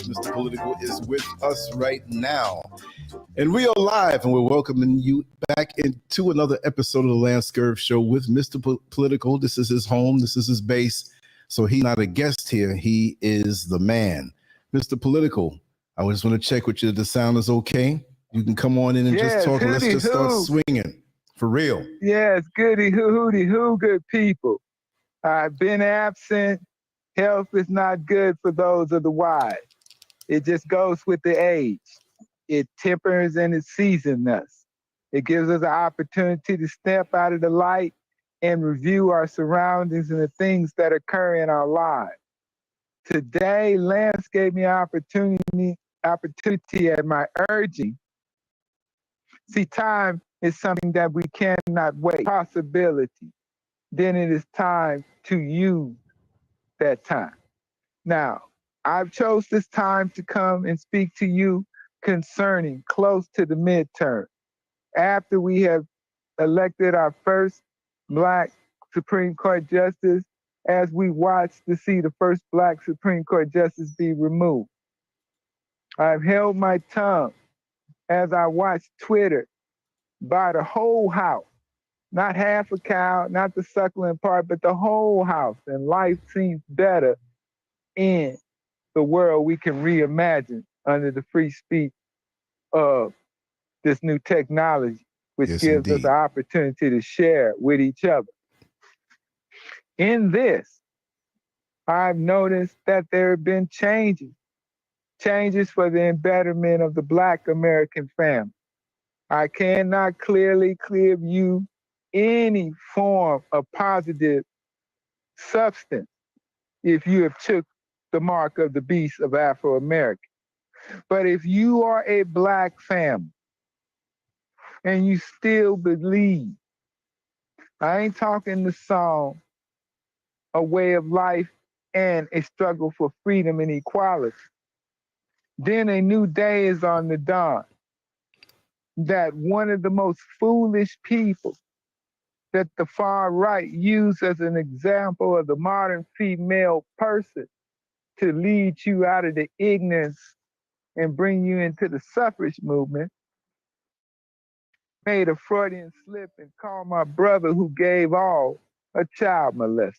Mr. Political is with us right now. And we are live, and we're welcoming you back into another episode of the LanceScurv Show with Mr. Political. This is his home. This is his base. So he's not a guest here. He is the man. Mr. Political, I just want to check with you. The sound is okay? You can come on in and just talk. Let's just start swinging. For real. Yes, goody hooty hoo, good people. I've been absent. Health is not good for those of the wise. It just goes with the age. It tempers and it seasons us. It gives us an opportunity to step out of the light and review our surroundings and the things that occur in our lives. Today, Lance gave me opportunity at my urging. See, time is something that we cannot wait. Possibility. Then it is time to use that time. Now, I've chose this time to come and speak to you concerning close to the midterm. After we have elected our first Black Supreme Court Justice, as we watch to see the first Black Supreme Court Justice be removed. I've held my tongue as I watch Twitter by the whole house, not half a cow, not the suckling part, but the whole house. And life seems better in the world we can reimagine under the free speech of this new technology, which gives us an opportunity to share with each other. In this, I've noticed that there have been changes for the betterment of the Black American family. I cannot clearly give you any form of positive substance if you have took the mark of the beast of Afro-American. But if you are a Black family and you still believe, I ain't talking the song, a way of life and a struggle for freedom and equality, then a new day is on the dawn. That one of the most foolish people that the far right use as an example of the modern female person to lead you out of the ignorance and bring you into the suffrage movement, made a Freudian slip and called my brother who gave all a child molester.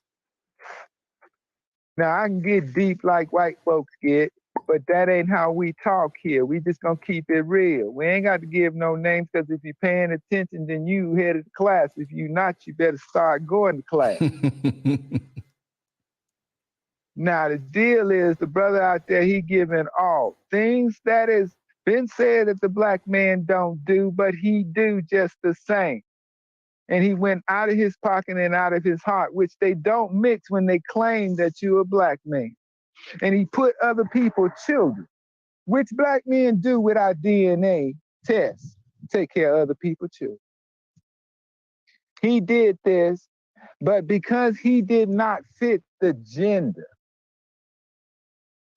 Now, I can get deep like white folks get, but that ain't how we talk here. We just gonna keep it real. We ain't got to give no names, because if you're paying attention, then you head of the class. If you not, you better start going to class. Now, the deal is the brother out there, he giving all things that has been said that the Black man don't do, but he do just the same. And he went out of his pocket and out of his heart, which they don't mix when they claim that you're a Black man. And he put other people's children, which Black men do with our DNA tests, take care of other people's children. He did this, but because he did not fit the gender,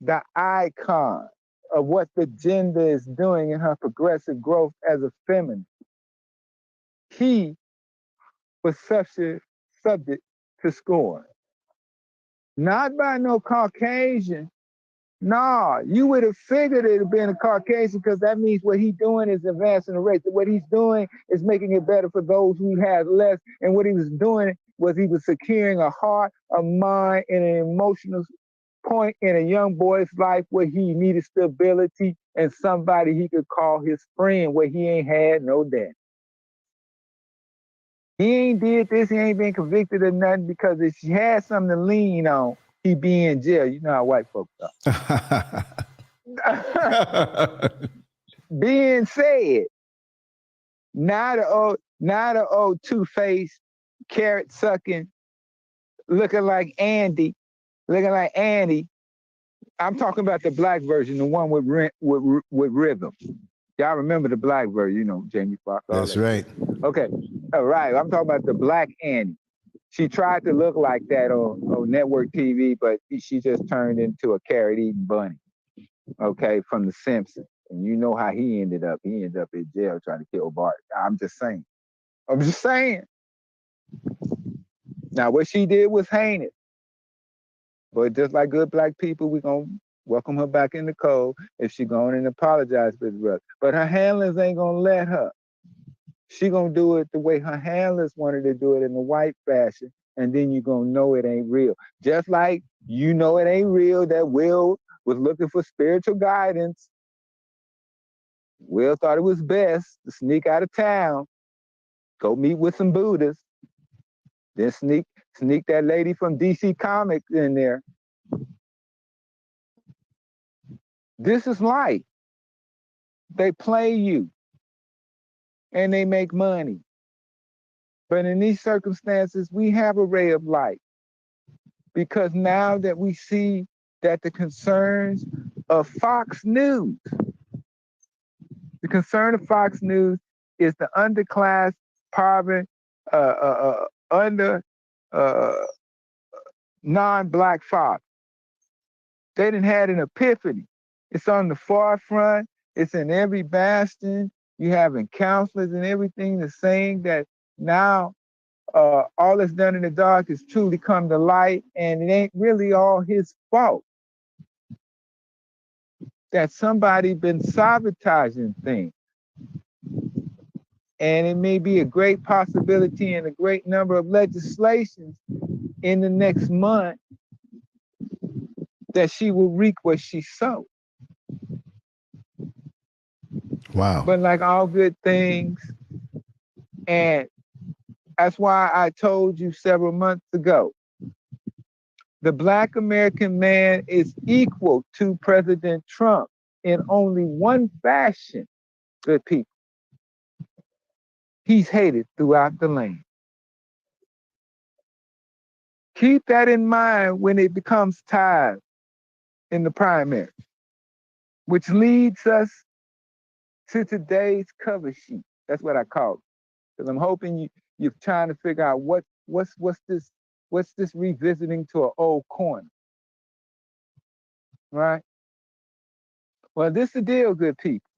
the icon of what the gender is doing in her progressive growth as a feminine, he was subject to scorn. Not by no Caucasian. No, you would have figured it would have been a Caucasian, because that means what he's doing is advancing the race. What he's doing is making it better for those who have less. And what he was doing was he was securing a heart, a mind, and an emotional point in a young boy's life where he needed stability and somebody he could call his friend where he ain't had no daddy. He ain't did this, he ain't been convicted of nothing, because if he had something to lean on, he'd be in jail. You know how white folks are. Being said, now the old two-faced, carrot sucking, looking like Andy. I'm talking about the black version, the one with rhythm. Y'all remember the black version, you know, Jamie Foxx. That's right. Okay, all right. I'm talking about the black Annie. She tried to look like that on network TV, but she just turned into a carrot-eating bunny, okay, from The Simpsons. And you know how he ended up. He ended up in jail trying to kill Bart. I'm just saying. Now, what she did was heinous. But just like good black people, we're going to welcome her back in the cold if she going and apologize for the brother. But her handlers ain't going to let her. She going to do it the way her handlers wanted to do it, in the white fashion, and then you're going to know it ain't real. Just like you know it ain't real that Will was looking for spiritual guidance. Will thought it was best to sneak out of town, go meet with some Buddhists, then sneak that lady from DC Comics in there. This is life. They play you and they make money. But in these circumstances, we have a ray of light, because now that we see that the concerns of Fox News, the concern of Fox News is the underclass, poverty, non-black father. They didn't had an epiphany. It's on the forefront. It's in every bastion. You having counselors and everything that's saying that now all that's done in the dark is truly come to light, and it ain't really all his fault. That somebody been sabotaging things. And it may be a great possibility and a great number of legislations in the next month that she will reap what she sowed. Wow. But like all good things, and that's why I told you several months ago, the Black American man is equal to President Trump in only one fashion, good people. He's hated throughout the land. Keep that in mind when it becomes time in the primary, which leads us to today's cover sheet. That's what I call it. Because I'm hoping you're trying to figure out what's this revisiting to an old corner, right? Well, this is the deal, good people.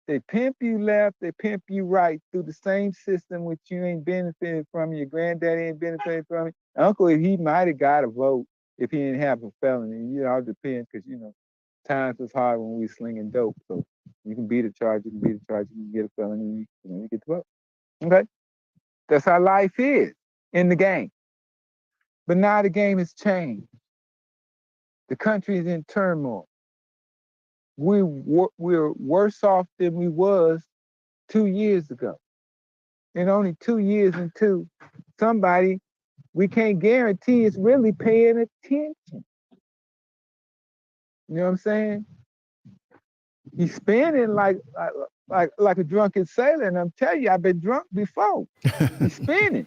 They pimp you left, they pimp you right through the same system which you ain't benefited from. Your granddaddy ain't benefited from it. Uncle, if he might have got a vote if he didn't have a felony. You know, it depends, because, you know, times was hard when we slinging dope. So you can beat a charge, you can get a felony, you get the vote. Okay? That's how life is in the game. But now the game has changed. The country is in turmoil. We're worse off than we was 2 years ago. And only 2 years into somebody we can't guarantee is really paying attention. You know what I'm saying? He's spinning like a drunken sailor, and I'm telling you, I've been drunk before. He's spinning.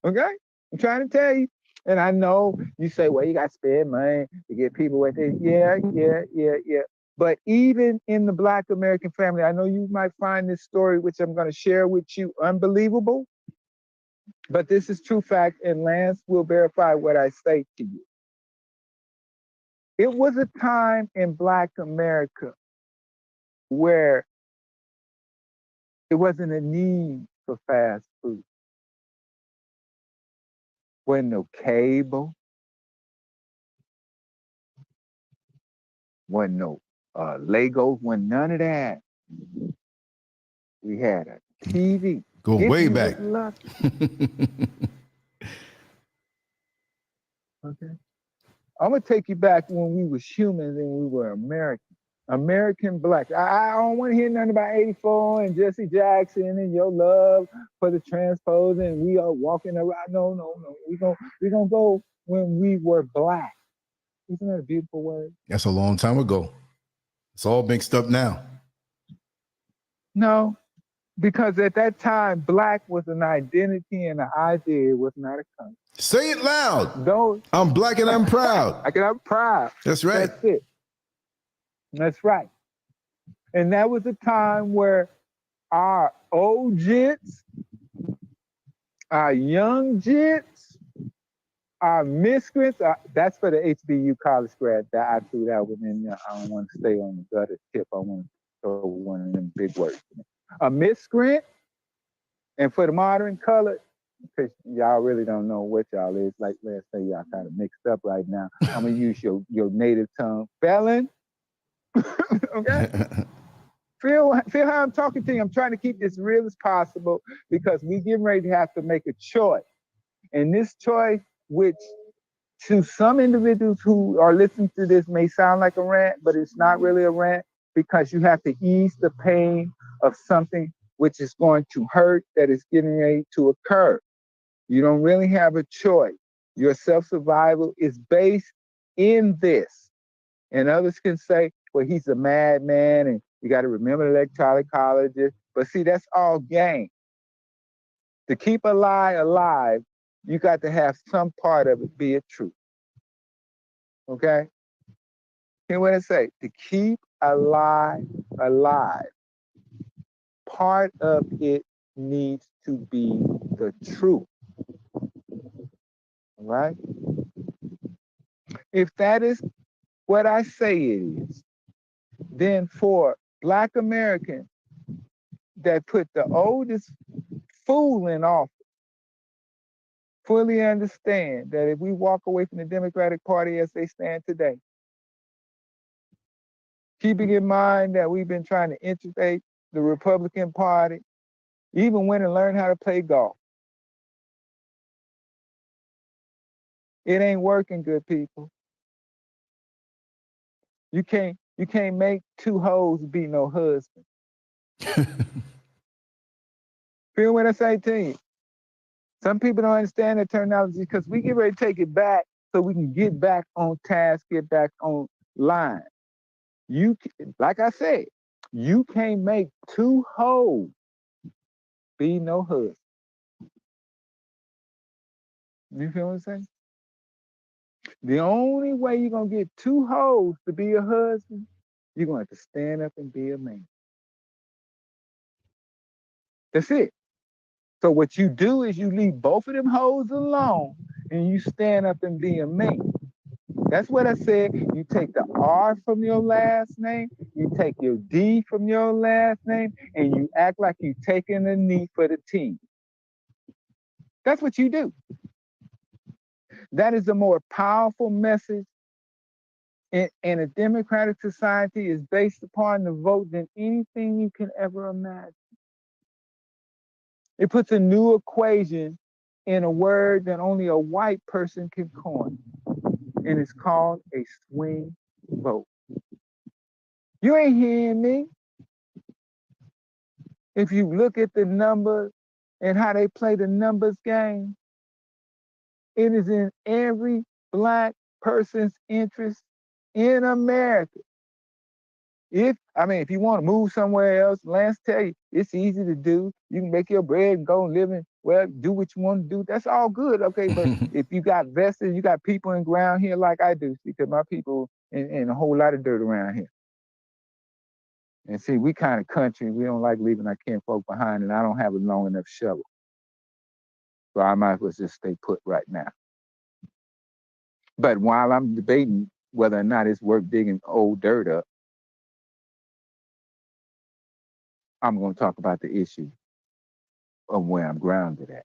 Okay? I'm trying to tell you. And I know you say, well, you got to spend money to get people with it. Yeah. But even in the Black American family, I know you might find this story, which I'm going to share with you, unbelievable. But this is true fact, and Lance will verify what I say to you. It was a time in Black America where it wasn't a need for fast food. Wasn't no cable. Wasn't no Legos. Wasn't none of that. We had a TV. Go way back. Okay. I'm gonna take you back when we was humans and we were American blacks. I don't want to hear nothing about 84 and Jesse Jackson and your love for the transpose and we are walking around. No, no, no. We gonna go when we were black. Isn't that a beautiful word? That's a long time ago. It's all mixed up now. No, because at that time, black was an identity and an idea. It was not a country. Say it loud. Those, I'm black and I'm proud. I'm proud. That's right. That's it. That's right. And that was a time where our old gents, our young gents, our miscreants, that's for the HBU college grad. That I threw that one in there. I don't want to stay on the gutter tip. I want to throw one of them big words. A miscreant, and for the modern color, because y'all really don't know what y'all is. Like, let's say y'all kind of mixed up right now. I'm going to use your native tongue. Felon. Okay? Feel how I'm talking to you. I'm trying to keep this real as possible because we getting ready to have to make a choice. And this choice, which to some individuals who are listening to this may sound like a rant, but it's not really a rant because you have to ease the pain of something which is going to hurt that is getting ready to occur. You don't really have a choice. Your self-survival is based in this. And others can say, well, he's a madman and you got to remember the toxicologist. But see, that's all game. To keep a lie alive, you got to have some part of it be a truth. Okay? Hear what I say? To keep a lie alive, part of it needs to be the truth. All right? If that is what I say it is, then for Black Americans that put the oldest fool in office, fully understand that if we walk away from the Democratic Party as they stand today, keeping in mind that we've been trying to integrate the Republican Party, even went and learned how to play golf. It ain't working, good people. You can't make two hoes be no husband. Feel what I say to you? Some people don't understand the terminology because we get ready to take it back so we can get back on task, get back on line. You, like I said, you can't make two hoes be no husband. You feel what I'm saying? The only way you're going to get two hoes to be a husband, you're going to have to stand up and be a man. That's it. So what you do is you leave both of them hoes alone and you stand up and be a man. That's what I said. You take the R from your last name, you take your D from your last name, and you act like you're taking a knee for the team. That's what you do. That is a more powerful message in a democratic society is based upon the vote than anything you can ever imagine. It puts a new equation in a word that only a white person can coin, and it's called a swing vote. You ain't hearing me. If you look at the numbers and how they play the numbers game, it is in every Black person's interest in America. If you want to move somewhere else, Lance tell you, it's easy to do. You can make your bread and go and live in, well, do what you want to do. That's all good, okay? But if you got vested, you got people in ground here like I do, because my people in a whole lot of dirt around here. And see, we kind of country, we don't like leaving our kinfolk behind, and I don't have a long enough shovel. So I might as well just stay put right now. But while I'm debating whether or not it's worth digging old dirt up, I'm going to talk about the issue of where I'm grounded at.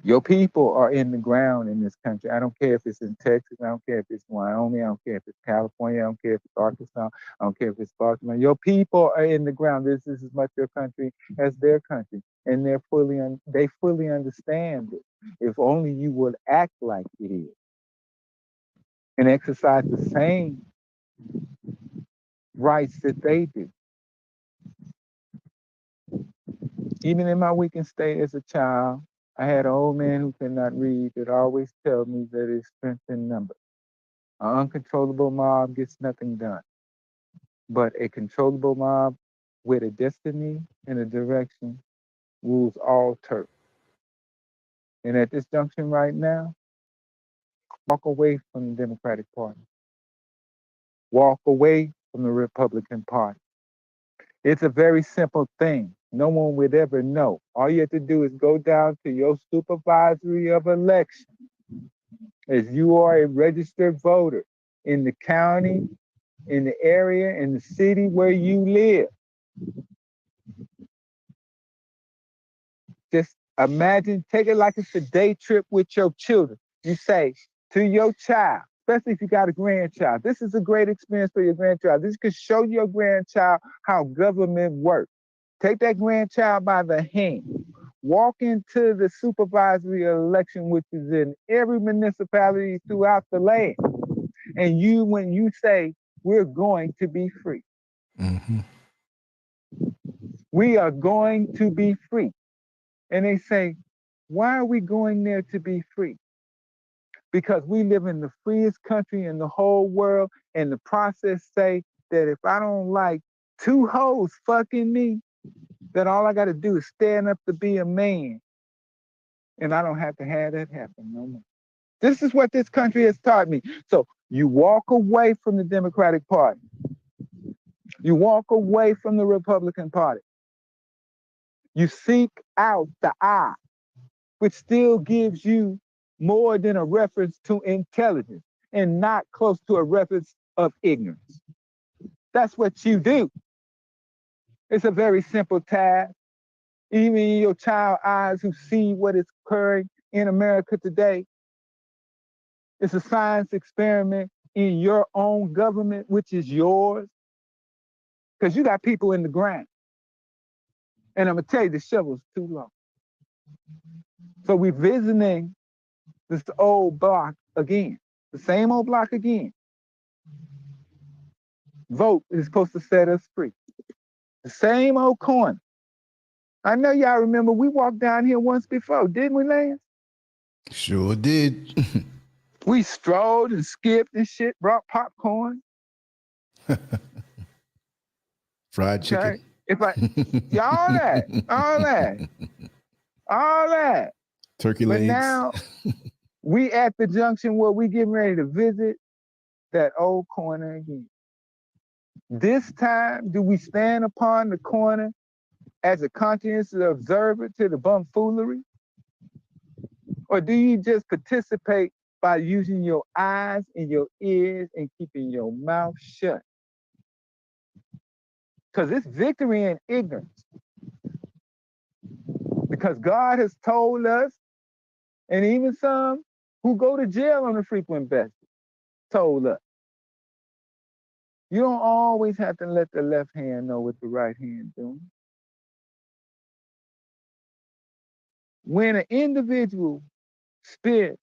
Your people are in the ground in this country. I don't care if it's in Texas. I don't care if it's Wyoming. I don't care if it's California. I don't care if it's Arkansas. I don't care if it's Baltimore. Your people are in the ground. This is as much your country as their country. and they fully understand it. If only you would act like it is and exercise the same rights that they do. Even in my weakened state as a child, I had an old man who could not read that always tell me that it's strength in numbers. An uncontrollable mob gets nothing done, but a controllable mob with a destiny and a direction rules all turf. And at this junction right now, walk away from the Democratic Party. Walk away from the Republican Party. It's a very simple thing. No one would ever know. All you have to do is go down to your supervisory of election, as you are a registered voter in the county, in the area, in the city where you live. Just imagine, take it like it's a day trip with your children. You say to your child, especially if you got a grandchild, this is a great experience for your grandchild. This could show your grandchild how government works. Take that grandchild by the hand. Walk into the supervisory election, which is in every municipality throughout the land. And when you say, we're going to be free. Mm-hmm. We are going to be free. And they say, why are we going there to be free? Because we live in the freest country in the whole world, and the process say that if I don't like two hoes fucking me, then all I got to do is stand up to be a man, and I don't have to have that happen no more. This is what this country has taught me. So you walk away from the Democratic Party. You walk away from the Republican Party. You seek out the I, which still gives you more than a reference to intelligence and not close to a reference of ignorance. That's what you do. It's a very simple task. Even in your child eyes who see what is occurring in America today, it's a science experiment in your own government, which is yours, because you got people in the ground. And I'm going to tell you, the shovel's too low. So we're visiting this old block again, the same old block again. Vote is supposed to set us free. The same old corner. I know y'all remember we walked down here once before, didn't we, Lance? Sure did. We strolled and skipped and shit, brought popcorn. Fried chicken. Okay. If I all that. Turkey But legs. now we at the junction where we getting ready to visit that old corner again. This time, do we stand upon the corner as a conscientious observer to the bumfoolery? Or do you just participate by using your eyes and your ears and keeping your mouth shut? Because it's victory in ignorance. Because God has told us, and even some who go to jail on a frequent basis told us, you don't always have to let the left hand know what the right hand doing. When an individual spent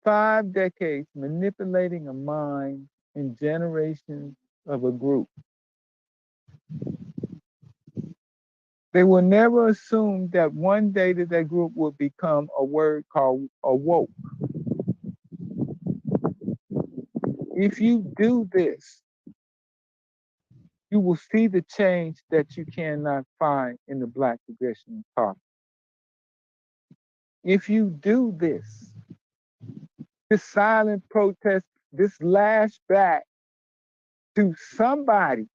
5 decades manipulating a mind and generations of a group, they will never assume that one day that group will become a word called awoke. If you do this, you will see the change that you cannot find in the Black Progression Party. If you do this silent protest, this lash back to somebody,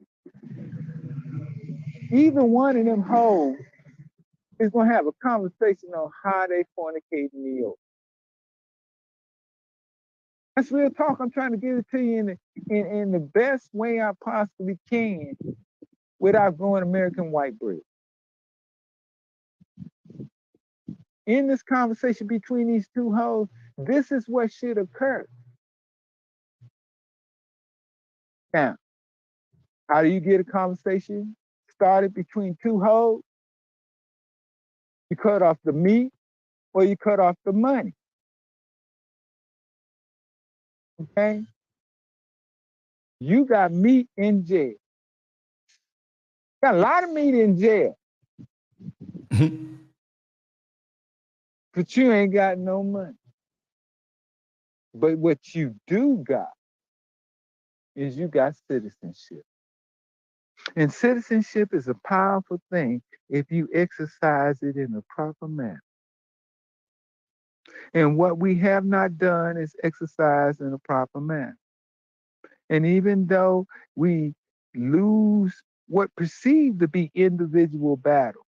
either one of them hoes is going to have a conversation on how they fornicate New York. That's real talk. I'm trying to give it to you in the best way I possibly can without going American white bread. In this conversation between these two hoes, this is what should occur. Now, how do you get a conversation started between two hoes? You cut off the meat or you cut off the money. Okay? You got meat in jail. Got a lot of meat in jail. But you ain't got no money. But what you do got is you got citizenship. And citizenship is a powerful thing if you exercise it in a proper manner. And what we have not done is exercise in a proper manner. And even though we lose what perceived to be individual battles,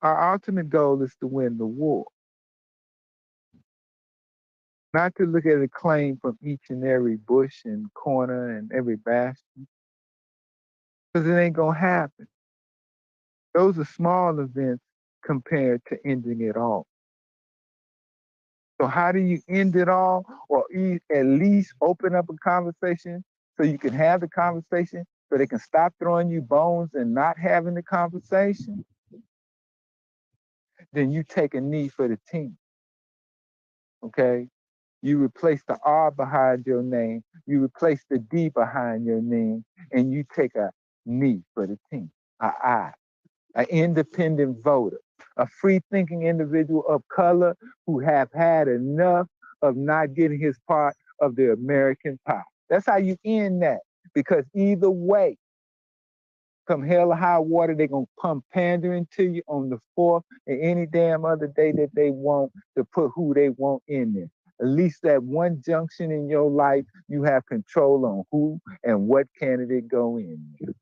our ultimate goal is to win the war. Not to look at a claim from each and every bush and corner and every bastion, because it ain't gonna happen. Those are small events compared to ending it all. So how do you end it all, or at least open up a conversation so you can have the conversation, so they can stop throwing you bones and not having the conversation? Then you take a knee for the team. Okay? You replace the R behind your name, you replace the D behind your name, and you take a knee for the team, an independent voter, a free-thinking individual of color who have had enough of not getting his part of the American pie. That's how you end that. Because either way, come hell or high water, they're going to pump pandering to you on the 4th and any damn other day that they want to put who they want in there. At least that one junction in your life, you have control on who and what candidate go in there.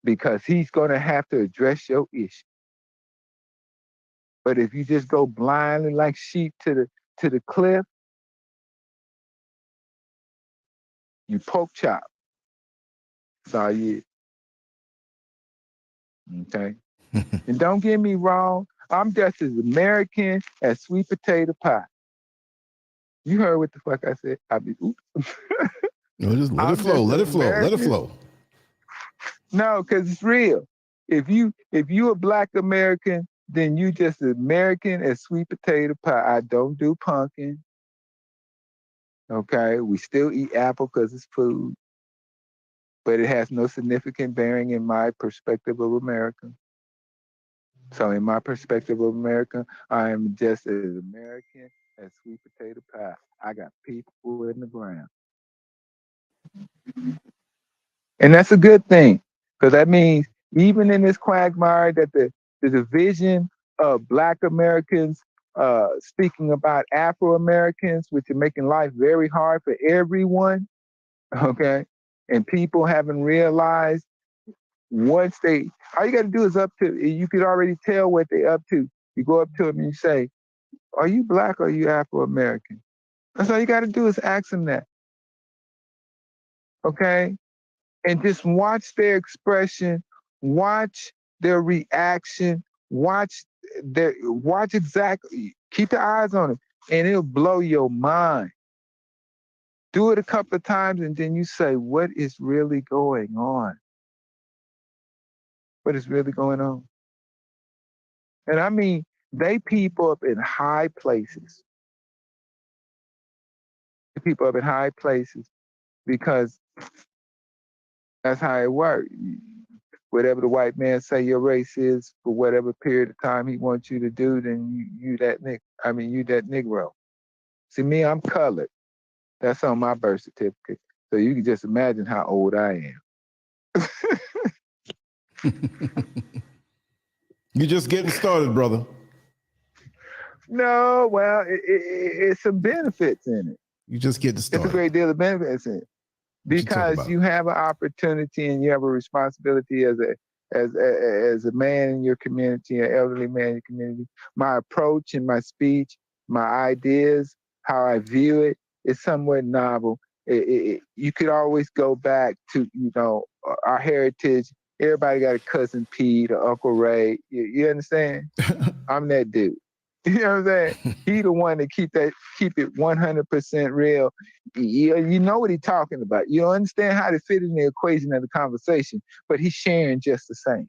Because he's going to have to address your issue. But if you just go blindly like sheep to the cliff, you poke chop. That's all you. Okay? And don't get me wrong, I'm just as American as sweet potato pie. You heard what the fuck I said. No, just let it flow. Let it flow. Let it flow. No, because it's real. If you a Black American, then you just as American as sweet potato pie. I don't do pumpkin. Okay, we still eat apple because it's food, but it has no significant bearing in my perspective of America. So in my perspective of America, I am just as American as sweet potato pie. I got people in the ground. And that's a good thing, because that means even in this quagmire that the division of Black Americans, speaking about Afro-Americans, which are making life very hard for everyone, okay? And people haven't realized once all you got to do is you could already tell what they up to. You go up to them and you say, are you Black or are you Afro-American? That's all you got to do is ask them that, okay? And just watch their expression, watch their reaction, watch exactly, keep your eyes on them, and it'll blow your mind. Do it a couple of times and then you say, what is really going on? What is really going on? And I mean, they people up in high places. People up in high places because that's how it works. Whatever the white man say your race is for whatever period of time he wants you to do, then you that Negro. See, me, I'm colored. That's on my birth certificate. So you can just imagine how old I am. You're just getting started, brother. No, well, it's some benefits in it. You just getting started. It's a great deal of benefits in it. Because you have an opportunity and you have a responsibility as a man in your community, an elderly man in your community. My approach and my speech, my ideas, how I view it is somewhat novel. You could always go back to, our heritage. Everybody got a cousin Pete or Uncle Ray. You understand? I'm that dude. You know what I'm saying? He the one that keep it 100% real. You know what he's talking about. You don't understand how to fit in the equation of the conversation, but he's sharing just the same.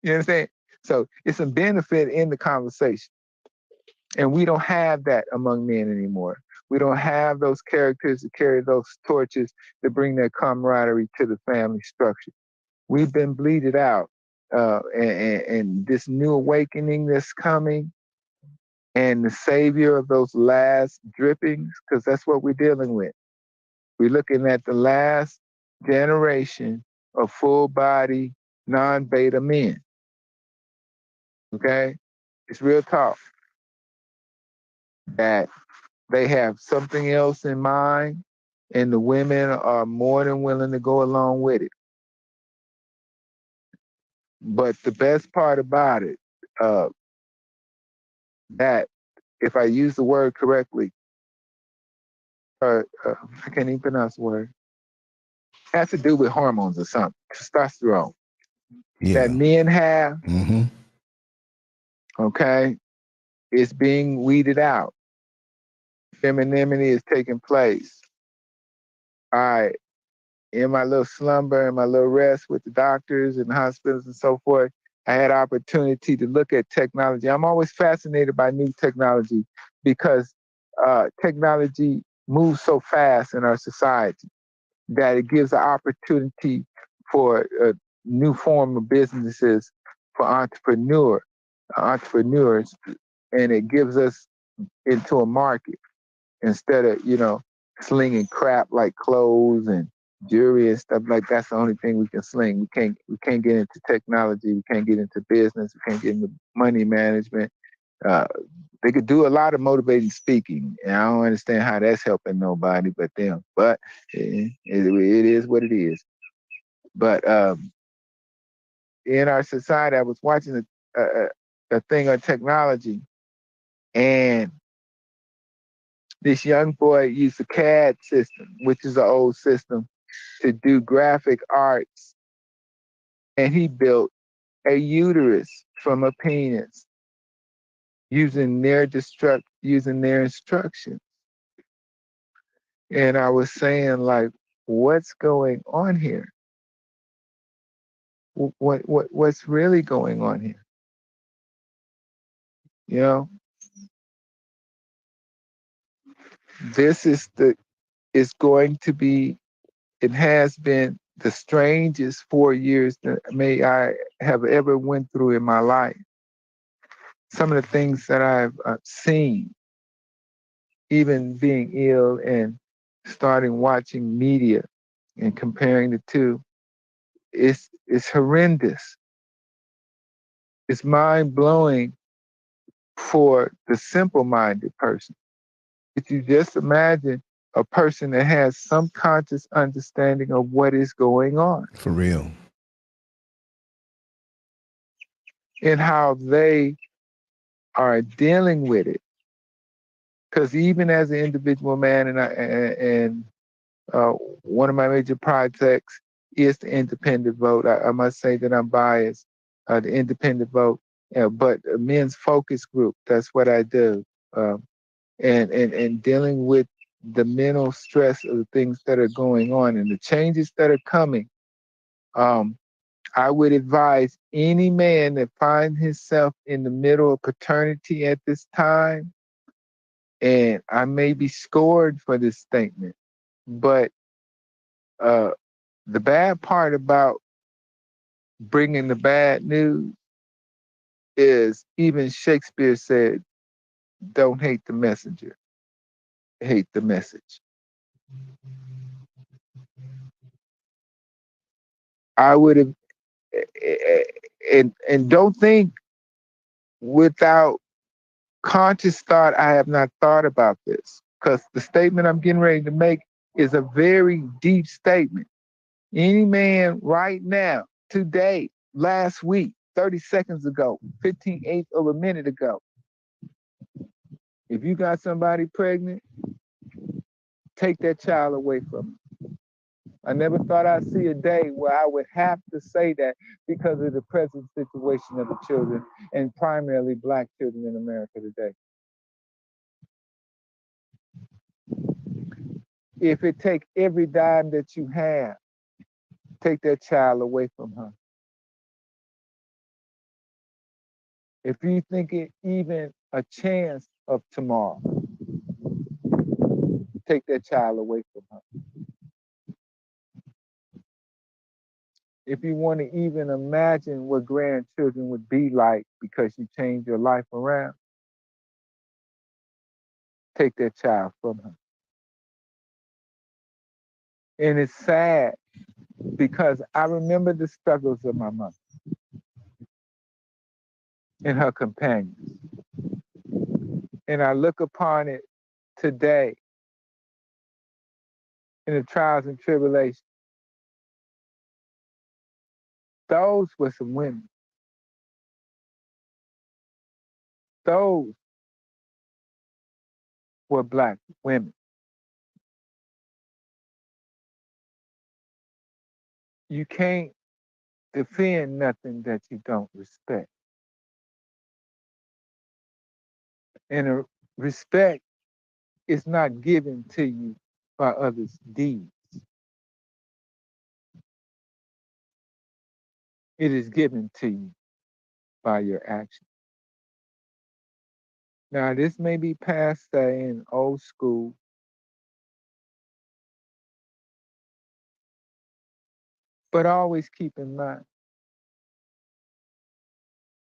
You know what I'm saying? So it's a benefit in the conversation. And we don't have that among men anymore. We don't have those characters to carry those torches to bring that camaraderie to the family structure. We've been bleeded out. And this new awakening that's coming, and the savior of those last drippings, because that's what we're dealing with. We're looking at the last generation of full body, non-beta men. Okay? It's real talk. That they have something else in mind, and the women are more than willing to go along with it. But the best part about it, that if I use the word correctly, I can't even pronounce the word, has to do with hormones or something, testosterone, that men have, okay, it's being weeded out. Femininity is taking place. All right, in my little slumber and my little rest with the doctors and hospitals and so forth, I had opportunity to look at technology. I'm always fascinated by new technology because technology moves so fast in our society that it gives an opportunity for a new form of businesses for entrepreneurs, and it gives us into a market instead of, slinging crap like clothes and jewelry and stuff like that's the only thing we can sling. We can't get into technology. We can't get into business. We can't get into money management. They could do a lot of motivating speaking, and I don't understand how that's helping nobody but them. But it is what it is. But in our society, I was watching a thing on technology, and this young boy used a CAD system, which is an old system, to do graphic arts. And he built a uterus from a penis using their instructions. And I was saying, like, what's going on here? What's really going on here? You know, this is going to be, it has been the strangest 4 years that I have ever went through in my life. Some of the things that I've seen, even being ill and starting watching media and comparing the two, it's horrendous. It's mind-blowing for the simple-minded person. If you just imagine a person that has some conscious understanding of what is going on. For real. And how they are dealing with it. Because even as an individual man, and one of my major projects is the independent vote. I must say that I'm biased, the independent vote, but a men's focus group, that's what I do. And dealing with the mental stress of the things that are going on and the changes that are coming. I would advise any man that finds himself in the middle of paternity at this time, and I may be scored for this statement, but the bad part about bringing the bad news is even Shakespeare said, don't hate the messenger, hate the message. I would have, and don't think without conscious thought, I have not thought about this, because the statement I'm getting ready to make is a very deep statement. Any man right now, today, last week, 30 seconds ago, 15/8 of a minute ago, if you got somebody pregnant, take that child away from them. I never thought I'd see a day where I would have to say that because of the present situation of the children, and primarily Black children in America today. If it take every dime that you have, take that child away from her. If you think it even a chance of tomorrow, take that child away from her. If you want to even imagine what grandchildren would be like because you changed your life around, take that child from her. And it's sad because I remember the struggles of my mother and her companions. And I look upon it today in the trials and tribulations. Those were some women. Those were Black women. You can't defend nothing that you don't respect. And a respect is not given to you by others' deeds. It is given to you by your actions. Now, this may be passe in old school, but always keep in mind,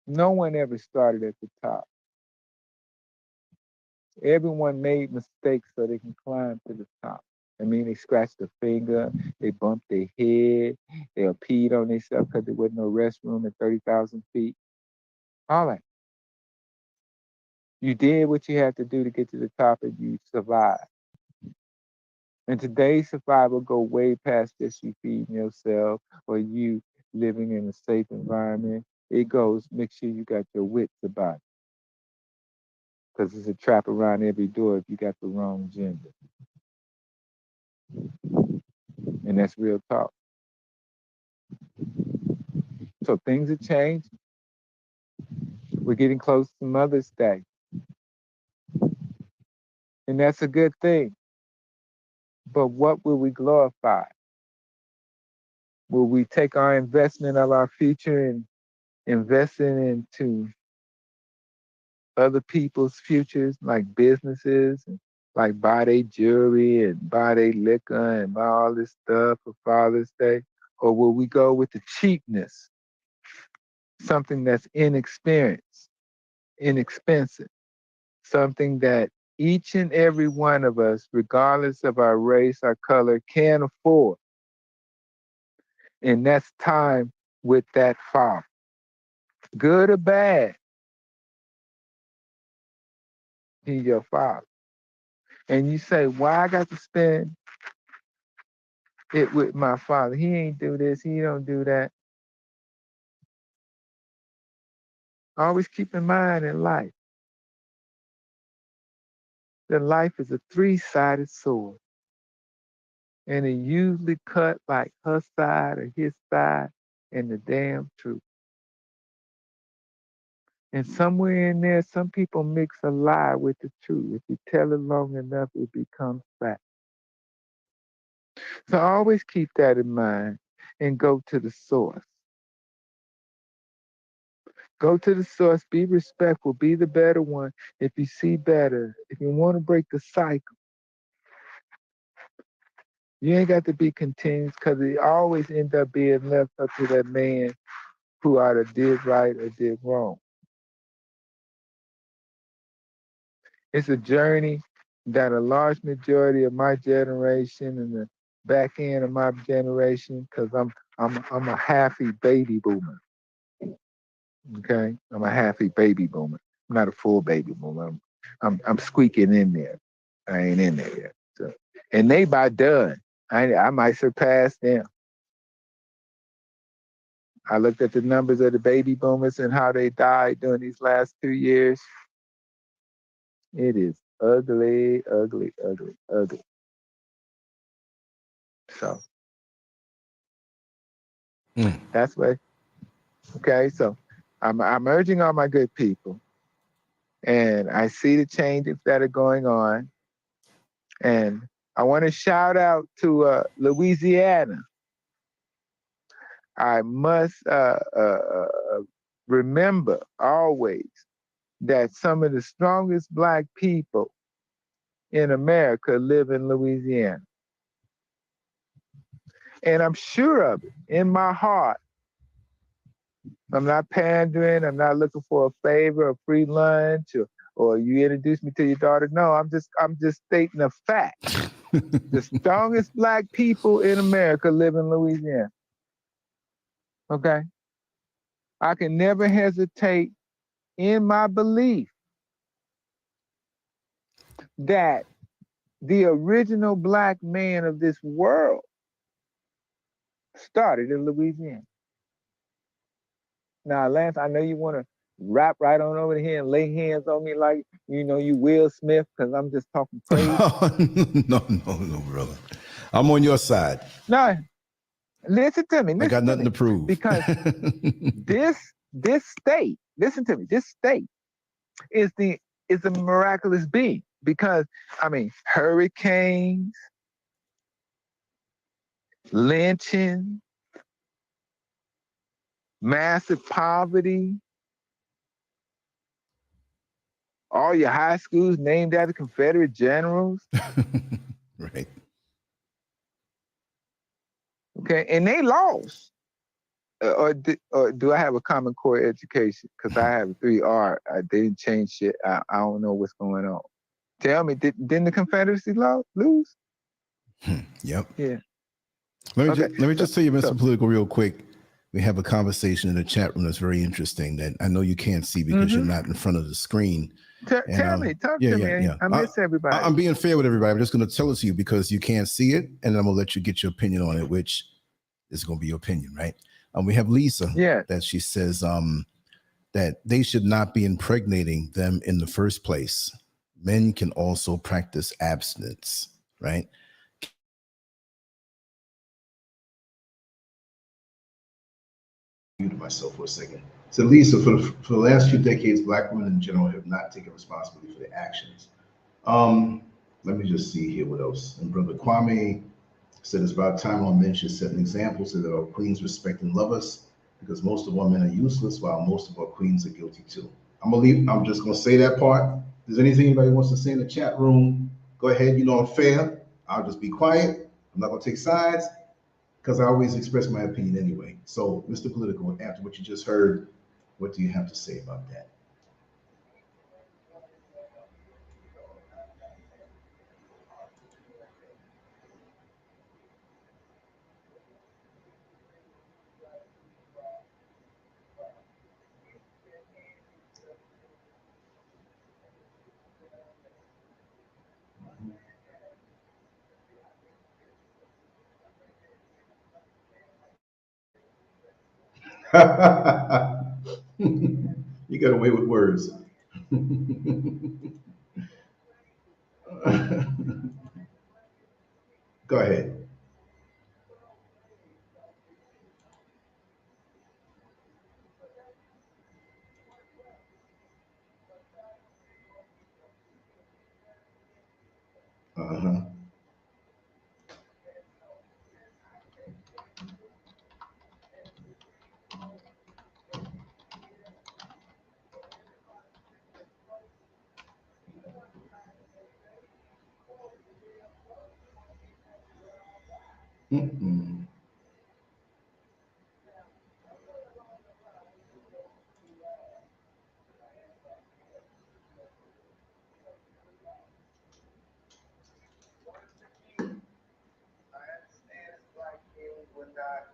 no one ever started at the top. Everyone made mistakes so they can climb to the top. I mean, they scratched a finger, they bumped their head, they peed on themselves because there wasn't no restroom at 30,000 feet. All that. You did what you had to do to get to the top and you survived. And today's survival go way past just you feeding yourself or you living in a safe environment. It goes, make sure you got your wits about it. Because there's a trap around every door if you got the wrong gender. And that's real talk. So things have changed. We're getting close to Mother's Day. And that's a good thing. But what will we glorify? Will we take our investment of our future and invest it into other people's futures, like businesses, and like buy their jewelry and buy their liquor and buy all this stuff for Father's Day? Or will we go with the cheapness, something that's inexpensive, something that each and every one of us, regardless of our race, our color, can afford? And that's time with that Father. Good or bad, He's your Father. And you say, why I got to spend it with my Father? He ain't do this, he don't do that. Always keep in mind in life that life is a three-sided sword. And it usually cut like her side or his side and the damn truth. And somewhere in there, some people mix a lie with the truth. If you tell it long enough, it becomes fact. So always keep that in mind and go to the source. Go to the source, be respectful, be the better one. If you see better, if you want to break the cycle, you ain't got to be continuous because it always end up being left up to that man who either did right or did wrong. It's a journey that a large majority of my generation and the back end of my generation, because I'm a halfy baby boomer. Okay, I'm a halfy baby boomer. I'm not a full baby boomer. I'm squeaking in there. I ain't in there yet. So, and they about done. I might surpass them. I looked at the numbers of the baby boomers and how they died during these last 2 years. It is ugly, ugly, ugly, ugly. So that's what. Okay, so I'm urging all my good people, and I see the changes that are going on, and I want to shout out to Louisiana. I must remember always that some of the strongest Black people in America live in Louisiana. And I'm sure of it in my heart. I'm not pandering. I'm not looking for a favor, a free lunch, or you introduce me to your daughter. No, I'm just stating a fact. The strongest Black people in America live in Louisiana. Okay? I can never hesitate in my belief that the original Black man of this world started in Louisiana. Now, Lance, I know you want to rap right on over here and lay hands on me like, you Will Smith, because I'm just talking crazy. No, brother. I'm on your side. No, listen to me. I got nothing to prove. Because this state, listen to me, this state is a miraculous being. Because, hurricanes, lynching, massive poverty, all your high schools named after Confederate generals. Right. Okay, and they lost. Or do I have a Common Core education? Because I have a 3R. They didn't change shit. I don't know what's going on. Tell me, didn't the Confederacy lose? Yep. Yeah. Let me just tell you, Mr. Political, real quick. We have a conversation in the chat room that's very interesting that I know you can't see because you're not in front of the screen. Talk to me. Yeah. I miss everybody. I'm being fair with everybody. I'm just going to tell it to you because you can't see it, and I'm going to let you get your opinion on it, which is going to be your opinion, right? We have Lisa. Yeah. That she says that they should not be impregnating them in the first place. Men can also practice abstinence, right? Muted myself for a second. So Lisa, for the last few decades, Black women in general have not taken responsibility for their actions. Let me just see here what else. And Brother Kwame said it's about time our men should set an example so that our queens respect and love us, because most of our men are useless while most of our queens are guilty too. I'm just gonna say that part. If there's anything anybody wants to say in the chat room, go ahead. I'm fair. I'll just be quiet. I'm not gonna take sides, because I always express my opinion anyway. So, Mr. Political, after what you just heard, what do you have to say about that? You got away with words. Go ahead. Uh-huh. Mm-mm. We're not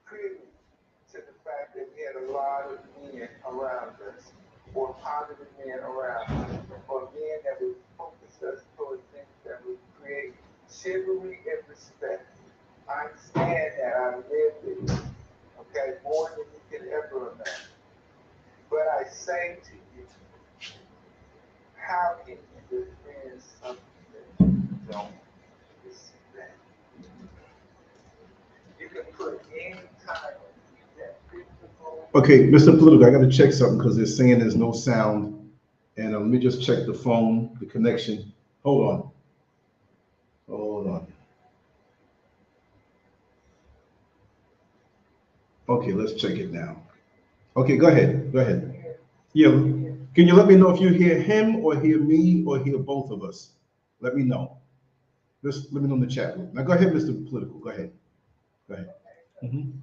privy to the fact that we had a lot of men around us, or positive men around us, or men that would focus us towards things that would create chivalry and respect. I understand that. I lived it, okay, more than you can ever imagine. But I say to you, how can you defend something that you don't respect? You can put any time that physical. Okay, Mr. Political, I got to check something because they're saying there's no sound. And let me just check the phone, the connection. Hold on. Okay, let's check it now. Okay, go ahead. Go ahead. Yeah. Can you let me know if you hear him or hear me or hear both of us? Let me know. Just let me know in the chat room. Now go ahead, Mr. Political. Go ahead. Go ahead. Mhm.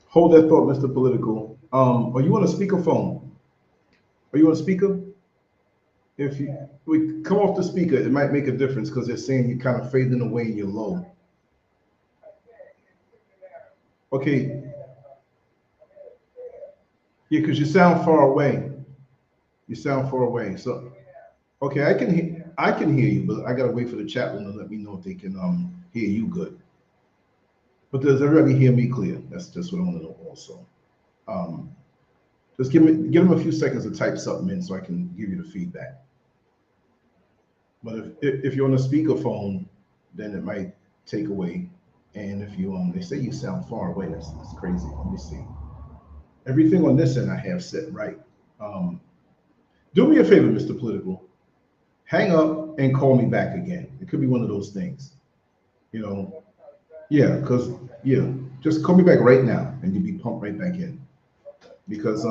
Hold that thought, Mr. Political. Are you on a speakerphone? Are you on speaker? If you we come off the speaker, it might make a difference because they're saying you're kind of fading away and you're low. Okay, yeah, because you sound far away. You sound far away. So okay, I can hear you, but I gotta wait for the chat room to let me know if they can hear you good. But does everybody hear me clear? That's just what I want to know also. Um, just give them a few seconds to type something in so I can give you the feedback. But if you're on a speakerphone, then it might take away. And if you they say you sound far away, that's crazy. Let me see. Everything on this end I have set right. Um, do me a favor, Mr. Political. Hang up and call me back again. It could be one of those things. You know, yeah, because yeah, just call me back right now and you'll be pumped right back in. Because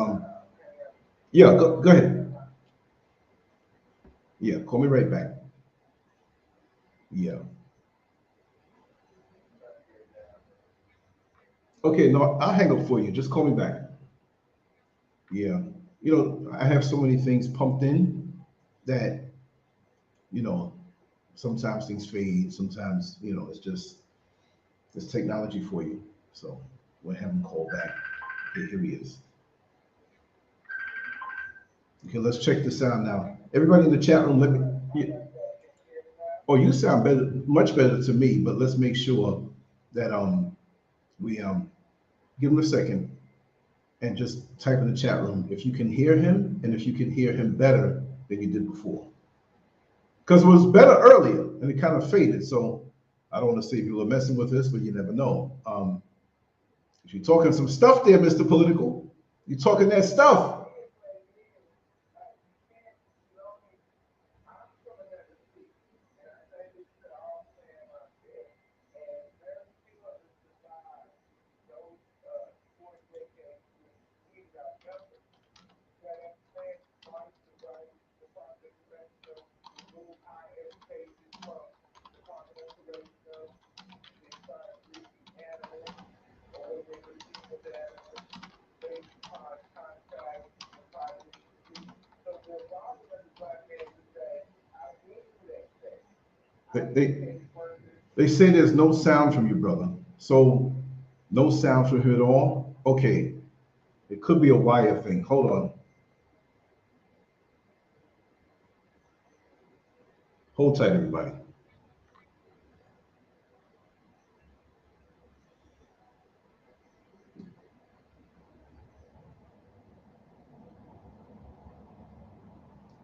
yeah, go ahead. Yeah, call me right back. Yeah. Okay, no, I'll hang up for you. Just call me back. Yeah. You know, I have so many things pumped in that, you know, sometimes things fade, sometimes, it's just it's technology for you. So we'll have him call back. Here he is. Okay, let's check the sound now. Everybody in the chat room, let me. Yeah. Oh, you sound better, much better to me. But let's make sure that we give him a second and just type in the chat room if you can hear him and if you can hear him better than you did before. Because it was better earlier and it kind of faded. So I don't want to say people are messing with this, but you never know. If you're talking some stuff there, Mr. Political, you're talking that stuff. They, they say there's no sound from you, brother. So no sound from you at all. Okay, it could be a wire thing. Hold on. Hold tight, everybody.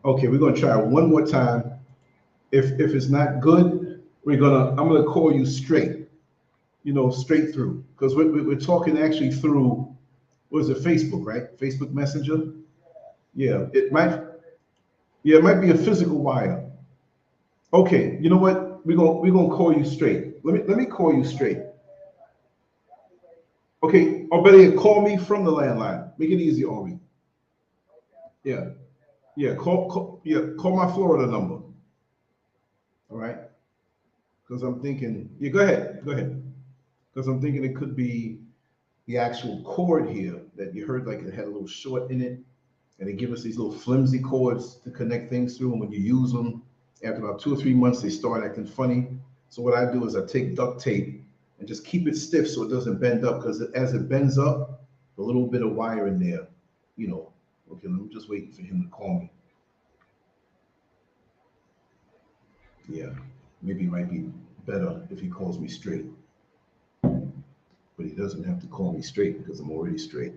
Okay, we're gonna try one more time. If it's not good, I'm gonna call you straight. straight through, because we're talking actually through, what is it, Facebook, right? Facebook Messenger. Yeah, it might be a physical wire. Okay, you know what? We're gonna call you straight. Let me call you straight. Okay, or better yet, call me from the landline. Make it easy, Ori. Yeah, yeah. Call my Florida number. All right, because I'm thinking. Yeah, go ahead. Because I'm thinking it could be the actual cord here that you heard, like it had a little short in it, and they give us these little flimsy cords to connect things through. And when you use them, after about 2 or 3 months, they start acting funny. So what I do is I take duct tape and just keep it stiff so it doesn't bend up, because as it bends up, a little bit of wire in there, Okay, I'm just waiting for him to call me. Yeah, maybe it might be better if he calls me straight. But he doesn't have to call me straight because I'm already straight.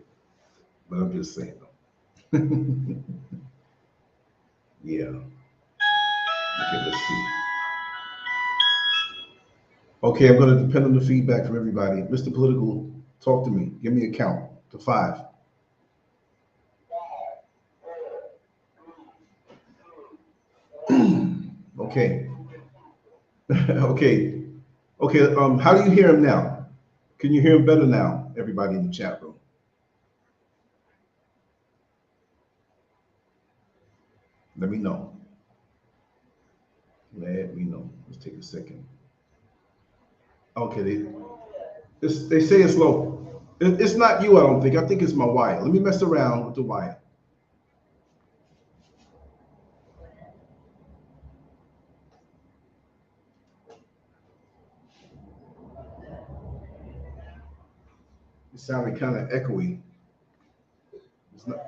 But I'm just saying. Yeah. Okay, let's see. Okay, I'm going to depend on the feedback from everybody. Mr. Political, talk to me. Give me a count to 5. Okay. Okay. Okay. How do you hear him now? Can you hear him better now, everybody in the chat room? Let me know. Let me know. Let's take a second. Okay, they say it's low. It's not you, I don't think. I think it's my wire. Let me mess around with the wire. It sounded kind of echoey. It's not.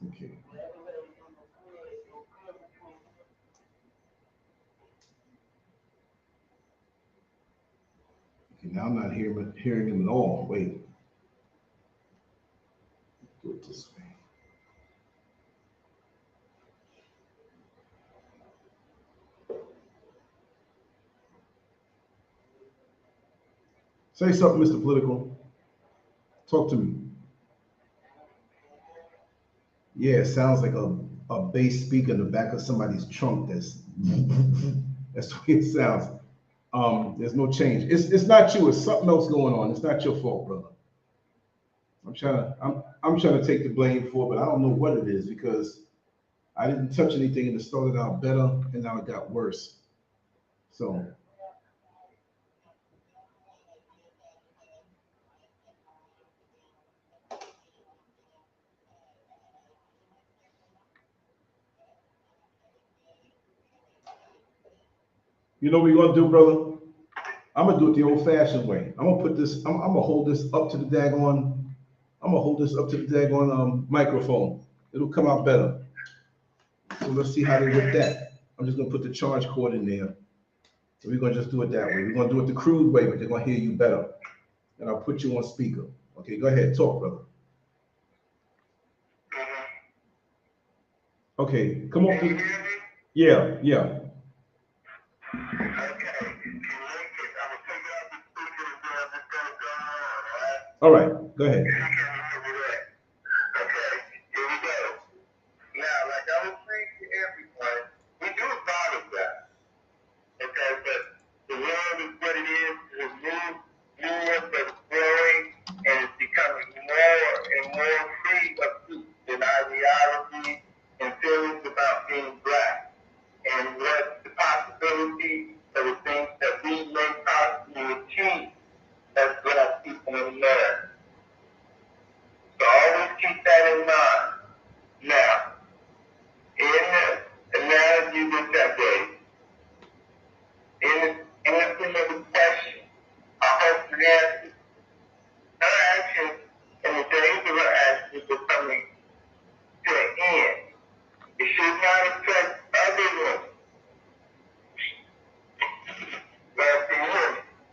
Okay. Okay, now I'm not hearing him at all. Wait. Do it this way. Say something, Mr. Political. Talk to me. Yeah, it sounds like a bass speaker in the back of somebody's trunk. That's the way it sounds. There's no change. It's not you. It's something else going on. It's not your fault, brother. I'm trying to take the blame for it, but I don't know what it is, because I didn't touch anything and it started out better and now it got worse. So you know what we're gonna do, brother? I'm gonna do it the old-fashioned way. I'm gonna hold this up to the daggone microphone. It'll come out better. So let's see how they with that. I'm just gonna put the charge cord in there. So we're gonna just do it that way. We're gonna do it the crude way, but they're gonna hear you better. And I'll put you on speaker. Okay, go ahead, talk, brother. Okay, come on. Yeah, yeah. All right, go ahead.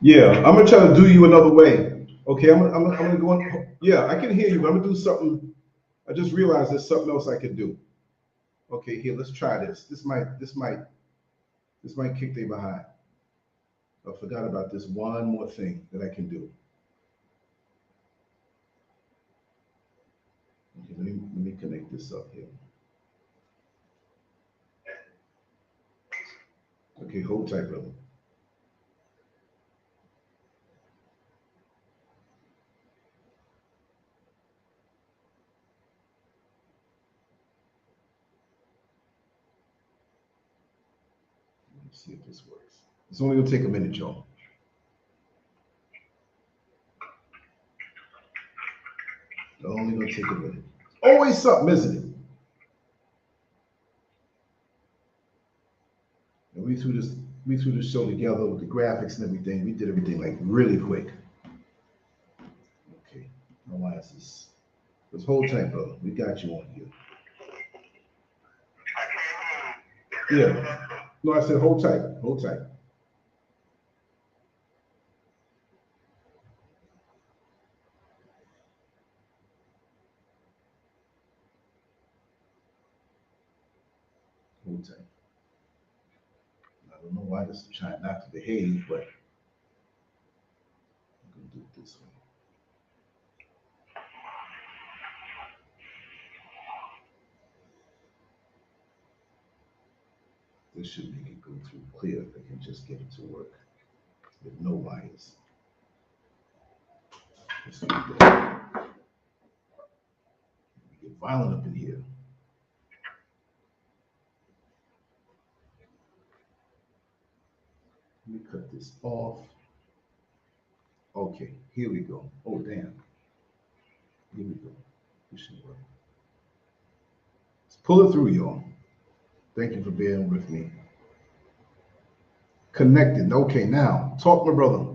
Yeah, I'm gonna try to do you another way. Okay, I'm gonna go on. Yeah, I can hear you, but I'm gonna do something. I just realized there's something else I can do. Okay, here, let's try this. This might kick they behind. I forgot about this one more thing that I can do. Okay, let me connect this up here. Okay, hold tight, brother. Let's see if this works. It's only gonna take a minute, y'all. Only gonna take a minute. Always something, isn't it? And we threw this show together with the graphics and everything. We did everything like really quick. Okay, now why is this? Just hold tight, brother. We got you on here. Yeah. No, I said hold tight. Hold tight. Hold tight. I don't know why this is trying not to behave, but I'm gonna do it this way. This should make it go through clear if I can just get it to work with no wires. Let's do that. Get violent up in here. Let me cut this off. Okay, here we go. Oh, damn. Here we go. This should work. Let's pull it through, y'all. Thank you for being with me. Connected. Okay, now, talk, my brother.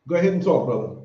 Go ahead and talk, brother.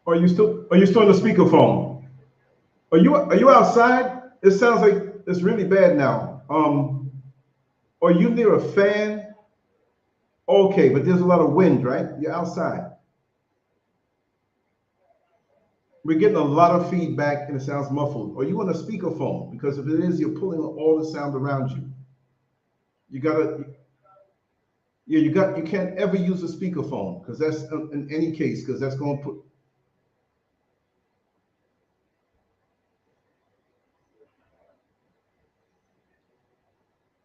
Are you still on the speakerphone? Are you outside? It sounds like it's really bad now. Are you near a fan? Okay, but there's a lot of wind, right? You're outside. We're getting a lot of feedback and it sounds muffled. Are you on a speakerphone? Because if it is, you're pulling all the sound around you. You gotta, yeah, you can't ever use a speakerphone because that's in any case, because that's going to put.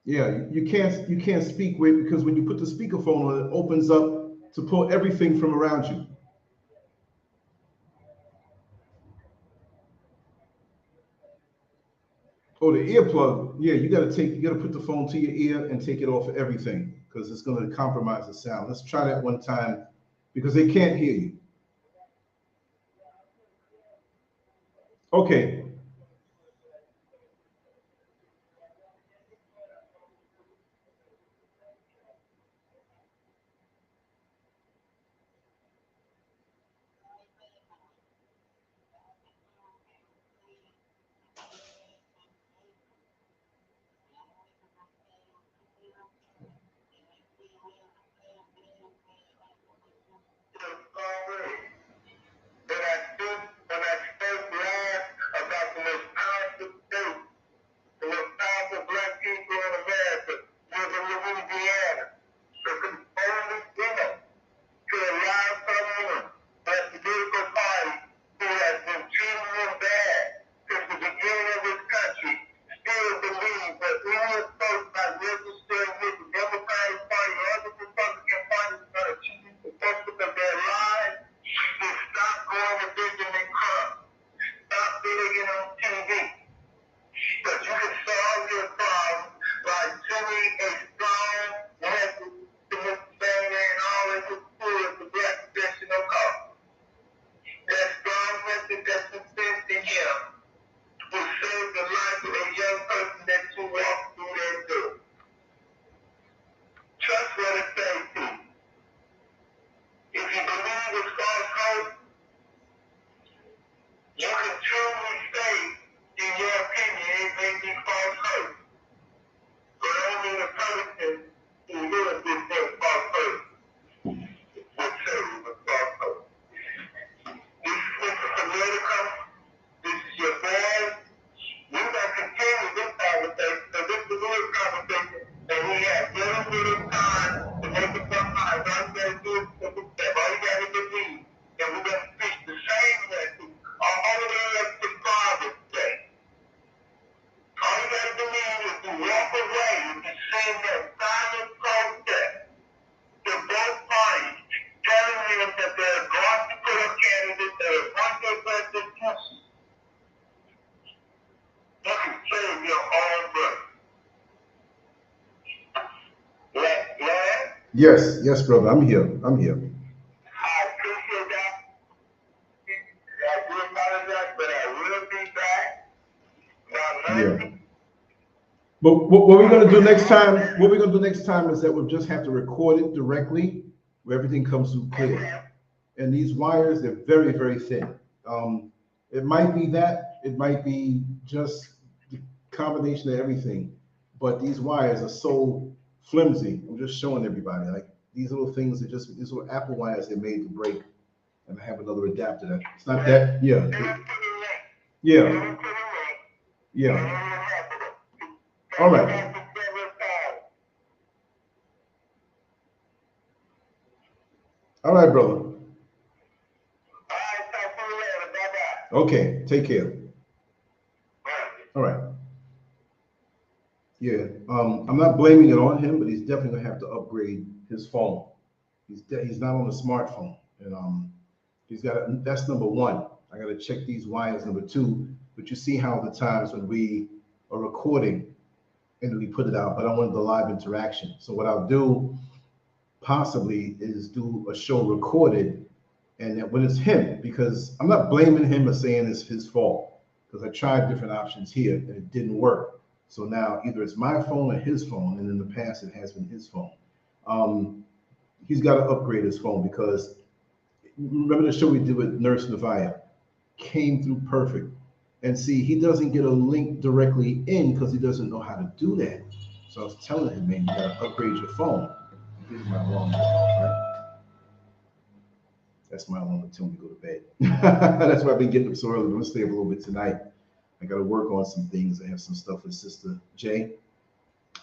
Yeah, you can't speak with, because when you put the speakerphone on, it opens up to pull everything from around you. Oh, the earplug. Yeah, you gotta put the phone to your ear and take it off of everything because it's gonna compromise the sound. Let's try that one time because they can't hear you. Okay. Yes, yes, brother. I'm here. I'm here. I appreciate that. I do apologize, but I will be back. Yeah. But what we're gonna do next time, is that we'll just have to record it directly where everything comes through clear. And these wires, they're very, very thin. It might be that, it might be just the combination of everything, but these wires are so flimsy. I'm just showing everybody, like these little things these little Apple wires, they're made to break. And I have another adapter that, it's not that, yeah. Yeah. Yeah. All right. All right, brother. Okay, take care. All right. Yeah, I'm not blaming it on him, but he's definitely gonna have to upgrade his phone. He's not on a smartphone, and that's number one. I gotta check these wires. Number two, but you see how the times when we are recording and we put it out, but I wanted the live interaction. So what I'll do possibly is do a show recorded, and that when it's him, because I'm not blaming him or saying it's his fault, because I tried different options here and it didn't work. So now either it's my phone or his phone, and in the past it has been his phone. He's got to upgrade his phone because remember the show we did with Nurse Navaya? Came through perfect. And see, he doesn't get a link directly in because he doesn't know how to do that. So I was telling him, man, you got to upgrade your phone. Here's my alarm, right? That's my alarm to tell me to go to bed. That's why I've been getting up so early. I'm going to stay up a little bit tonight. I got to work on some things. I have some stuff with Sister J.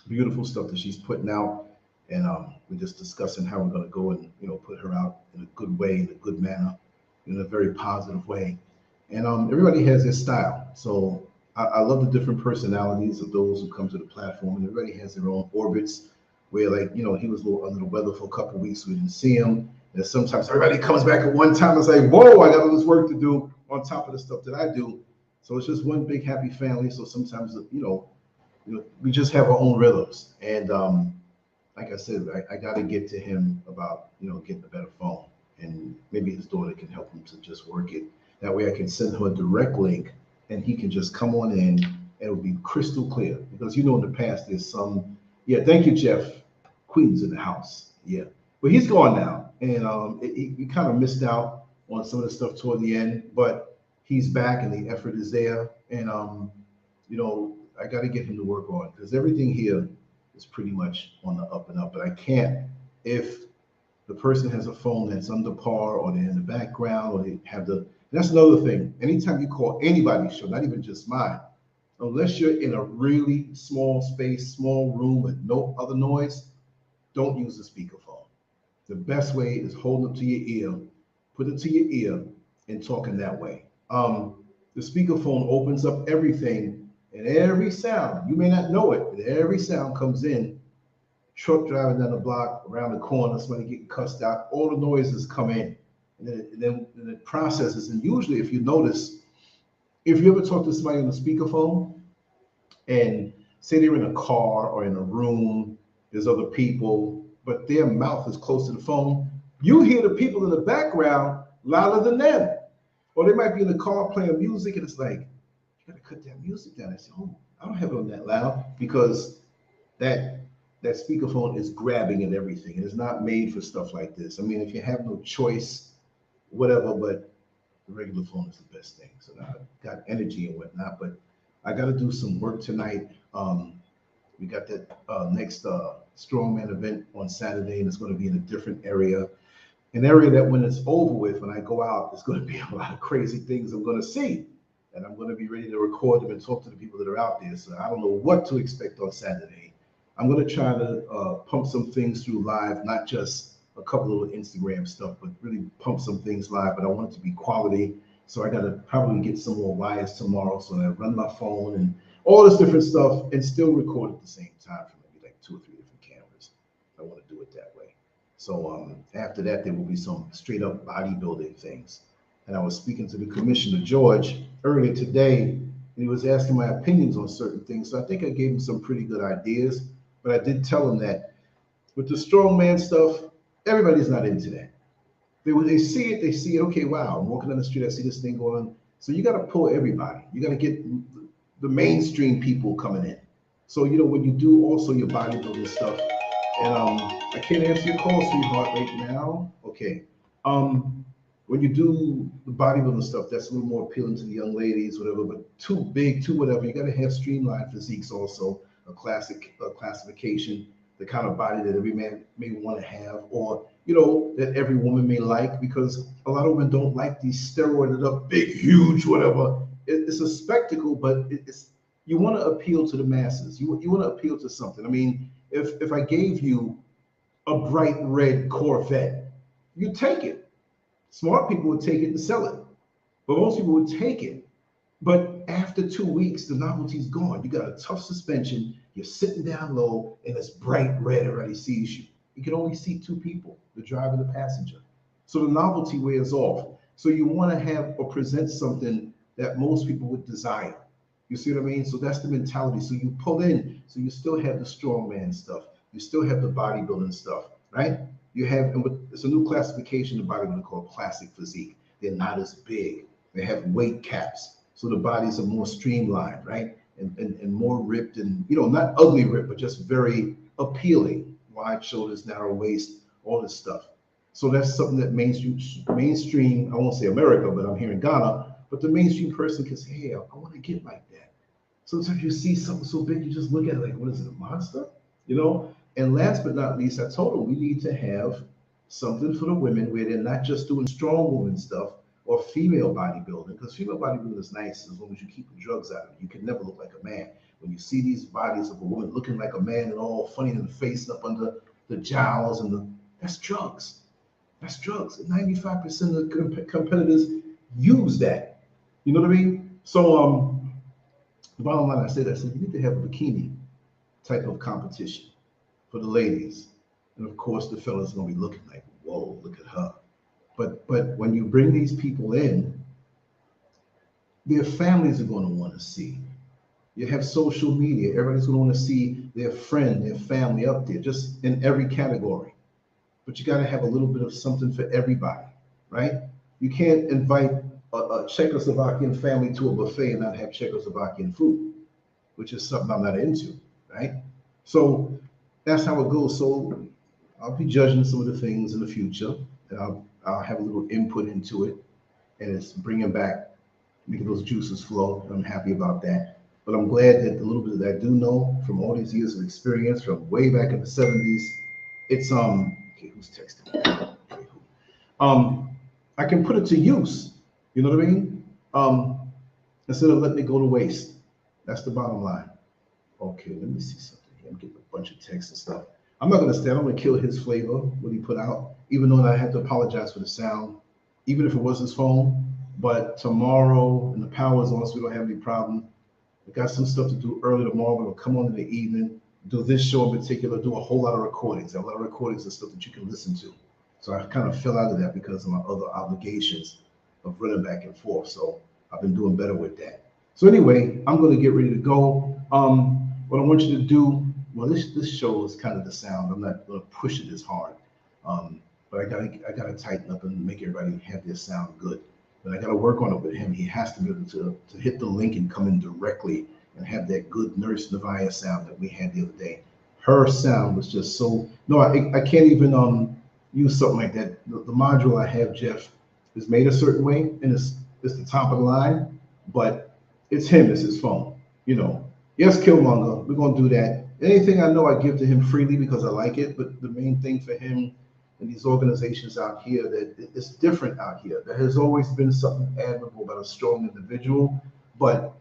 Beautiful stuff that she's putting out. And we're just discussing how we're going to go and, put her out in a good way, in a good manner, in a very positive way. And everybody has their style. So I love the different personalities of those who come to the platform. And everybody has their own orbits where like, you know, he was a little under the weather for a couple of weeks. We didn't see him. And sometimes everybody comes back at one time and say, whoa, I got all this work to do on top of the stuff that I do. So it's just one big happy family. So sometimes, we just have our own rhythms. And like I said, I got to get to him about, getting a better phone. And maybe his daughter can help him to just work it. That way I can send him a direct link and he can just come on in and it'll be crystal clear. Because, in the past, there's some, thank you, Jeff. Queen's in the house. Yeah. But he's gone now. And he kind of missed out on some of the stuff toward the end. But he's back and the effort is there. And, I got to get him to work on because everything here is pretty much on the up and up. But I can't, if the person has a phone that's under par or they're in the background or they have that's another thing. Anytime you call anybody's show, not even just mine, unless you're in a really small space, small room with no other noise, don't use the speakerphone. The best way is hold it to your ear, put it to your ear and talking that way. The speakerphone opens up everything and every sound, you may not know it, but every sound comes in. Truck driving down the block, around the corner, somebody getting cussed out, all the noises come in. And then it processes. And usually, if you notice, if you ever talk to somebody on the speakerphone and say they're in a car or in a room, there's other people, but their mouth is close to the phone, you hear the people in the background louder than them. Or they might be in the car playing music and it's like, you gotta cut that music down. I say, oh, I don't have it on that loud because that speakerphone is grabbing at everything. It is not made for stuff like this. I mean, if you have no choice, whatever, but the regular phone is the best thing. So now I've got energy and whatnot, but I got to do some work tonight. We got that next strongman event on Saturday, and it's going to be in a different area. An area that when it's over with, when I go out, it's going to be a lot of crazy things I'm going to see. And I'm going to be ready to record them and talk to the people that are out there. So I don't know what to expect on Saturday. I'm going to try to pump some things through live, not just a couple of Instagram stuff, but really pump some things live. But I want it to be quality. So I got to probably get some more wires tomorrow. So I run my phone and all this different stuff and still record at the same time from maybe like 2 or 3 different cameras. I want to do it that way. So after that, there will be some straight up bodybuilding things. And I was speaking to the Commissioner, George, earlier today, and he was asking my opinions on certain things. So I think I gave him some pretty good ideas. But I did tell him that with the strongman stuff, everybody's not into that. They see it, okay, wow, I'm walking down the street, I see this thing going on. So you got to pull everybody. You got to get the mainstream people coming in. So, when you do also your bodybuilding stuff, and I can't answer your call, sweetheart, right now. Okay. When you do the bodybuilding stuff, that's a little more appealing to the young ladies, whatever, but too big, too whatever. You got to have streamlined physiques also. A classification, the kind of body that every man may want to have, or that every woman may like, because a lot of women don't like these steroided up, big, huge, whatever. It's a spectacle, but you want to appeal to the masses. You want to appeal to something. I mean, if I gave you a bright red Corvette, you'd take it. Smart people would take it and sell it, but most people would take it. But after 2 weeks, the novelty's gone. You got a tough suspension, you're sitting down low, and it's bright red, everybody sees you. You can only see 2 people, the driver and the passenger. So the novelty wears off. So you want to have or present something that most people would desire. You see what I mean? So that's the mentality. So you pull in, so you still have the strongman stuff. You still have the bodybuilding stuff, right? You have, it's a new classification of bodybuilding called classic physique. They're not as big. They have weight caps. So the bodies are more streamlined, right? And more ripped and, not ugly ripped, but just very appealing. Wide shoulders, narrow waist, all this stuff. So that's something that mainstream, I won't say America, but I'm here in Ghana, but the mainstream person can say, hey, I want to get like that. Sometimes you see something so big, you just look at it like, what is it, a monster? And last but not least, I told them we need to have something for the women where they're not just doing strong woman stuff, or female bodybuilding, because female bodybuilding is nice as long as you keep the drugs out of it. You can never look like a man. When you see these bodies of a woman looking like a man and all funny in the face and up under the jowls that's drugs. That's drugs. And 95% of the competitors use that. You know what I mean? So the bottom line, I said, you need to have a bikini type of competition for the ladies. And of course, the fellas are gonna be looking like, whoa, look at her. But when you bring these people in, their families are gonna wanna see. You have social media, everybody's gonna wanna see their friend, their family up there, just in every category. But you gotta have a little bit of something for everybody, right? You can't invite a Czechoslovakian family to a buffet and not have Czechoslovakian food, which is something I'm not into, right? So that's how it goes. So I'll be judging some of the things in the future, and I'll have a little input into it, and it's bringing back, making those juices flow. I'm happy about that. But I'm glad that the little bit that I do know from all these years of experience from way back in the 70s, it's okay, who's texting me? Okay, I can put it to use. You know what I mean? Instead of letting it go to waste. That's the bottom line. Okay, let me see something here. I'm getting a bunch of texts and stuff. I'm not gonna stand. I'm gonna kill his flavor, what he put out, even though I had to apologize for the sound, even if it was his phone. But tomorrow, and the power is on, so we don't have any problem. I got some stuff to do early tomorrow, but we'll come on in the evening, do this show in particular, do a whole lot of recordings. I have a lot of recordings and stuff that you can listen to. So I kind of fell out of that because of my other obligations of running back and forth. So I've been doing better with that. So anyway, I'm going to get ready to go. What I want you to do, well, this show is kind of the sound. I'm not going to push it as hard, but I gotta tighten up and make everybody have their sound good. But I got to work on it with him. He has to be able to hit the link and come in directly and have that good Nurse Navaya sound that we had the other day. Her sound was just so, no, I can't even use something like that. The module I have, Jeff, is made a certain way, and it's the top of the line, but it's him, it's his phone. You know, yes, Killmonger, we're going to do that. Anything I know I give to him freely because I like it, but the main thing for him and these organizations out here, that it's different out here. There has always been something admirable about a strong individual, but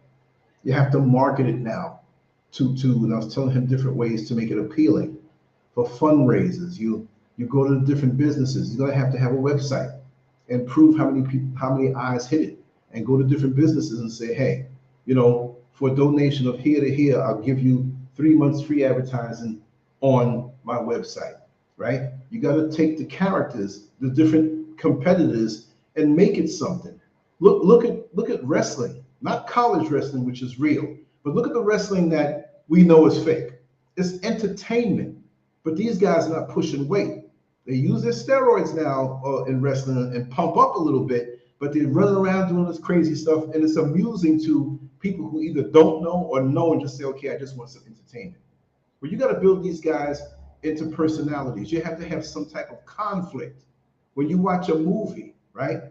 you have to market it now and I was telling him different ways to make it appealing. For fundraisers, you go to the different businesses, you're gonna have to have a website and prove how many eyes hit it, and go to different businesses and say, hey, you know, for a donation of here to here, I'll give you 3 months free advertising on my website, right? You got to take the characters, the different competitors, and make it something. Look at wrestling, not college wrestling, which is real, but look at the wrestling that we know is fake. It's entertainment, but these guys are not pushing weight. They use their steroids now in wrestling and pump up a little bit, but they're running around doing this crazy stuff, and it's amusing to people who either don't know or know and just say, okay, I just want some entertainment. But you got to build these guys into personalities. You have to have some type of conflict. When you watch a movie, right?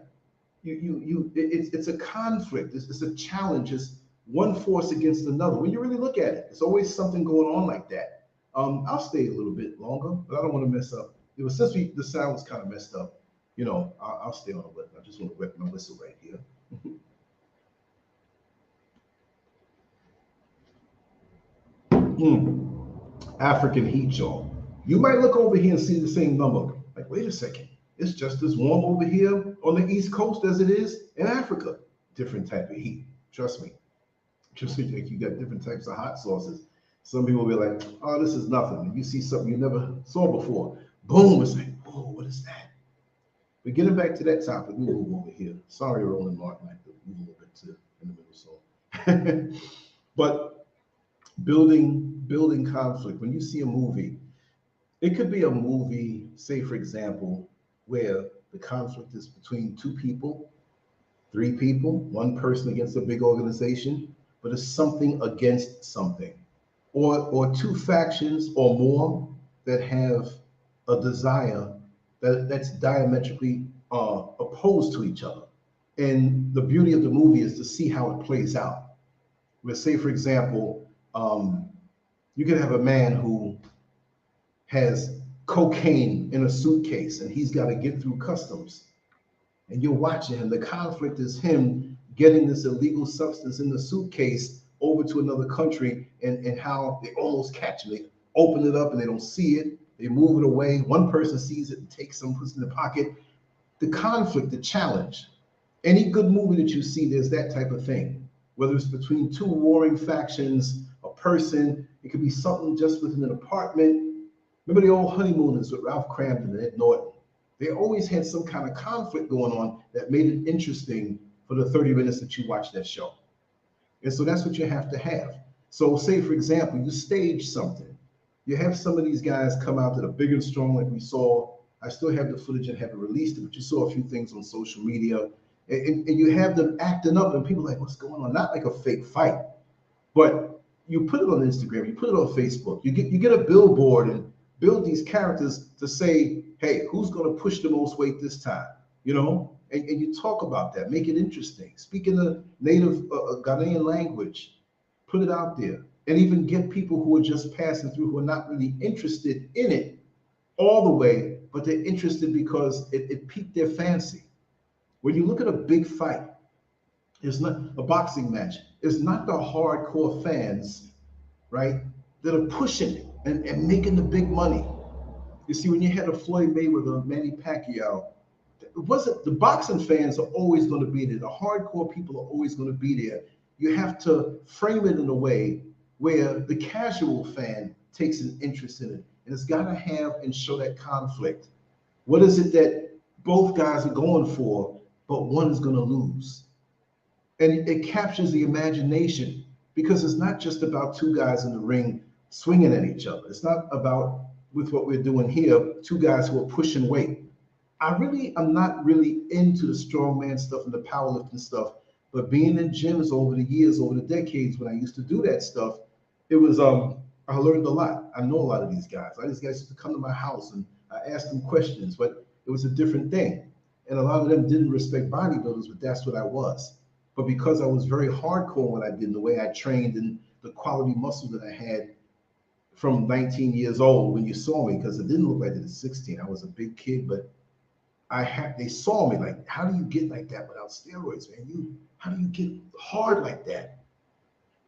It's a conflict. It's a challenge. It's one force against another. When you really look at it, it's always something going on like that. I'll stay a little bit longer, but I don't want to mess up. Since the sound was kind of messed up, you know, I'll stay on the list. I just want to wet my whistle right here. African heat, y'all. You might look over here and see the same number. Like, wait a second. It's just as warm over here on the East Coast as it is in Africa. Different type of heat. Trust me. Just like you got different types of hot sauces. Some people will be like, oh, this is nothing. And you see something you never saw before. Boom, it's like, whoa, what is that? But getting back to that topic, we move over here. Sorry, Roland Martin, I have to move a little bit to in the middle. So, but building conflict. When you see a movie, it could be a movie, say for example, where the conflict is between 2 people, 3 people, 1 person against a big organization, but it's something against something, or 2 factions or more that have a desire that's diametrically opposed to each other. And the beauty of the movie is to see how it plays out. Let's say, for example, you could have a man who has cocaine in a suitcase and he's got to get through customs. And you're watching him. The conflict is him getting this illegal substance in the suitcase over to another country, and how they almost catch him. They open it up and they don't see it. They move it away. One person sees it and takes some, puts it in the pocket. The conflict, the challenge. Any good movie that you see, there's that type of thing. Whether it's between 2 warring factions, a person, it could be something just within an apartment. Remember the old honeymooners with Ralph Cramden and Ed Norton? They always had some kind of conflict going on that made it interesting for the 30 minutes that you watch that show. And so that's what you have to have. So say, for example, you stage something. You have some of these guys come out that are big and strong like we saw. I still have the footage and haven't released it, but you saw a few things on social media. And you have them acting up and people are like, what's going on? Not like a fake fight, but you put it on Instagram, you put it on Facebook, you get a billboard and build these characters to say, hey, who's going to push the most weight this time? You know, and you talk about that, make it interesting. Speak in the native Ghanaian language, put it out there, and even get people who are just passing through who are not really interested in it all the way, but they're interested because it piqued their fancy. When you look at a big fight, it's not a boxing match, it's not the hardcore fans, right, that are pushing it and making the big money. You see, when you had a Floyd Mayweather, Manny Pacquiao, it wasn't the boxing fans are always going to be there. The hardcore people are always going to be there. You have to frame it in a way where the casual fan takes an interest in it. And it's got to have and show that conflict. What is it that both guys are going for, but one is going to lose? And it captures the imagination because it's not just about two guys in the ring swinging at each other. It's not about, with what we're doing here, two guys who are pushing weight. I'm not really into the strongman stuff and the powerlifting stuff, but being in gyms over the years, over the decades, when I used to do that stuff, it was, I learned a lot. I know a lot of these guys. These guys used to come to my house and I asked them questions, but it was a different thing. And a lot of them didn't respect bodybuilders, but that's what I was. But because I was very hardcore when I did, the way I trained and the quality muscle that I had from 19 years old when you saw me, because it didn't look like it at 16. I was a big kid, but they saw me like, how do you get like that without steroids, man? How do you get hard like that?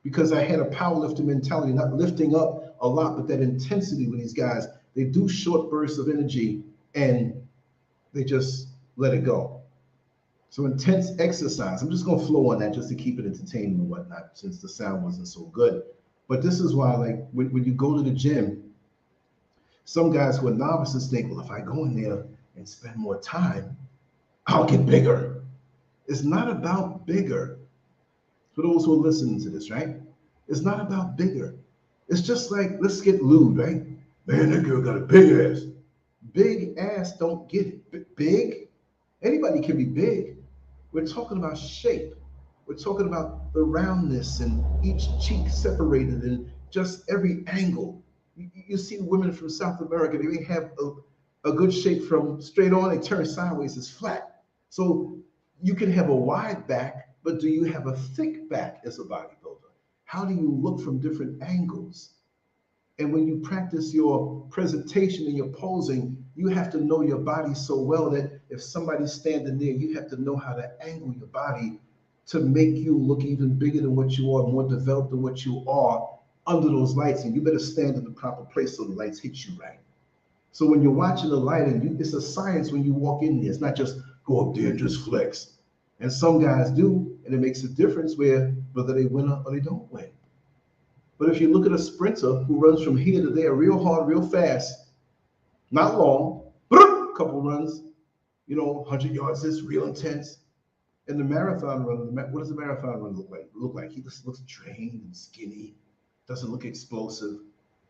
Because I had a powerlifter mentality, not lifting up a lot, but that intensity with these guys. They do short bursts of energy and they just let it go. So intense exercise. I'm just going to flow on that just to keep it entertaining and whatnot, since the sound wasn't so good. But this is why, like, when you go to the gym, some guys who are novices think, well, if I go in there and spend more time, I'll get bigger. It's not about bigger. For those who are listening to this, right? It's not about bigger. It's just like, let's get lewd, right? Man, that girl got a big ass. Big ass don't get it. Big? Anybody can be big. We're talking about shape. We're talking about the roundness and each cheek separated and just every angle. You see women from South America, they have a good shape from straight on, they turn sideways, it's flat. So you can have a wide back, but do you have a thick back as a bodybuilder? How do you look from different angles? And when you practice your presentation and your posing, you have to know your body so well that if somebody's standing there, you have to know how to angle your body to make you look even bigger than what you are, more developed than what you are under those lights. And you better stand in the proper place so the lights hit you right. So when you're watching the lighting, it's a science when you walk in there. It's not just go up there and just flex. And some guys do, and it makes a difference whether they win or they don't win. But if you look at a sprinter who runs from here to there real hard, real fast, not long, couple runs, 100 yards, this real intense. And the marathon runner, what does the marathon runner look like? He just looks drained and skinny, doesn't look explosive.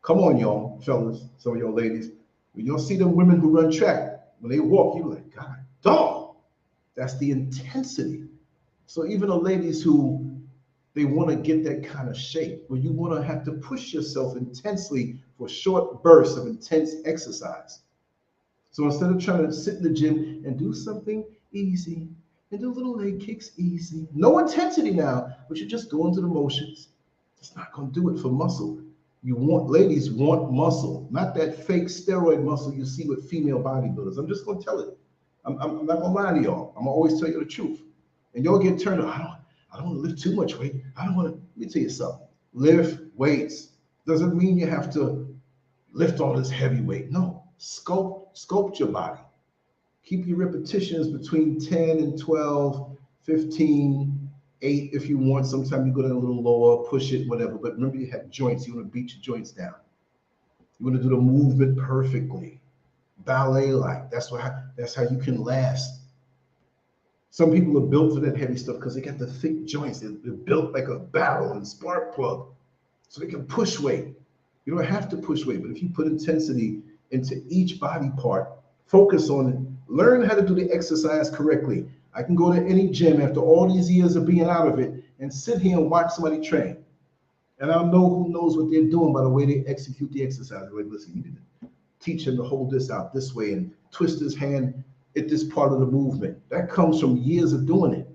Come on, y'all, fellas, some of y'all ladies. When y'all see them women who run track, when they walk, you're like, God, dog. That's the intensity. So even the ladies who they want to get that kind of shape, where you want to have to push yourself intensely for short bursts of intense exercise. So instead of trying to sit in the gym and do something easy and do little leg kicks easy, no intensity now, but you're just going through the motions. It's not going to do it for muscle. Ladies want muscle, not that fake steroid muscle you see with female bodybuilders. I'm just going to tell it. I'm not going to lie to y'all. I'm going to always tell you the truth. And y'all get turned on. I don't want to lift too much weight. Let me tell you something. Lift weights. Doesn't mean you have to lift all this heavy weight. No, sculpt your body. Keep your repetitions between 10 and 12, 15, 8 if you want. Sometimes you go down a little lower, push it, whatever. But remember, you have joints. You want to beat your joints down. You want to do the movement perfectly, ballet-like. That's how you can last. Some people are built for that heavy stuff because they got the thick joints. They're built like a barrel and spark plug, so they can push weight. You don't have to push weight, but if you put intensity into each body part, focus on it, learn how to do the exercise correctly. I can go to any gym after all these years of being out of it and sit here and watch somebody train. And I'll know who knows what they're doing by the way they execute the exercise. Like, listen, you need to teach him to hold this out this way and twist his hand at this part of the movement. That comes from years of doing it.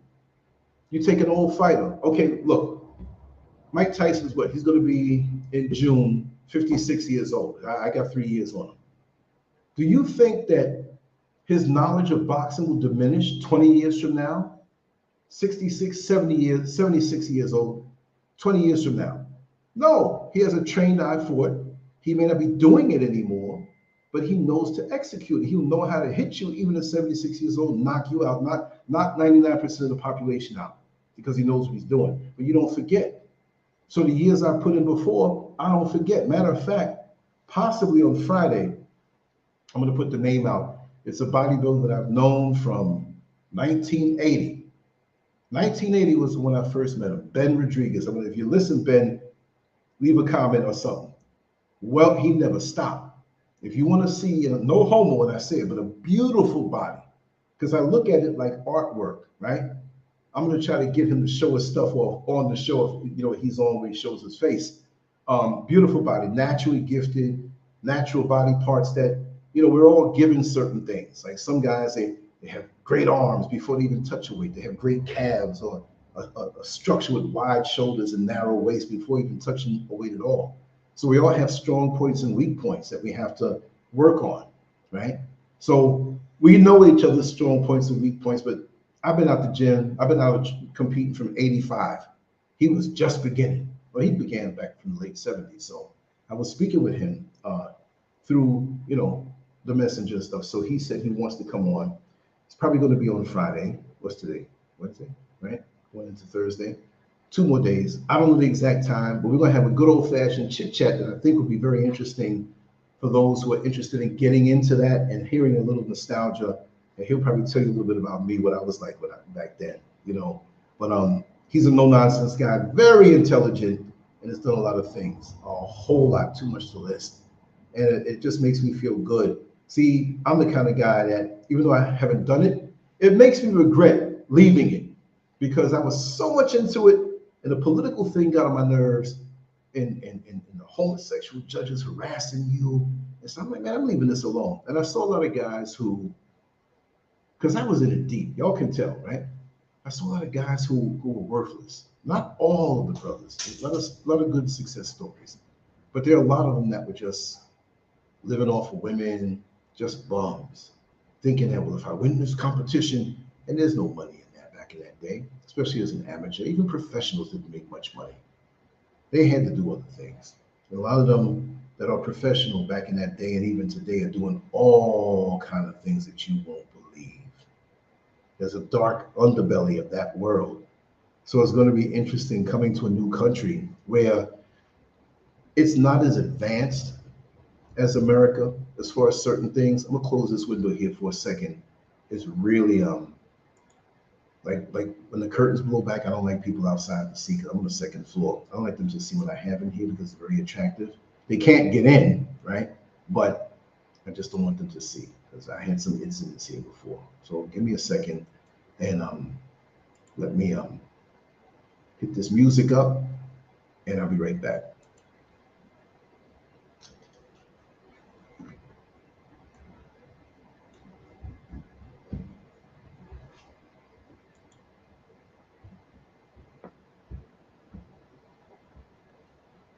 You take an old fighter. Okay, look, Mike Tyson's what? He's going to be in June 56 years old. I got 3 years on him. Do you think that his knowledge of boxing will diminish 20 years from now? 66, 70 years, 76 years old, 20 years from now? No, he has a trained eye for it. He may not be doing it anymore, but he knows to execute it. He'll know how to hit you even at 76 years old, knock you out, knock 99% of the population out because he knows what he's doing. But you don't forget. So the years I put in before, I don't forget. Matter of fact, possibly on Friday, I'm going to put the name out. It's a bodybuilder that I've known from 1980. 1980 was when I first met him, Ben Rodriguez. I mean, if you listen, Ben, leave a comment or something. Well, he never stopped. If you want to see, no homo when I say it, but a beautiful body, because I look at it like artwork, right? I'm going to try to get him to show his stuff off on the show. He's on where he shows his face. Beautiful body, naturally gifted, natural body parts that, we're all given certain things. Like some guys, they have great arms before they even touch a weight. They have great calves or a structure with wide shoulders and narrow waist before even touching a weight at all. So we all have strong points and weak points that we have to work on, right? So we know each other's strong points and weak points, but I've been out the gym. I've been out competing from 85. He was just beginning. Well, he began back from the late 70s. So I was speaking with him through, the messenger and stuff. So he said he wants to come on. It's probably going to be on Friday. What's today? Wednesday, right? Going into Thursday. 2 more days. I don't know the exact time, but we're going to have a good old-fashioned chit-chat that I think will be very interesting for those who are interested in getting into that and hearing a little nostalgia. And he'll probably tell you a little bit about me, what I was like back then, But he's a no-nonsense guy, very intelligent, and has done a lot of things, a whole lot, too much to list. And it just makes me feel good. See, I'm the kind of guy that, even though I haven't done it, it makes me regret leaving it because I was so much into it, and the political thing got on my nerves, and the homosexual judges harassing you. And so I'm like, man, I'm leaving this alone. And I saw a lot of guys who, because I was in it deep, y'all can tell, right? I saw a lot of guys who were worthless. Not all of the brothers. There's a lot of good success stories. But there are a lot of them that were just living off of women, just bums, thinking that, well, if I win this competition, and there's no money in that back in that day, especially as an amateur. Even professionals didn't make much money. They had to do other things. And a lot of them that are professional back in that day and even today are doing all kind of things that you won't believe. There's a dark underbelly of that world. So it's going to be interesting coming to a new country where it's not as advanced as America as far as certain things. I'm gonna close this window here for a second. It's really like when the curtains blow back, I don't like people outside to see because I'm on the second floor. I don't like them to see what I have in here because it's very attractive. They can't get in, right? But I just don't want them to see because I had some incidents here before. So give me a second and let me hit this music up and I'll be right back.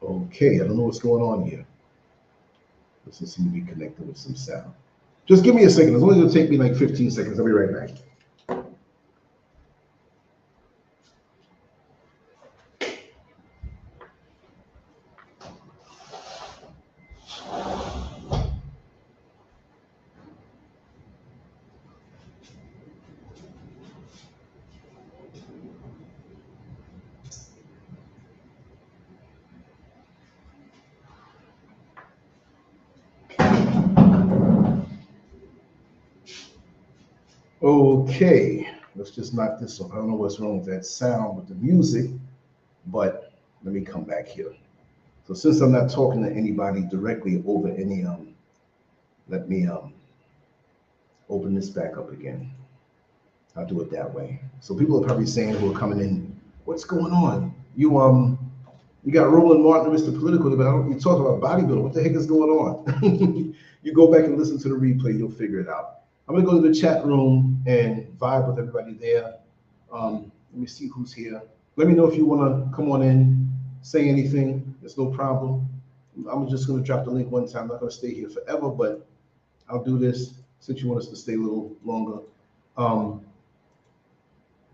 Okay, I don't know what's going on here. This doesn't seem to be connected with some sound. Just give me a second. It's only going to take me like 15 seconds. I'll be right back. Okay, let's just knock this off. I don't know what's wrong with that sound with the music, but let me come back here. So since I'm not talking to anybody directly over any, let me open this back up again. I'll do it that way. So people are probably saying who are coming in, what's going on? You got Roland Martin, Mr. Political, but you talk about bodybuilding. What the heck is going on? You go back and listen to the replay, you'll figure it out. I'm gonna go to the chat room and vibe with everybody there. Let me see who's here. Let me know if you wanna come on in, say anything. It's no problem. I'm just gonna drop the link one time. I'm not gonna stay here forever, but I'll do this since you want us to stay a little longer.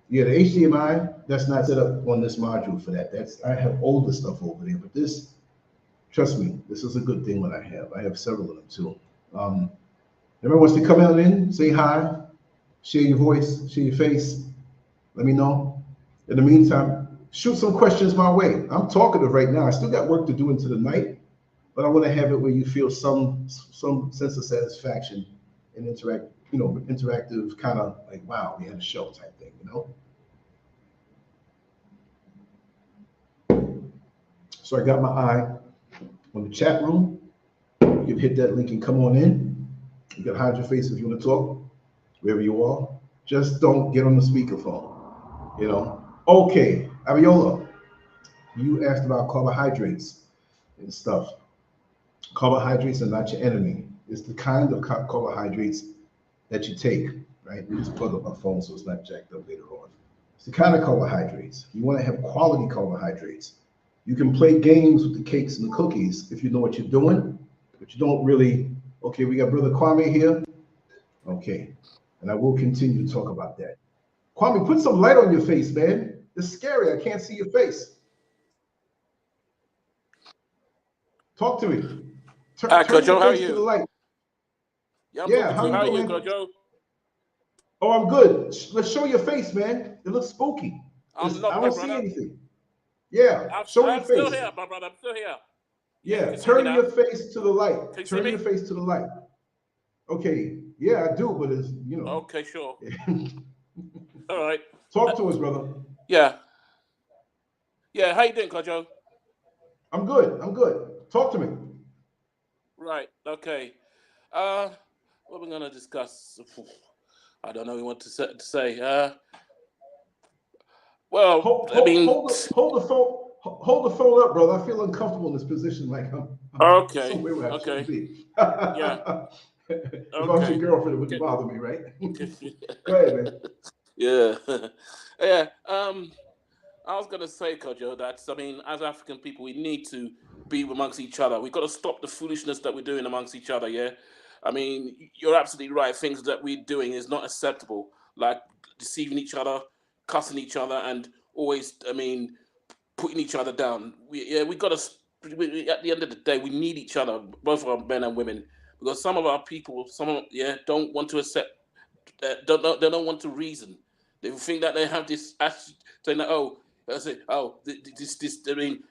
Yeah, the HDMI, that's not set up on this module for that. I have older stuff over there, but this, trust me, this is a good thing what I have. I have several of them too. Everyone wants to come out in, say hi, share your voice, share your face, let me know. In the meantime, shoot some questions my way. I'm talkative right now. I still got work to do into the night, but I want to have it where you feel some sense of satisfaction and interactive kind of like, wow, we had a show type thing, So I got my eye on the chat room. You can hit that link and come on in. You can hide your face if you want to talk, wherever you are. Just don't get on the speakerphone, Okay, Aviola, you asked about carbohydrates and stuff. Carbohydrates are not your enemy. It's the kind of carbohydrates that you take, right? Let me just plug up my phone so it's not jacked up later on. It's the kind of carbohydrates. You want to have quality carbohydrates. You can play games with the cakes and the cookies if you know what you're doing, but you don't really. Okay, we got Brother Kwame here. Okay, and I will continue to talk about that. Kwame, put some light on your face, man. It's scary. I can't see your face. Talk to me. Turn your face to the light. Yeah, how are you you, doing? Kojo? Oh, I'm good. Let's show your face, man. It looks spooky. I don't see anything. Yeah, show your face. I'm still here, my brother. I'm still here. Yeah, turn your face to the light. Turn your face to the light. Okay, yeah, I do, but it's, Okay, sure. All right. Talk to us, brother. Yeah. Yeah, how you doing, Kojo? I'm good. Talk to me. Right, okay. What we're going to discuss, I don't know what to say. Well, hold the phone up, brother. I feel uncomfortable in this position, like I'm okay, somewhere where I shouldn't be. Yeah. If I was your girlfriend, it wouldn't bother me, right? Go ahead, man. Yeah. Yeah. I was going to say, Kojo, that, as African people, we need to be amongst each other. We've got to stop the foolishness that we're doing amongst each other, yeah? You're absolutely right. Things that we're doing is not acceptable, like deceiving each other, cussing each other, and always, putting each other down. We got to, at the end of the day, we need each other, both our men and women, because some of our people, don't want to accept, they don't want to reason. They think that they have this attitude, saying that,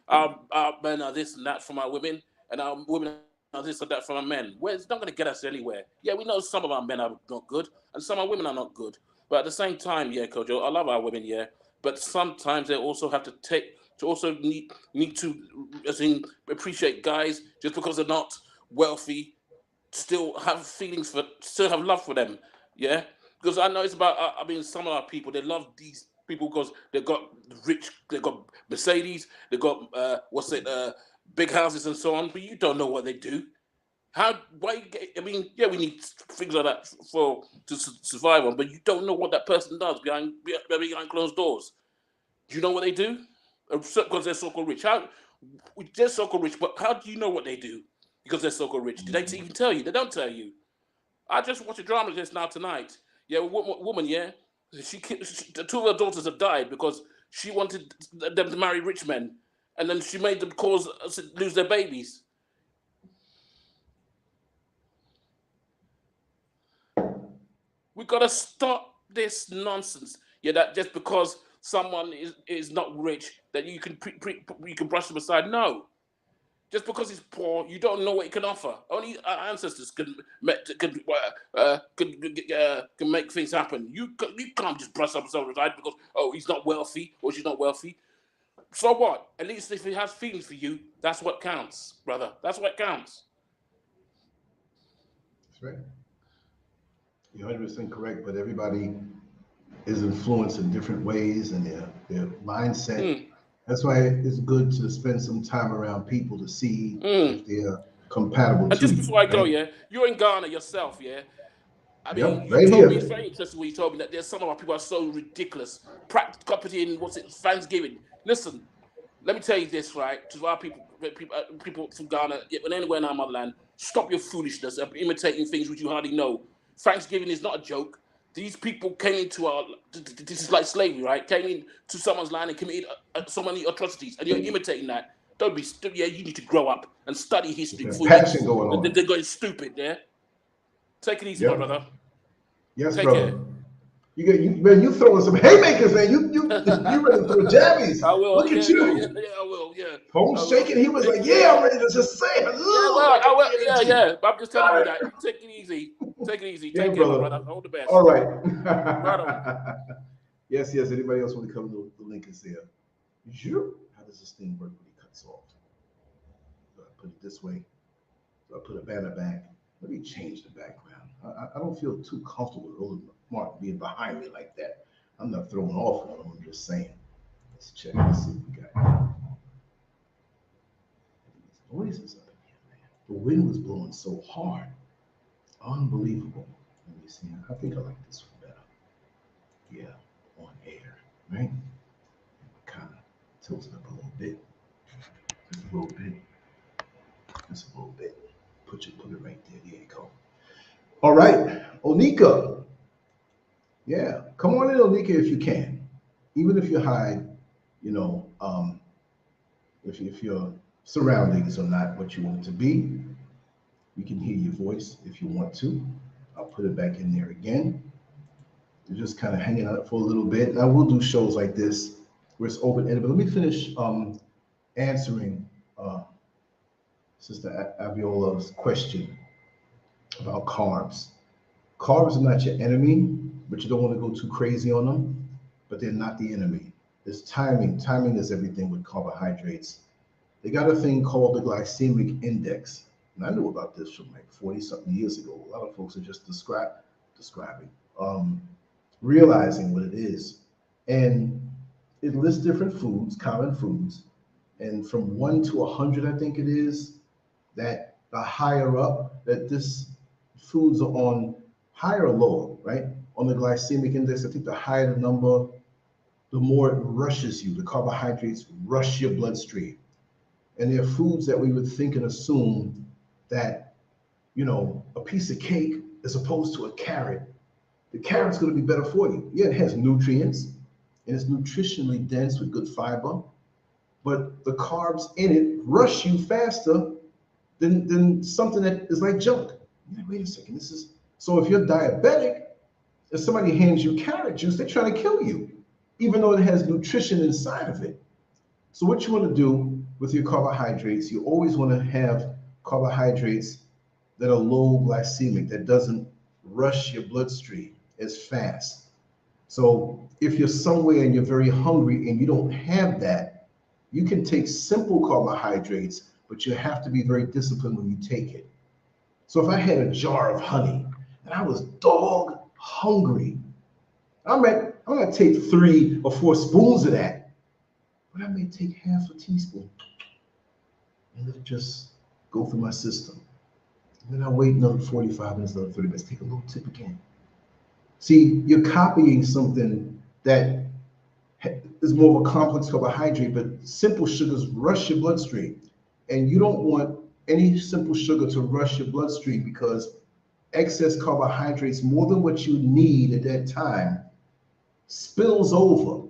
our men are this and that from our women, and our women are this or that from our men. Well, it's not going to get us anywhere. Yeah, we know some of our men are not good, and some of our women are not good. But at the same time, yeah, Kojo, I love our women, yeah. But sometimes they also have to need to appreciate guys just because they're not wealthy, still have still have love for them, yeah. Because I know it's about, some of our people, they love these people because they've got rich, they've got Mercedes, they've got, big houses and so on, but you don't know what they do. We need things like that to survive on, but you don't know what that person does behind closed doors. Do you know what they do? Because they're so-called rich. They're so-called rich, but how do you know what they do? Because they're so-called rich. Did they even tell you? They don't tell you. I just watched a drama just now tonight. Yeah, a woman, yeah. Two of her daughters have died because she wanted them to marry rich men, and then she made them lose their babies. We gotta stop this nonsense. Yeah, that just because someone is not rich, that you can brush them aside. No, Just because he's poor, you don't know what he can offer. Only our ancestors can make things happen. You can't just brush up someone's right because he's not wealthy or she's not wealthy. So what? At least if he has feelings for you, that's what counts, brother. That's what counts. That's right. You're 100% correct, but everybody is influenced in different ways and their mindset. That's why it's good to spend some time around people to see if they're compatible and to just you. before I go, you're in Ghana yourself, I mean, you right told me here. it's very interesting when you told me that there's some of our people are so ridiculous. Property in Thanksgiving. Listen, let me tell you this, right? To our people from Ghana, and anywhere in our motherland, stop your foolishness of imitating things which you hardly know. Thanksgiving is not a joke. These people came into this is like slavery, right? Came into someone's land and committed so many atrocities, and you're imitating that. Don't be stupid. Yeah, you need to grow up and study history before passion going on. they're going stupid, Take it easy, my brother. Yes, Take brother. care. Man, you throwing some haymakers, man. You ready to throw jabbies. I will. Look at you. Yeah, I will. Yeah. Phone shaking. He was like, "Yeah, I'm ready to just say it." I will. Yeah. But I'm just telling you that. Take it easy. Take it easy. Take care, my brother. All the best. All right. Right on. Yes. Anybody else want to come to the link is there. How does this thing work when it cuts off? So I put it this way. So I put a banner back. Let me change the background. I don't feel too comfortable with Mark being behind me like that. I'm not throwing off on him. I'm just saying. Let's check. Let's see what we got. Noises up in here, man. The wind was blowing so hard. Unbelievable. Let me see. I think I like this one better. Yeah, on air, right? Kind of tilted up a little bit. Just a little bit. Just a little bit. Put it right there. There you go. All right, Onika. Yeah, come on in, Onika, if you can. Even if you hide, if your surroundings are not what you want it to be, we can hear your voice if you want to. I'll put it back in there again. You're just kind of hanging out for a little bit. And I will do shows like this where it's open-ended. But let me finish answering Sister Abiola's question about carbs. Carbs are not your enemy, but you don't want to go too crazy on them, but they're not the enemy. There's timing. Timing is everything with carbohydrates. They got a thing called the glycemic index. And I knew about this from like 40-something years ago. A lot of folks are just describing, realizing what it is. And it lists different foods, common foods. And from 1 to 100, I think it is, that the higher up, that this foods are on higher or lower, right? On the glycemic index, I think the higher the number, the more it rushes you. The carbohydrates rush your bloodstream. And there are foods that we would think and assume that, a piece of cake as opposed to a carrot. The carrot's going to be better for you. Yeah, it has nutrients and it's nutritionally dense with good fiber, but the carbs in it rush you faster than something that is like junk. You're like, wait a second, so if you're diabetic, if somebody hands you carrot juice, they're trying to kill you, even though it has nutrition inside of it. So what you want to do with your carbohydrates, you always want to have carbohydrates that are low glycemic, that doesn't rush your bloodstream as fast. So if you're somewhere and you're very hungry and you don't have that, you can take simple carbohydrates, but you have to be very disciplined when you take it. So if I had a jar of honey and I was dog hungry, I'm gonna take 3 or 4 spoons of that, but I may take half a teaspoon and let it just go through my system. And then I wait another 45 minutes, another 30 minutes, take a little tip again. See, you're copying something that is more of a complex carbohydrate, but simple sugars rush your bloodstream. And you don't want any simple sugar to rush your bloodstream because excess carbohydrates, more than what you need at that time, spills over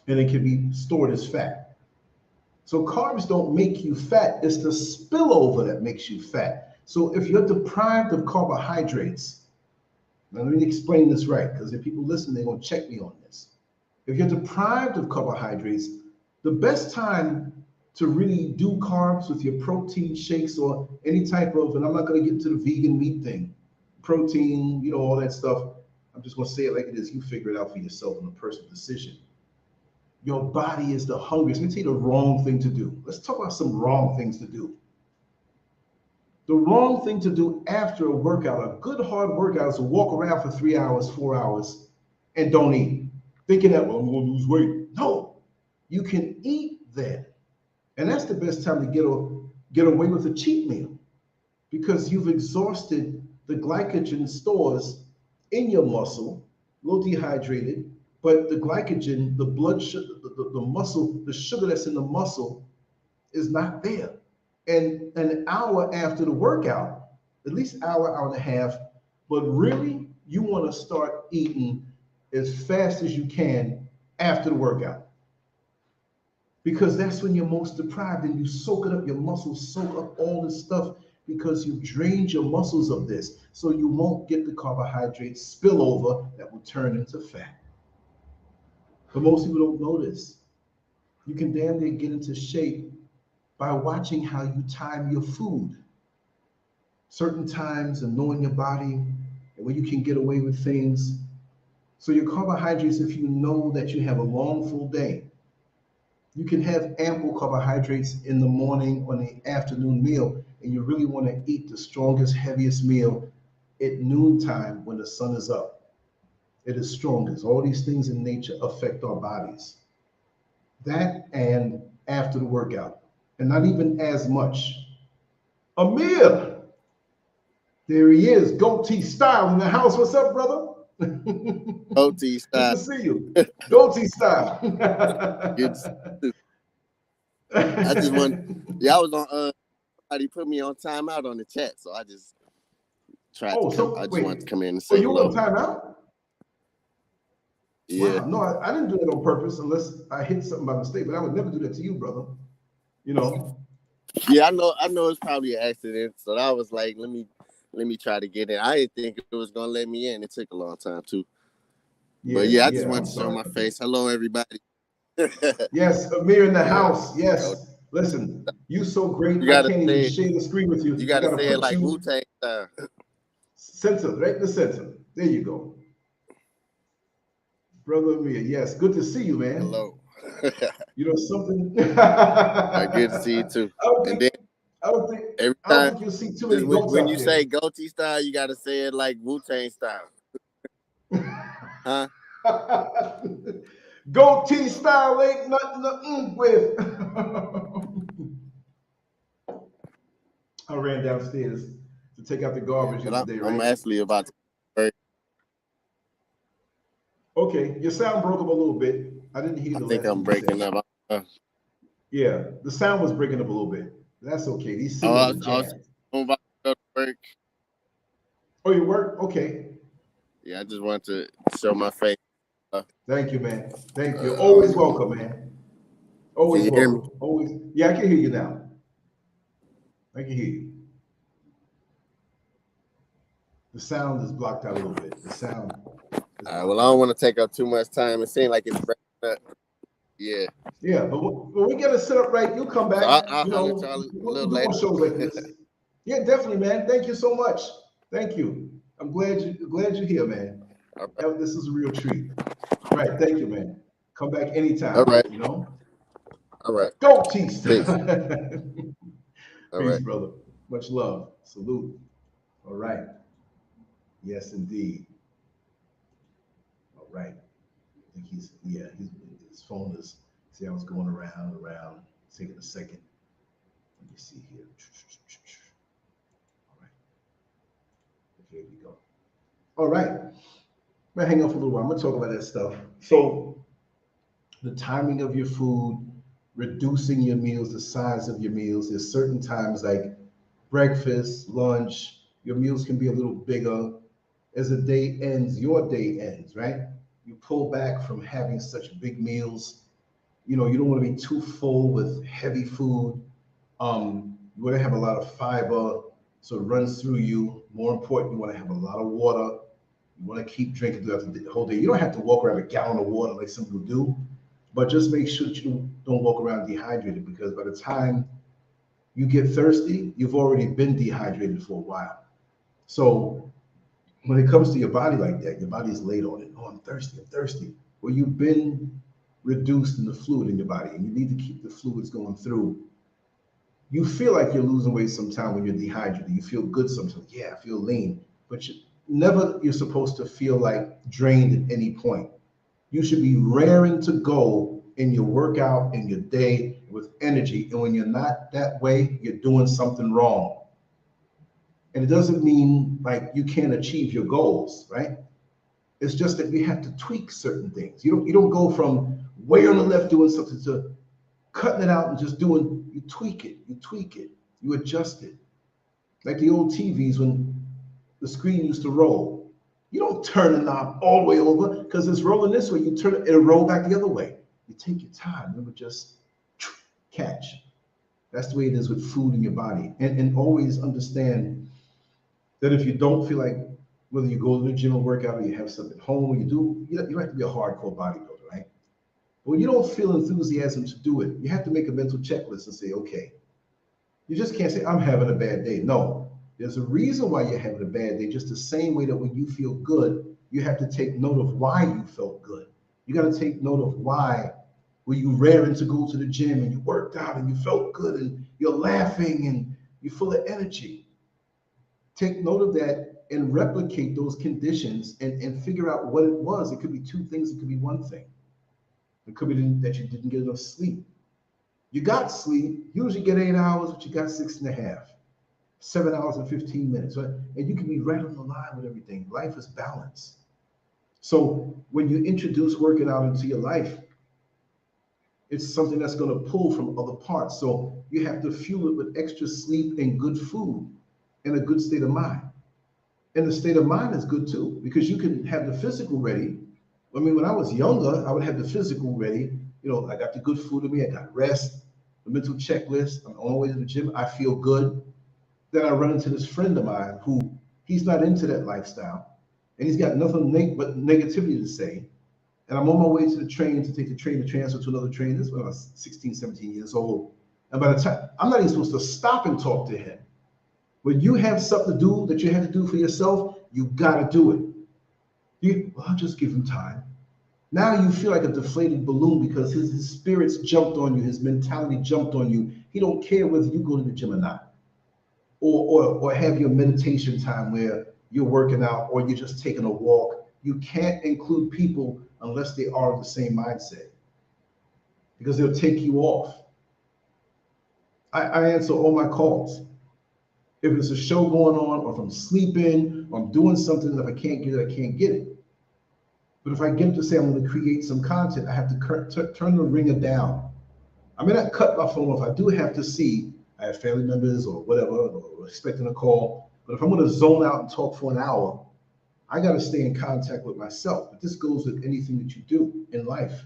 and it can be stored as fat. So carbs don't make you fat, it's the spillover that makes you fat. So if you're deprived of carbohydrates, now let me explain this right, because if people listen, they're going to check me on this. If you're deprived of carbohydrates, the best time to really do carbs with your protein shakes or any type of, and I'm not going to get into the vegan meat thing, protein, you know, all that stuff. I'm just going to say it like it is. You figure it out for yourself in a personal decision. Your body is the hungriest. Let me tell you the wrong thing to do. Let's talk about some wrong things to do. The wrong thing to do after a workout, a good hard workout, is to walk around for 3 hours, 4 hours, and don't eat, thinking that, well, I'm going to lose weight. No, you can eat then. And that's the best time to get away with a cheat meal, because you've exhausted the glycogen stores in your muscle, a little dehydrated, but the glycogen, the blood sugar, the muscle, the sugar that's in the muscle is not there. And an hour after the workout, at least hour, hour and a half, but really you want to start eating as fast as you can after the workout, because that's when you're most deprived and you soak it up, your muscles soak up all this stuff because you've drained your muscles of this, so you won't get the carbohydrates spill over that will turn into fat. But most people don't know this. You can damn near get into shape by watching how you time your food. Certain times and knowing your body and when you can get away with things. So your carbohydrates, if you know that you have a long, full day, you can have ample carbohydrates in the morning or the afternoon meal, and you really want to eat the strongest, heaviest meal at noontime when the sun is up. It is strongest. All these things in nature affect our bodies. That and after the workout, and not even as much. Amir, there he is, goatee style in the house. What's up, brother? Goatee style. Good to see you. Goatee style. Good. I just want, yeah, I was on, somebody put me on timeout on the chat, so I just tried to come. I just wanted to come in and say you hello. on timeout? Yeah. Wow, no, I didn't do that on purpose unless I hit something by mistake, but I would never do that to you, brother. You know? Yeah, I know it's probably an accident, so I was like, let me try to get in. I didn't think it was gonna let me in. It took a long time too. But yeah, I just wanted to show my face. Hello, everybody. Yes, Amir in the house. Yes. Listen, you so great. I can't even share the screen with you. You gotta say it like Wu-Tang style. Center, right in the center. There you go. Brother Amir, yes. Good to see you, man. Hello. You know something? Good to see you too. I don't think you'll see too many goats when out you there. say goatee style, you gotta say it like Wu-Tang style. Huh? Goatee style ain't nothing to with. I ran downstairs to take out the garbage yesterday, right? I'm actually about to. Okay, your sound broke up a little bit. I didn't hear the last. I think I'm breaking up. Yeah, the sound was breaking up a little bit. That's okay. These signals are jammed. I'm about to go to work. Oh, you work? Okay. Yeah, I just want to show my face. Thank you, man. Thank you. Always welcome, man. Always welcome. Always. Yeah, I can hear you now. I can hear you. The sound is blocked out a little bit. The sound. Well, I don't want to take up too much time. It seems like it's breaking up. Yeah. Yeah, but when we get it set up right, you'll come back. So I'll holler at y'all a little later. More shows like this. Yeah, definitely, man. Thank you so much. Thank you. I'm glad you're here, man. Right. This is a real treat. All right, thank you, man. Come back anytime. All right. You know. All right. Go Tease. Peace. Peace, brother. Much love. Salute. All right. Yes, indeed. All right. I think his phone is. See, I was going around. Taking a second. Let me see here. All right. Here we go. All right. I'm gonna hang up for a little while. I'm gonna talk about that stuff. So, the timing of your food, reducing your meals, the size of your meals. There's certain times like breakfast, lunch. Your meals can be a little bigger. As the day ends, your day ends, right? You pull back from having such big meals. You know, you don't want to be too full with heavy food. You want to have a lot of fiber so it runs through you. More important, you want to have a lot of water. You want to keep drinking throughout the whole day. You don't have to walk around a gallon of water like some people do. but just make sure that you don't walk around dehydrated, because by the time you get thirsty, you've already been dehydrated for a while. So when it comes to your body like that, your body is laid on it. Oh, I'm thirsty, I'm thirsty. Well, you've been reduced in the fluid in your body, and you need to keep the fluids going through. You feel like you're losing weight sometimes when you're dehydrated. You feel good sometimes. Yeah, I feel lean. But you're supposed to feel like drained at any point. You should be raring to go in your workout, in your day, with energy. And when you're not that way, you're doing something wrong. And it doesn't mean like you can't achieve your goals, right? It's just that you have to tweak certain things. You don't go from way on the left doing something to cutting it out and just doing, you tweak it, you adjust it. Like the old TVs when the screen used to roll. You don't turn the knob all the way over because it's rolling this way. You turn it, it'll roll back the other way. You take your time. Remember, just catch. That's the way it is with food in your body. And always understand that if you don't feel like, whether you go to the gym or work out or you have something at home or you don't have to be a hardcore bodybuilder, right? But when you don't feel enthusiasm to do it, you have to make a mental checklist and say, okay, you just can't say, I'm having a bad day. No, there's a reason why you're having a bad day, just the same way that when you feel good, you have to take note of why you felt good. You got to take note of why were you raring to go to the gym and you worked out and you felt good and you're laughing and you're full of energy. Take note of that and replicate those conditions and figure out what it was. It could be two things. It could be one thing. It could be that you didn't get enough sleep. You got sleep, usually get 8 hours, but you got 6.5, 7 hours and 15 minutes, right? And you can be right on the line with everything. Life is balance. So when you introduce working out into your life, it's something that's going to pull from other parts. So you have to fuel it with extra sleep and good food and a good state of mind. And the state of mind is good too, because you can have the physical ready. I mean, when I was younger, I would have the physical ready. You know, I got the good food in me, I got rest, the mental checklist, I'm on my way to the gym, I feel good. Then I run into this friend of mine who he's not into that lifestyle, and he's got nothing but negativity to say. And I'm on my way to the train to take the train to transfer to another train. This is when I was 16, 17 years old. And by the time, I'm not even supposed to stop and talk to him. When you have something to do that you have to do for yourself, you gotta do it. I'll just give him time. Now you feel like a deflated balloon because his spirits jumped on you, his mentality jumped on you. He don't care whether you go to the gym or not, or have your meditation time where you're working out or you're just taking a walk. You can't include people unless they are of the same mindset, because they'll take you off. I answer all my calls. If it's a show going on, or if I'm sleeping, or I'm doing something, if I can't get it, I can't get it. But if I get to say I'm going to create some content, I have to turn the ringer down. I may not cut my phone off. I do have to see, I have family members or whatever, or expecting a call. But if I'm going to zone out and talk for an hour, I got to stay in contact with myself. But this goes with anything that you do in life.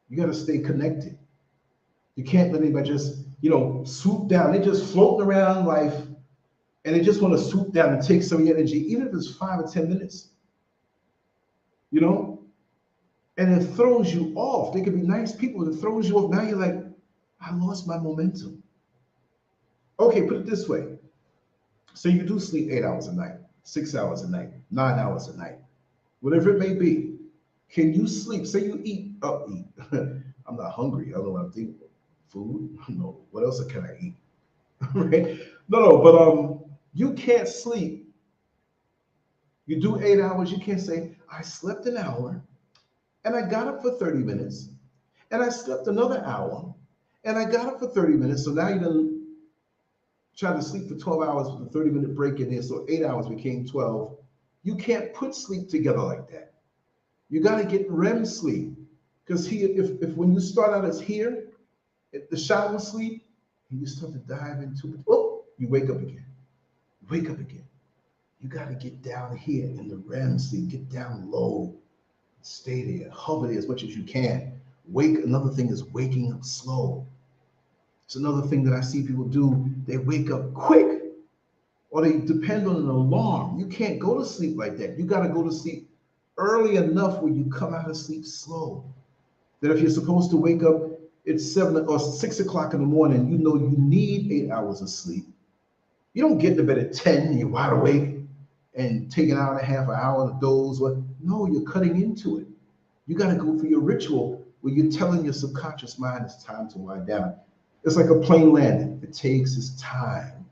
You got to stay connected. You can't let anybody just, swoop down. They're just floating around life, and they just want to swoop down and take some of your energy, even if it's 5 or 10 minutes. And it throws you off. They could be nice people, but it throws you off. Now you're like, I lost my momentum. Okay, put it this way. So you do sleep 8 hours a night, 6 hours a night, 9 hours a night, whatever it may be. Can you sleep? Say you eat. I'm not hungry. I don't know what I'm thinking. Food? No. What else can I eat? Right? No, but you can't sleep. You do 8 hours. You can't say, I slept an hour and I got up for 30 minutes and I slept another hour and I got up for 30 minutes. So now you done tried to sleep for 12 hours with a 30-minute break in there. So 8 hours became 12. You can't put sleep together like that. You got to get REM sleep, because if when you start out as here, the shallow sleep, and you start to dive into it, you wake up again. Wake up again. You got to get down here in the REM sleep, get down low, stay there, hover there as much as you can. Another thing is waking up slow. It's another thing that I see people do. They wake up quick, or they depend on an alarm. You can't go to sleep like that. You got to go to sleep early enough where you come out of sleep slow. That if you're supposed to wake up at 7 or 6 o'clock in the morning, you know you need 8 hours of sleep. You don't get to bed at 10 and you're wide awake and take an hour and a half, an hour to doze. No, you're cutting into it. You got to go for your ritual where you're telling your subconscious mind it's time to wind down. It's like a plane landing. It takes its time.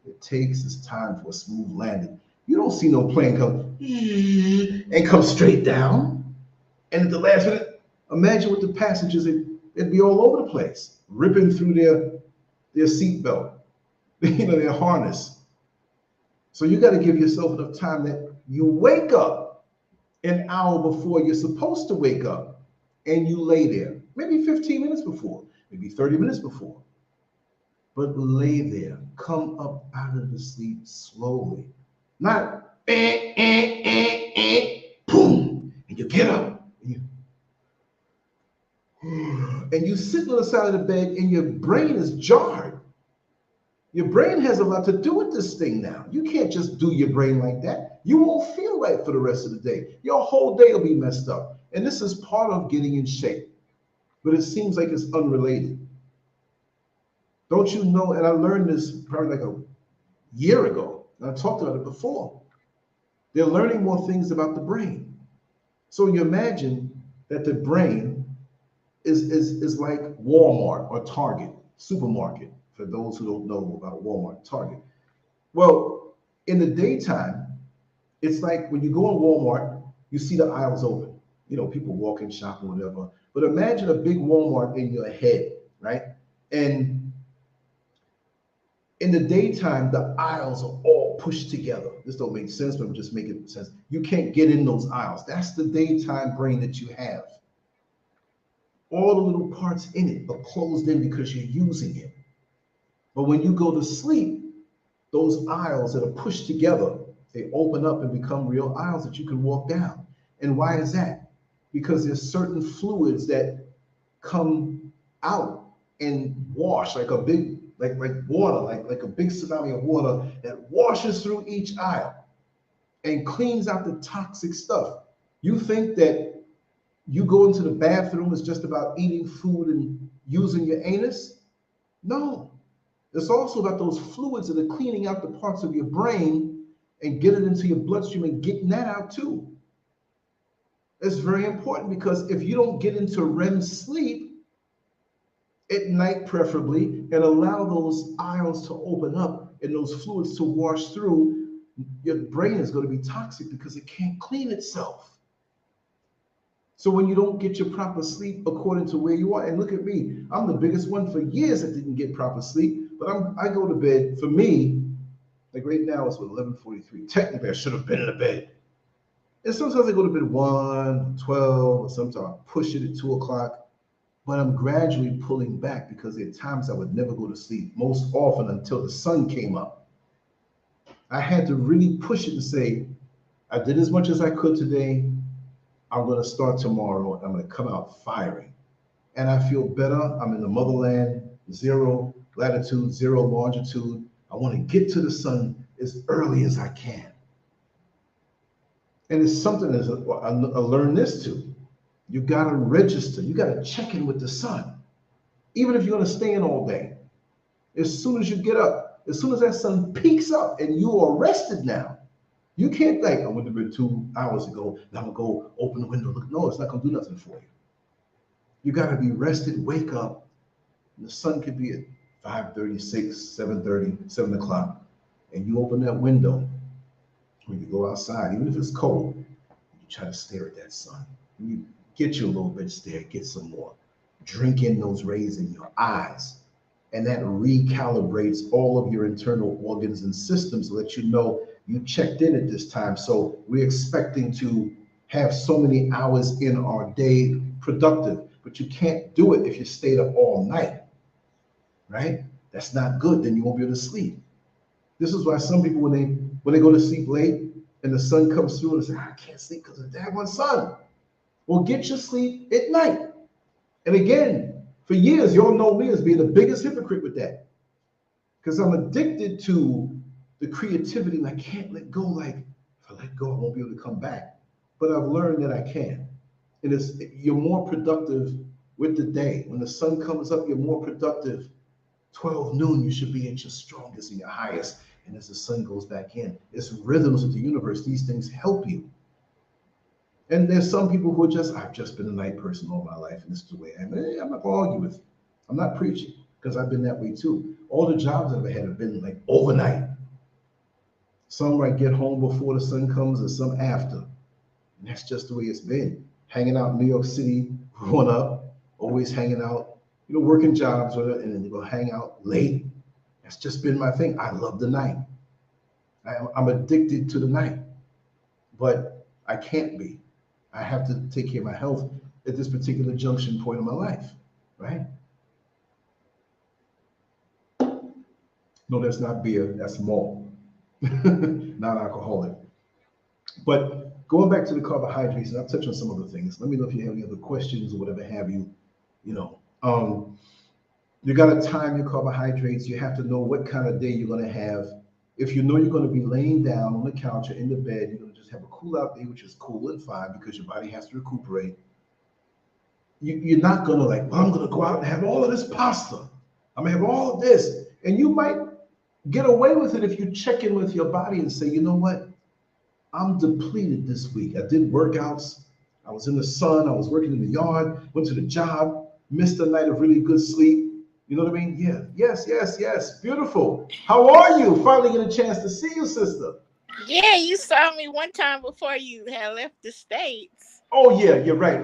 It takes its time for a smooth landing. You don't see no plane come and come straight down. And at the last minute, imagine with the passengers, it'd be all over the place, ripping through their seatbelt, their harness. So you got to give yourself enough time that you wake up an hour before you're supposed to wake up, and you lay there, maybe 15 minutes before, maybe 30 minutes before. But lay there, come up out of the sleep slowly. Not boom, and you get up. And you sit on the side of the bed and your brain is jarred. Your brain has a lot to do with this thing now. You can't just do your brain like that. You won't feel right for the rest of the day. Your whole day will be messed up. And this is part of getting in shape. But it seems like it's unrelated. Don't you know, and I learned this probably like a year ago, and I talked about it before. They're learning more things about the brain. So you imagine that the brain is like Walmart or Target, supermarket, for those who don't know about Walmart, Target. Well, in the daytime, it's like when you go in Walmart, you see the aisles open. People walking, shopping, whatever. But imagine a big Walmart in your head, right? And in the daytime, the aisles are all pushed together. This don't make sense, but I'm just making sense. You can't get in those aisles. That's the daytime brain that you have. All the little parts in it are closed in because you're using it. But when you go to sleep, those aisles that are pushed together, they open up and become real aisles that you can walk down. And why is that? Because there's certain fluids that come out and wash like a big, like water, like a big tsunami of water that washes through each aisle and cleans out the toxic stuff. You think that you go into the bathroom is just about eating food and using your anus? No. It's also about those fluids that are cleaning out the parts of your brain and getting into your bloodstream and getting that out too. It's very important because if you don't get into REM sleep at night preferably and allow those aisles to open up and those fluids to wash through, your brain is going to be toxic because it can't clean itself. So when you don't get your proper sleep according to where you are, and look at me, I'm the biggest one for years that didn't get proper sleep, but I go to bed, for me, like right now it's 11:43. Technically I should have been in the bed. And sometimes I go to bed 1, 12, or sometimes I push it at 2 o'clock, but I'm gradually pulling back because there are times I would never go to sleep, most often until the sun came up. I had to really push it and say, I did as much as I could today. I'm going to start tomorrow. I'm going to come out firing. And I feel better. I'm in the motherland, 0 latitude, 0 longitude. I want to get to the sun as early as I can. And it's something that I learned this too. You got to register. You got to check in with the sun. Even if you're going to stay in all day. As soon as you get up, as soon as that sun peaks up and you are rested now, you can't think, I went to bed 2 hours ago, now I'm going to go open the window. Look, no, it's not going to do nothing for you. You got to be rested, wake up. And the sun could be at 5:36, 7:30, 7 o'clock. And you open that window when you go outside, even if it's cold, you try to stare at that sun. When you get you a little bit stare, get some more. Drink in those rays in your eyes. And that recalibrates all of your internal organs and systems so that you know you checked in at this time. So we're expecting to have so many hours in our day productive, but you can't do it if you stayed up all night, right? That's not good. Then you won't be able to sleep. This is why some people, when they go to sleep late and the sun comes through and they say, I can't sleep because of the daggone sun. Well, get your sleep at night. And again, for years, y'all know me as being the biggest hypocrite with that. Because I'm addicted to the creativity and I can't let go. Like, if I let go, I won't be able to come back. But I've learned that I can. And you're more productive with the day. When the sun comes up, you're more productive. 12 noon, you should be at your strongest and your highest. And as the sun goes back in, it's rhythms of the universe. These things help you. And there's some people who are just, I've just been a night person all my life, and this is the way I am. I'm not going to argue with you. I'm not preaching, because I've been that way too. All the jobs I've ever had have been like overnight. Some might get home before the sun comes, and some after. And that's just the way it's been. Hanging out in New York City, growing up, always hanging out, working jobs, and then they go hang out late. That's just been my thing. I love the night. I'm addicted to the night, but I can't be. I have to take care of my health at this particular junction point in my life, right? No, that's not beer, that's malt, non-alcoholic. But going back to the carbohydrates, and I'll touch on some other things. Let me know if you have any other questions or whatever have you. You got to time your carbohydrates. You have to know what kind of day you're going to have. If you know you're going to be laying down on the couch or in the bed, you're going to just have a cool out day, which is cool and fine because your body has to recuperate. You're not going to well, I'm going to go out and have all of this pasta. I'm going to have all of this. And you might get away with it if you check in with your body and say, you know what? I'm depleted this week. I did workouts. I was in the sun. I was working in the yard, went to the job, missed a night of really good sleep. You know what I mean? Yeah. Yes. Beautiful. How are you? Finally get a chance to see you, sister. Yeah, you saw me one time before you had left the States. Oh, yeah. You're right.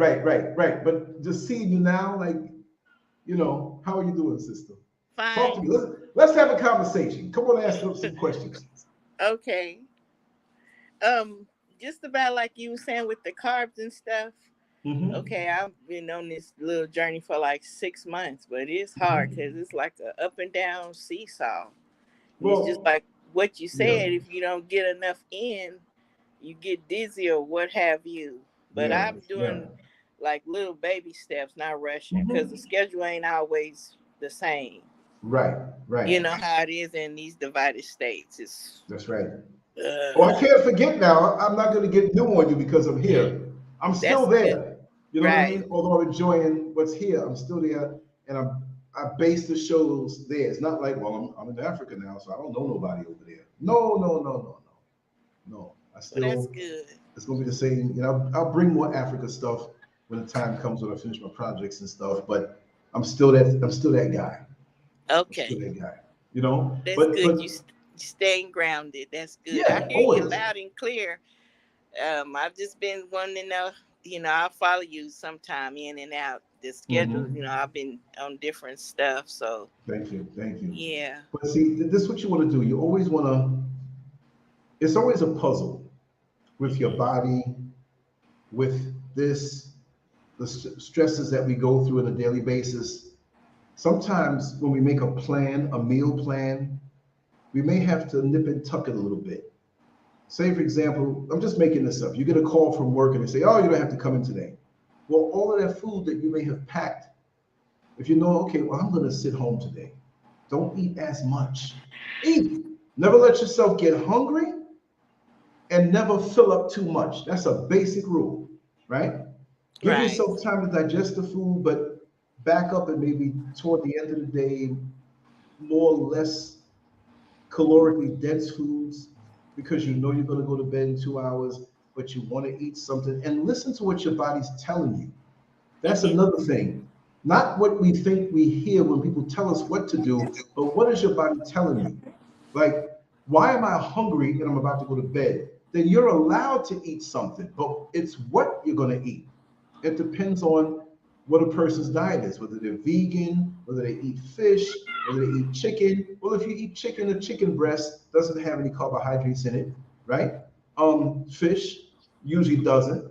But just seeing you now, how are you doing, sister? Fine. Talk to me. Let's have a conversation. Come on and ask some questions. Okay. Just about like you were saying with the carbs and stuff. Mm-hmm. Okay, I've been on this little journey for like 6 months, but it's hard because it's like an up and down seesaw. Well, it's just like what you said, if you don't get enough in, you get dizzy or what have you. But I'm doing like little baby steps, not rushing, because the schedule ain't always the same. Right. You know how it is in these divided states. That's right. I can't forget now. I'm not going to get new on you because I'm here. I'm still there. Good. You know what I mean? Although I'm enjoying what's here, I'm still there, and I base the shows there. It's not like, well, I'm in Africa now, so I don't know nobody over there. No. I still. Well, that's good. It's gonna be the same. I'll bring more Africa stuff when the time comes when I finish my projects and stuff. But I'm still that guy. Okay. I'm still that guy. That's good. You staying grounded. That's good. Yeah, I hear you loud and clear. I've just been wanting to know. I'll follow you sometime in and out the schedule. Mm-hmm. I've been on different stuff. So thank you. Yeah. But see, this is what you want to do. You always want to. It's always a puzzle with your body, with the stresses that we go through on a daily basis. Sometimes when we make a meal plan, we may have to nip and tuck it a little bit. Say, for example, I'm just making this up. You get a call from work and they say, oh, you don't have to come in today. Well, all of that food that you may have packed, if you know, okay, well, I'm going to sit home today. Don't eat as much. Eat. Never let yourself get hungry and never fill up too much. That's a basic rule, right? Give yourself time to digest the food, but back up and maybe toward the end of the day, more or less calorically dense foods, because you know you're going to go to bed in 2 hours, but you want to eat something, and listen to what your body's telling you. That's another thing. Not what we think we hear when people tell us what to do, but what is your body telling you? Like, why am I hungry and I'm about to go to bed? Then you're allowed to eat something, but it's what you're going to eat. It depends on what a person's diet is, whether they're vegan, whether they eat fish, whether they eat chicken. Well, if you eat chicken, a chicken breast doesn't have any carbohydrates in it, right? Fish usually doesn't.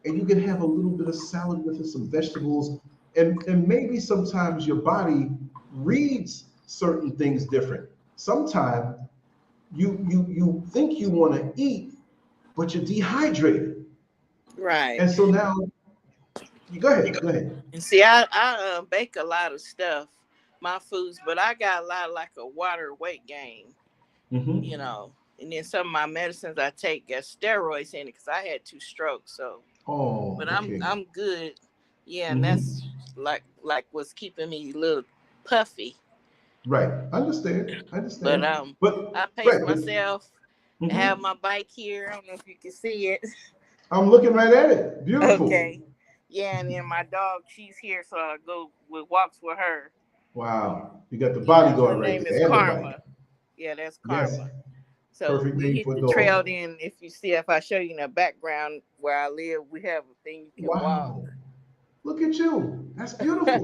And you can have a little bit of salad with it, some vegetables, and maybe sometimes your body reads certain things different. Sometimes you think you want to eat, but you're dehydrated. Right. And so now, go ahead. And see, I bake a lot of stuff, my foods, but I got a lot of like a water weight gain, and then some of my medicines I take got steroids in it because I had 2 strokes. So, but I'm good. Yeah, and that's like was keeping me a little puffy. Right. I understand. But I paced myself. I have my bike here. I don't know if you can see it. I'm looking right at it. Beautiful. Okay. Yeah, and then my dog, she's here, so I go with walks with her. Wow. You got the bodyguard her right name there. is Karma. Yeah, that's Karma. Yes. So Perfect we name hit for the dog. trail. Then if you see, if I show you in the background where I live, we have a thing you can walk. Look at you. That's beautiful.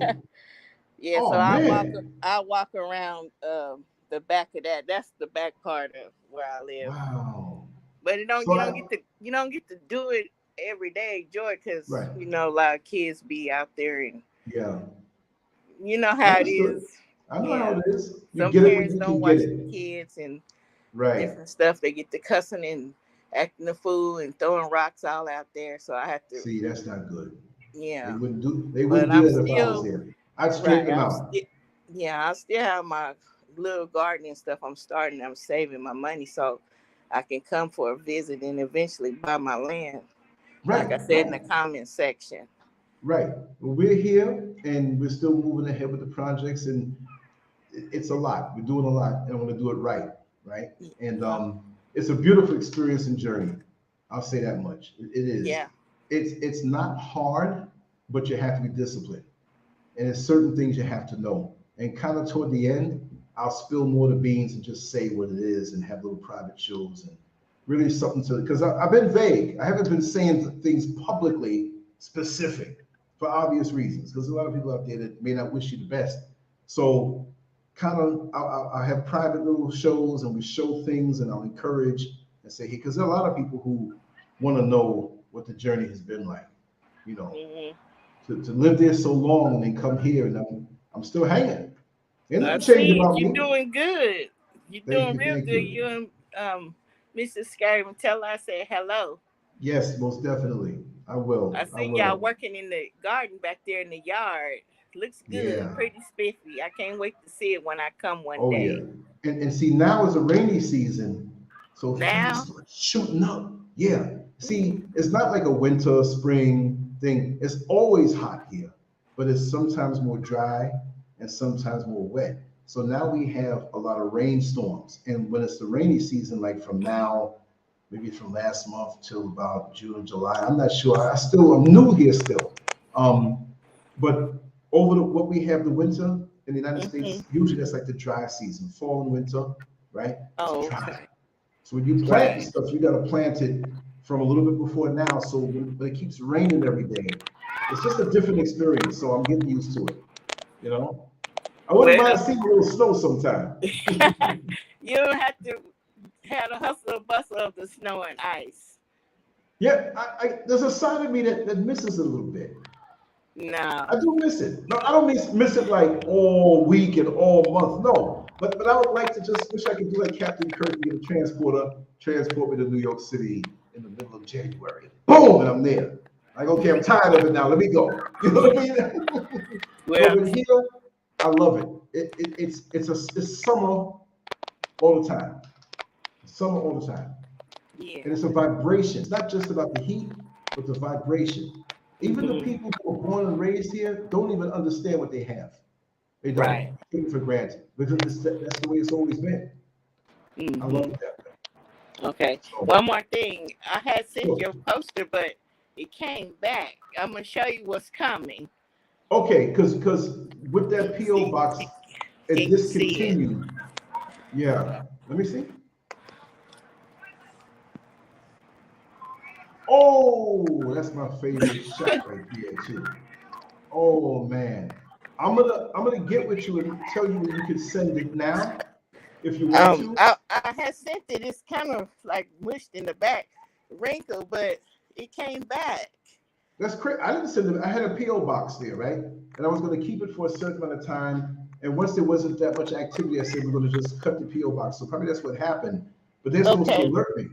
Yeah, oh, so man. I walk around the back of that. That's the back part of where I live. Wow. But you don't get to do it every day, Joy, because you know a lot of kids be out there and you know how it is. I know how it is. Some parents don't watch the kids and different stuff. They get to cussing and acting a fool and throwing rocks all out there. So I have to see. That's not good. Yeah, they wouldn't do that if I was there. I'd straighten them out. I still have my little garden and stuff. I'm saving my money so I can come for a visit and eventually buy my land. Like I said in the comment section. Right. Well, we're here and we're still moving ahead with the projects, and it's a lot. We're doing a lot, and I want to do it right. And it's a beautiful experience and journey. I'll say that much. It is. Yeah. It's not hard, but you have to be disciplined. And there's certain things you have to know. And kind of toward the end, I'll spill more of the beans and just say what it is and have little private shows and really something to, because I've been vague. I haven't been saying things publicly specific for obvious reasons, because a lot of people out there that may not wish you the best. So kind of, I have private little shows and we show things and I'll encourage and say, hey, because there are a lot of people who want to know what the journey has been like, you know, to live there so long and then come here and I'm still hanging. I see you're doing good. You're doing real good. You and Mrs. Scurv, and tell her I said hello. Yes, most definitely. I will. I see y'all working in the garden back there in the yard. Looks good, pretty spiffy. I can't wait to see it when I come one day. Yeah. And see, now is a rainy season, so now things shooting up. Yeah. See, it's not like a winter, spring thing. It's always hot here, but it's sometimes more dry and sometimes more wet. So now we have a lot of rainstorms. And when it's the rainy season, like from now, maybe from last month till about June, July, I'm not sure. I'm new here still. But over what we have the winter in the United States, usually that's like the dry season, fall and winter, right? Oh, okay. So when you plant stuff, you got to plant it from a little bit before now. So when it keeps raining every day, it's just a different experience. So I'm getting used to it, you know? I wouldn't mind seeing a little snow sometime. You don't have to have a hustle and bustle of the snow and ice. Yeah, there's a side of me that misses it a little bit. No. I do miss it. No, I don't miss it like all week and all month. No. But I would like to just wish I could do like Captain Kirk and get a transport me to New York City in the middle of January. Boom, and I'm there. Like, okay, I'm tired of it now. Let me go. You know what I mean? But here, I love it. It's summer all the time. Summer all the time. Yeah. And it's a vibration. It's not just about the heat, but the vibration. Even the people who are born and raised here don't even understand what they have. They don't take it for granted because that's the way it's always been. I love it that way. Okay. So, one more thing. I had sent you a poster, but it came back. I'm gonna show you what's coming. Okay, because with that PO box, it discontinued. Yeah. Let me see. Oh, that's my favorite shot right here too. Oh man, I'm gonna get with you and tell you when you can send it now, if you want to. I had sent it. It's kind of like mushed in the back, wrinkled, but it came back. That's crazy. I didn't send it. I had a PO box there, right? And I was gonna keep it for a certain amount of time. And once there wasn't that much activity, I said we're gonna just cut the PO box. So probably that's what happened. But they're supposed to alert me.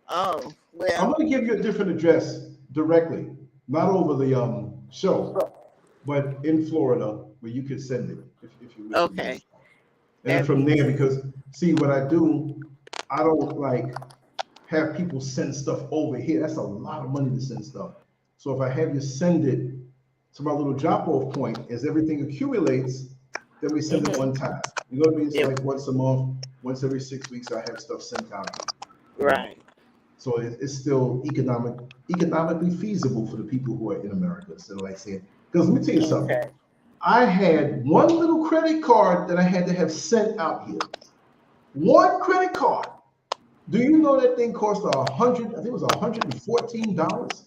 Oh, well. I'm going to give you a different address directly, not over the show, but in Florida where you could send it if you wish. Okay. And from there, because see what I do, I don't like have people send stuff over here. That's a lot of money to send stuff. So if I have you send it So my little drop-off point is everything accumulates, then we send it one time. You know what I mean? So like once a month, once every 6 weeks, I have stuff sent out. Right. So it's still economically feasible for the people who are in America. So like saying, because let me tell you something. I had one little credit card that I had to have sent out here. One credit card. Do you know that thing cost I think it was $114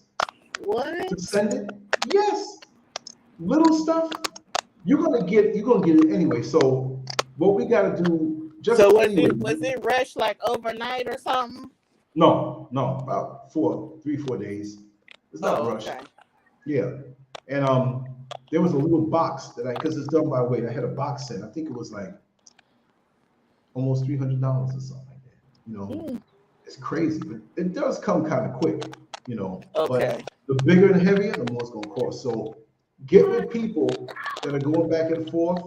What? to send it? Yes. Little stuff. You're gonna get it anyway. So what we gotta do just so was anyway, it rushed like overnight or something? No, about 3-4 days. It's not rushed. Okay. Yeah. And there was a little box that because it's done by weight. I had a box set. I think it was like almost $300 or something like that. You know, it's crazy, but it does come kind of quick, you know. Okay. But the bigger and heavier, the more it's gonna cost. So get with people that are going back and forth.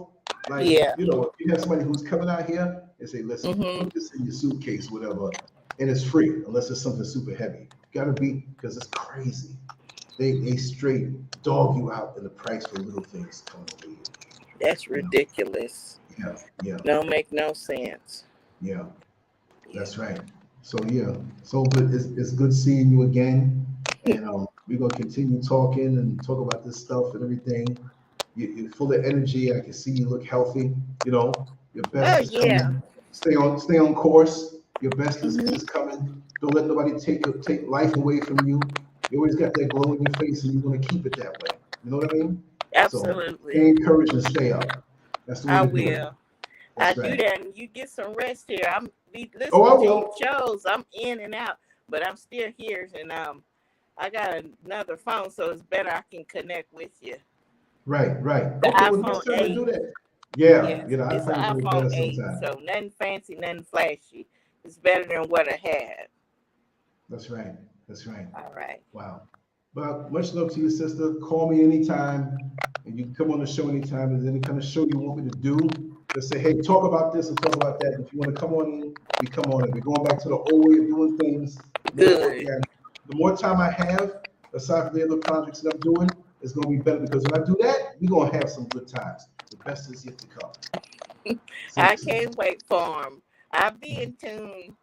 Like, you know, if you have somebody who's coming out here and say, listen, put this in your suitcase, whatever, and it's free unless it's something super heavy. Gotta be, because it's crazy. They straight dog you out in the price for little things coming over here. That's ridiculous. Yeah. Don't make no sense. Yeah, that's right. So but it's good seeing you again, and we're gonna continue talking and talk about this stuff and everything. You're full of energy. I can see you look healthy. You know, your best is coming. Stay on course. Your best is coming. Don't let nobody take life away from you. You always got that glow in your face, and you want to keep it that way. You know what I mean? Absolutely. So stay encouraged and stay up. That's the way to do it. I will. I do that, and you get some rest here. I'm listening to your shows. I'm in and out, but I'm still here, and I got another phone, so it's better I can connect with you. Right. The Okay, well, iPhone next time 8. we do that. Yeah, it's an iPhone 8, so nothing fancy, nothing flashy. It's better than what I had. That's right. All right. Wow. Well, much love to you, sister. Call me anytime, and you can come on the show anytime. If there's any kind of show you want me to do, just say, hey, talk about this or talk about that. If you want to come on in, we come on in. We're going back to the old way of doing things. Good. The more time I have, aside from the other projects that I'm doing, it's going to be better, because when I do that, we're going to have some good times. The best is yet to come. I can't wait for them. I'll be in tune.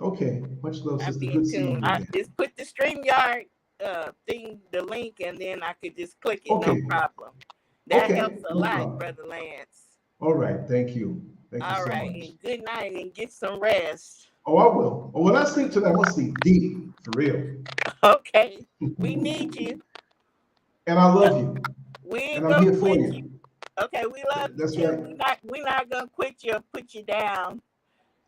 Okay, much love, sister. Good seeing you. Just put the StreamYard thing, the link, and then I could just click it. No problem. That helps a lot, Brother Lance. All right, thank you. Thank you so much. And good night, and get some rest. Oh, I will. Oh, when I sleep tonight, I'm gonna sleep deep, for real. Okay, we need you. And I love you. And I'm here for you. Okay, we love you. That's right. We're not gonna quit you or put you down.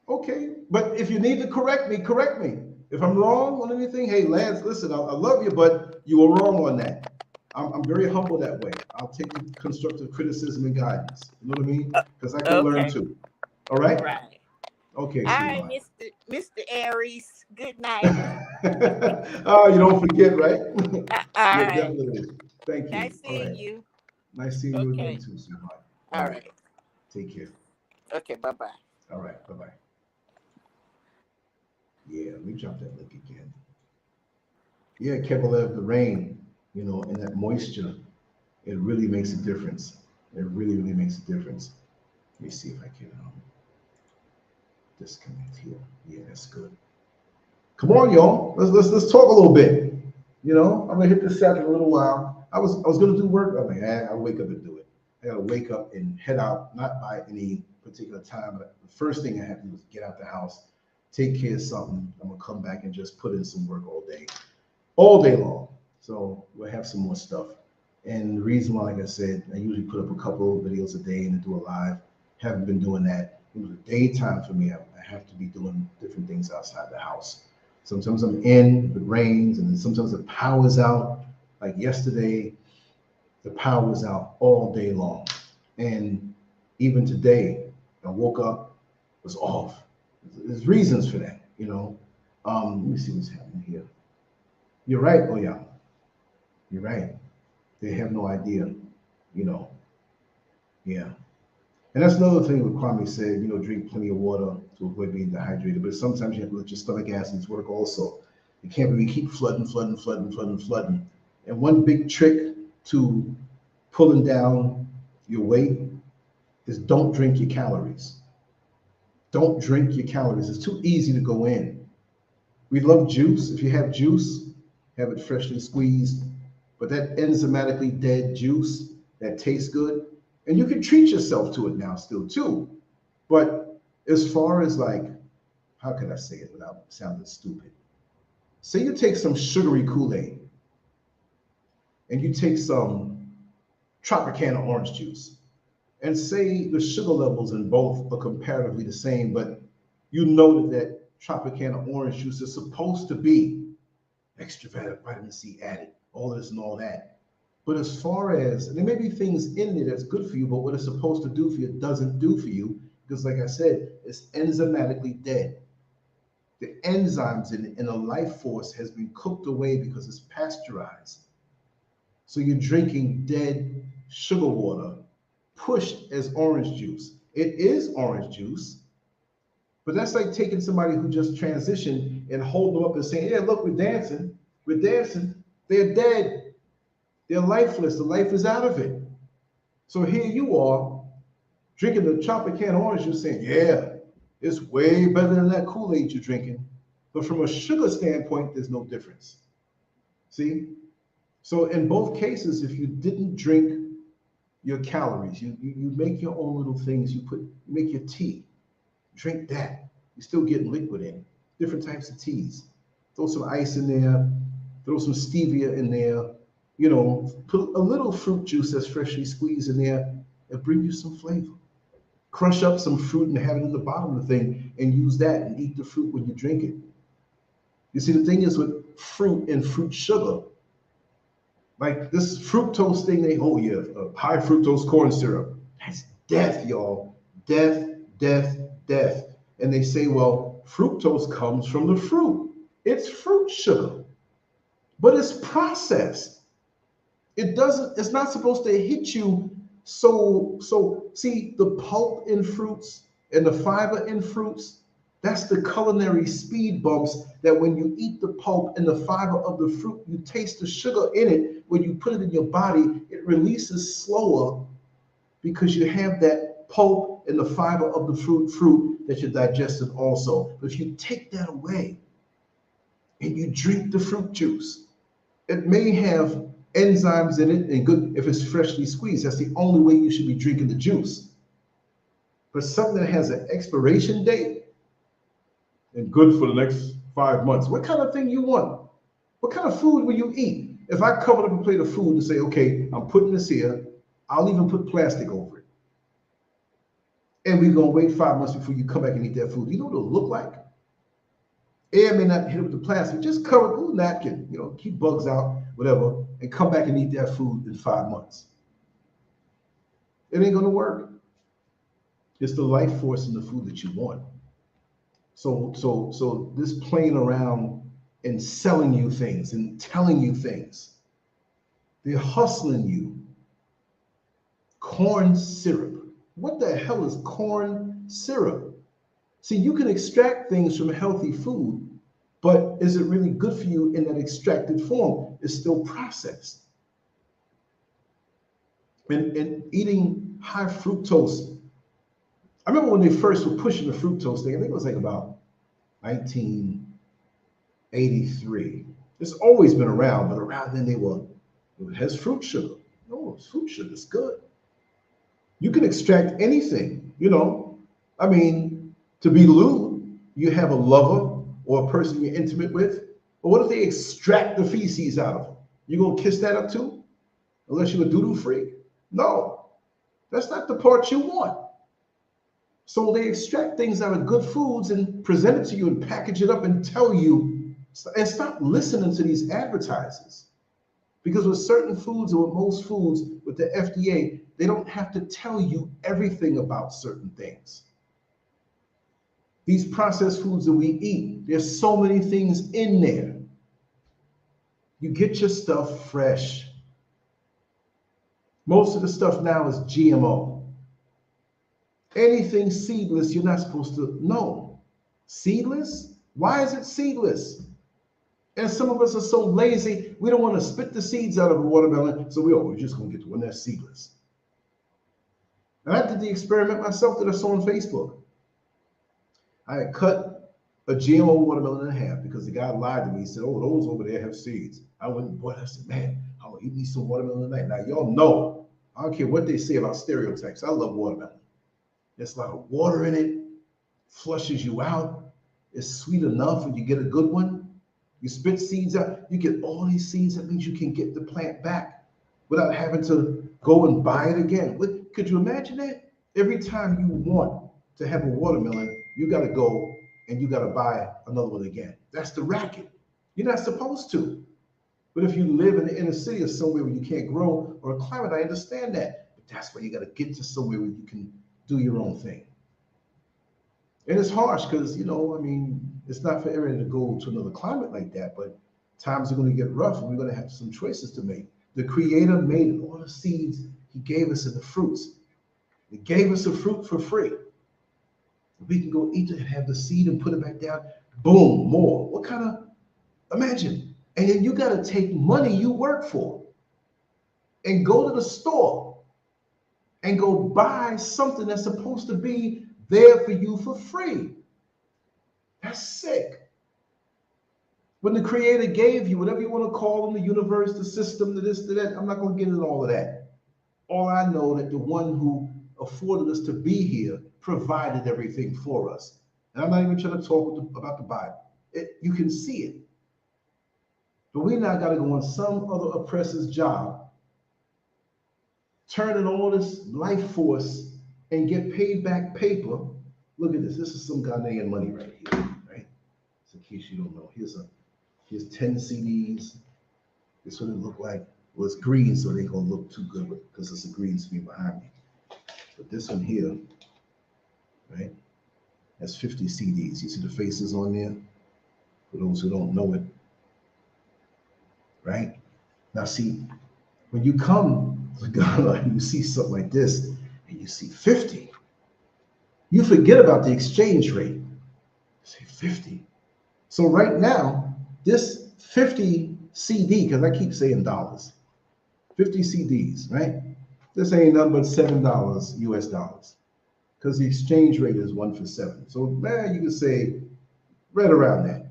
Okay, but if you need to correct me, correct me. If I'm wrong on anything, hey, Lance, listen, I love you, but you were wrong on that. I'm very humble that way. I'll take the constructive criticism and guidance. You know what I mean? Because I can learn too. All right? Right. Okay. All right, Mr. Aries. Good night. Oh, you don't forget, right? All right. Definitely. Thank you. Nice seeing you. Nice seeing you again too, sweetheart. All right. Take care. Okay, bye-bye. All right, bye-bye. Yeah, let me drop that link again. Yeah, Kevalev, the rain, you know, and that moisture, it really makes a difference. It really, really makes a difference. Let me see if I can disconnect here. Yeah, that's good. Come on, y'all. Let's talk a little bit. You know, I'm gonna hit this out in a little while. I was gonna do work. I mean, I wake up and do it. I gotta wake up and head out, not by any particular time, but the first thing I have to do is get out the house, take care of something. I'm gonna come back and just put in some work all day long. So we'll have some more stuff. And the reason why, like I said, I usually put up a couple of videos a day and do a live. Haven't been doing that. It was a daytime for me. I have to be doing different things outside the house. Sometimes I'm in, it rains, and then sometimes the power's out. Like yesterday, the power was out all day long. And even today, I woke up, it was off. There's reasons for that, you know. Let me see what's happening here. You're right, oh yeah. You're right. They have no idea, you know. Yeah. And that's another thing what Kwame said, you know, drink plenty of water to avoid being dehydrated. But sometimes you have to let your stomach acids work also. You can't really keep flooding. And one big trick to pulling down your weight is don't drink your calories. Don't drink your calories. It's too easy to go in. We love juice. If you have juice, have it freshly squeezed, but that enzymatically dead juice that tastes good, and you can treat yourself to it now still too. But as far as like, how can I say it without sounding stupid? Say you take some sugary Kool-Aid and you take some Tropicana orange juice, and say the sugar levels in both are comparatively the same, but you know that Tropicana orange juice is supposed to be extra vitamin C added, all this and all that. But as far as, there may be things in there that's good for you, but what it's supposed to do for you doesn't do for you, because like I said, it's enzymatically dead. The enzymes in the life force has been cooked away because it's pasteurized. So you're drinking dead sugar water pushed as orange juice. It is orange juice, but that's like taking somebody who just transitioned and holding them up and saying, yeah, look, we're dancing. They're dead. They're lifeless. The life is out of it. So here you are drinking the Tropicana orange juice saying, yeah, it's way better than that Kool-Aid you're drinking. But from a sugar standpoint, there's no difference. See? So in both cases, if you didn't drink your calories, you make your own little things, you make your tea, drink that. You're still getting liquid in it. Different types of teas. Throw some ice in there, throw some stevia in there, put a little fruit juice that's freshly squeezed in there and bring you some flavor. Crush up some fruit and have it in the bottom of the thing and use that and eat the fruit when you drink it. You see, the thing is with fruit and fruit sugar, like this fructose thing, high fructose corn syrup. That's death, y'all. Death. And they say, well, fructose comes from the fruit. It's fruit sugar, but it's processed. It's not supposed to hit you. So see, the pulp in fruits and the fiber in fruits, that's the culinary speed bumps that when you eat the pulp and the fiber of the fruit, you taste the sugar in it. When you put it in your body, it releases slower because you have that pulp and the fiber of the fruit that you're digesting also. But if you take that away and you drink the fruit juice, it may have enzymes in it and good if it's freshly squeezed. That's the only way you should be drinking the juice. But something that has an expiration date and good for the next 5 months. What kind of thing you want? What kind of food will you eat? If I covered up a plate of food and say, okay, I'm putting this here, I'll even put plastic over it. And we're gonna wait 5 months before you come back and eat that food. You know what it'll look like? Air may not hit it with the plastic, just cover it with a napkin, keep bugs out, whatever, and come back and eat that food in 5 months. It ain't gonna work. It's the life force in the food that you want. So this playing around and selling you things and telling you things, they're hustling you. Corn syrup. What the hell is corn syrup? See, you can extract things from healthy food, but is it really good for you in that extracted form? It's still processed. And eating high fructose. I remember when they first were pushing the fructose thing, I think it was like about 1983. It's always been around, but around then it has fruit sugar. No, fruit sugar is good. You can extract anything, I mean, to be lewd, you have a lover or a person you're intimate with. But what if they extract the feces out of them? You gonna kiss that up too? Unless you're a doo-doo freak? No, that's not the part you want. So they extract things out of good foods and present it to you and package it up and tell you, and stop listening to these advertisers. Because with certain foods or with most foods, with the FDA, they don't have to tell you everything about certain things. These processed foods that we eat, there's so many things in there. You get your stuff fresh. Most of the stuff now is GMO. Anything seedless, you're not supposed to know. Seedless? Why is it seedless? And some of us are so lazy, we don't want to spit the seeds out of a watermelon, so we're just going to get the one that's seedless. And I did the experiment myself that I saw on Facebook. I had cut a GMO watermelon in half because the guy lied to me. He said, oh, those over there have seeds. I went and bought it. I said, man, I'm going to eat me some watermelon tonight. Now, y'all know, I don't care what they say about stereotypes. I love watermelon. There's a lot of water in it, flushes you out. It's sweet enough when you get a good one. You spit seeds out, you get all these seeds. That means you can get the plant back without having to go and buy it again. Could you imagine that? Every time you want to have a watermelon, you got to go and you got to buy another one again. That's the racket. You're not supposed to. But if you live in the inner city or somewhere where you can't grow or a climate, I understand that. But that's why you got to get to somewhere where you can do your own thing. And it's harsh because, it's not for everyone to go to another climate like that, but times are going to get rough and we're going to have some choices to make. The Creator made all the seeds He gave us in the fruits. He gave us a fruit for free. We can go eat it and have the seed and put it back down. Boom, more. Imagine. And then you got to take money you work for and go to the store and go buy something that's supposed to be there for you for free. That's sick. When the Creator gave you, whatever you want to call them, the universe, the system, the this, the that, I'm not going to get into all of that. All I know that the one who afforded us to be here provided everything for us. And I'm not even trying to talk about the Bible. You can see it. But we now got to go on some other oppressor's job, turn in all this life force and get paid back paper. Look at this. This is some Ghanaian money right here, right? So in case you don't know, here's 10 CDs. This is what it looked like. Well, it's green, so it ain't gonna look too good because it's a green screen behind me. But this one here, right? That's 50 CDs. You see the faces on there? For those who don't know it, right? Now see, when you come to Ghana and you see something like this, and you see 50, you forget about the exchange rate. You say 50. So right now, this 50 CD, because I keep saying dollars, 50 CDs, right? This ain't nothing but $7 US dollars, because the exchange rate is 1 for 7. So man, you can say right around that.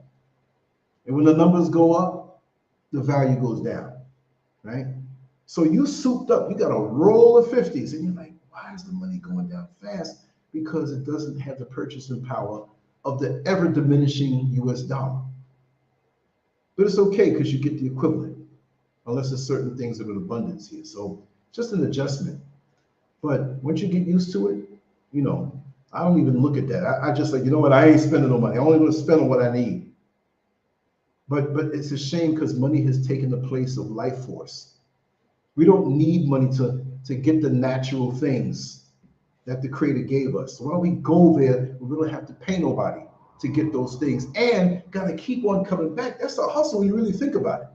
And when the numbers go up, the value goes down, right? So you souped up, you got a roll of 50s, and you're like, why is the money going down fast? Because it doesn't have the purchasing power of the ever diminishing US dollar. But it's okay because you get the equivalent, unless there's certain things that are in abundance here. So just an adjustment. But once you get used to it, I don't even look at that. I just like, you know what, I ain't spending no money. I only going to spend on what I need. But it's a shame because money has taken the place of life force. We don't need money to get the natural things that the Creator gave us. So why don't we go there? We don't have to pay nobody to get those things, and got to keep on coming back. That's a hustle when you really think about it.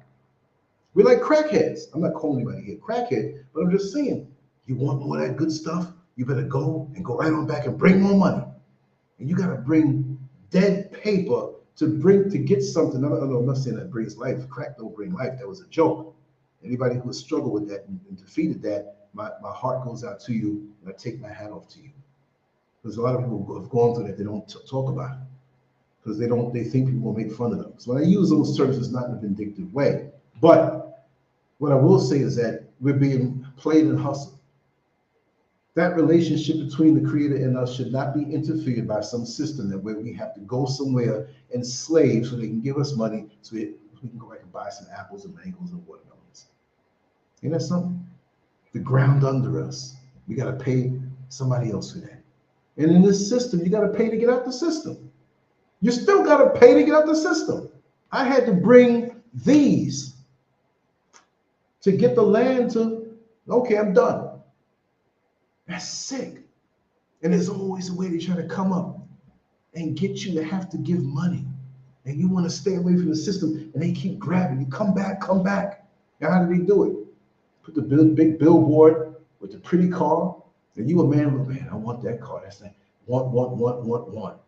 We're like crackheads. I'm not calling anybody here crackhead, but I'm just saying, you want more of that good stuff, you better go right on back and bring more money. And you got to bring dead paper to get something. I'm not saying that brings life. Crack don't bring life. That was a joke. Anybody who has struggled with that and defeated that, my heart goes out to you, and I take my hat off to you. Because a lot of people who have gone through that, they don't talk about it. Because they think people will make fun of them. So when I use those terms, it's not in a vindictive way. But what I will say is that we're being played and hustled. That relationship between the Creator and us should not be interfered by some system that where we have to go somewhere and slave so they can give us money so we can go back and buy some apples and mangoes and watermelons. Ain't that something? The ground under us. We got to pay somebody else for that. And in this system, you got to pay to get out the system. You still got to pay to get out the system. I had to bring these to get the land to, okay, I'm done. That's sick. And there's always a way to try to come up and get you to have to give money. And you want to stay away from the system, and they keep grabbing you. Come back, come back. Now, how do they do it? Put the big billboard with the pretty car. And you a man, look, man, I want that car. That's like, want.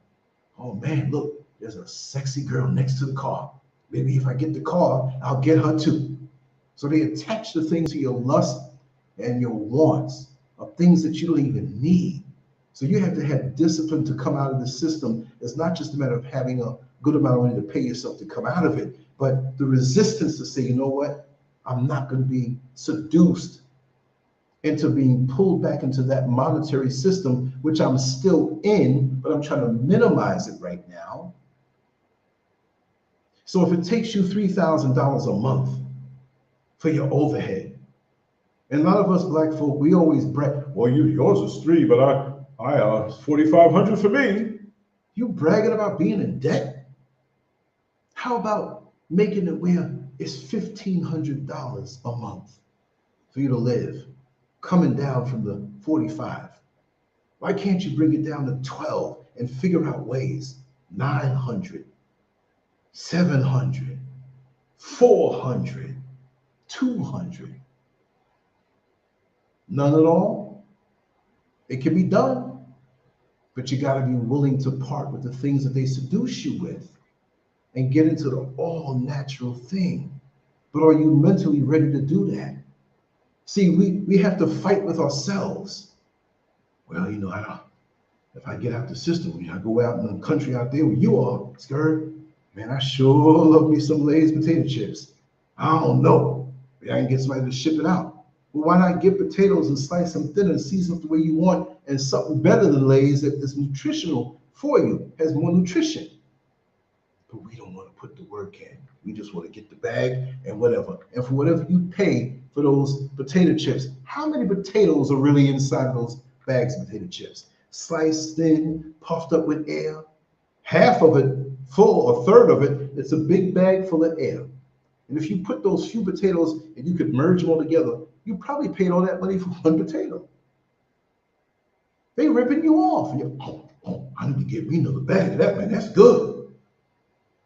Oh man, look, there's a sexy girl next to the car. Maybe if I get the car, I'll get her too. So they attach the things to your lust and your wants of things that you don't even need. So you have to have discipline to come out of the system. It's not just a matter of having a good amount of money to pay yourself to come out of it, but the resistance to say, you know what, I'm not going to be seduced into being pulled back into that monetary system, which I'm still in, but I'm trying to minimize it right now. So if it takes you $3,000 a month for your overhead, and a lot of us black folk, we always brag, well, yours is $3,000, but I $4,500 for me. You bragging about being in debt? How about making it where it's $1,500 a month for you to live, coming down from the 45? Why can't you bring it down to 12 and figure out ways? 900, 700, 400, 200. None at all? It can be done, but you got to be willing to part with the things that they seduce you with and get into the all-natural thing. But are you mentally ready to do that? See, we have to fight with ourselves. Well, you know, if I get out the system, I go out in the country out there where you are, Scurv, man, I sure love me some Lay's potato chips. I don't know. Maybe I can get somebody to ship it out. Well, why not get potatoes and slice them thin and season them the way you want, and something better than Lay's that is nutritional for you, has more nutrition. But we don't want to put the work in. We just want to get the bag and whatever. And for whatever you pay for those potato chips, how many potatoes are really inside of those bags of potato chips? Sliced thin, puffed up with air. Half of it full, or a third of it, it's a big bag full of air. And if you put those few potatoes and you could merge them all together, you probably paid all that money for one potato. They ripping you off. And you're, I need to get me another bag of that, man. That's good.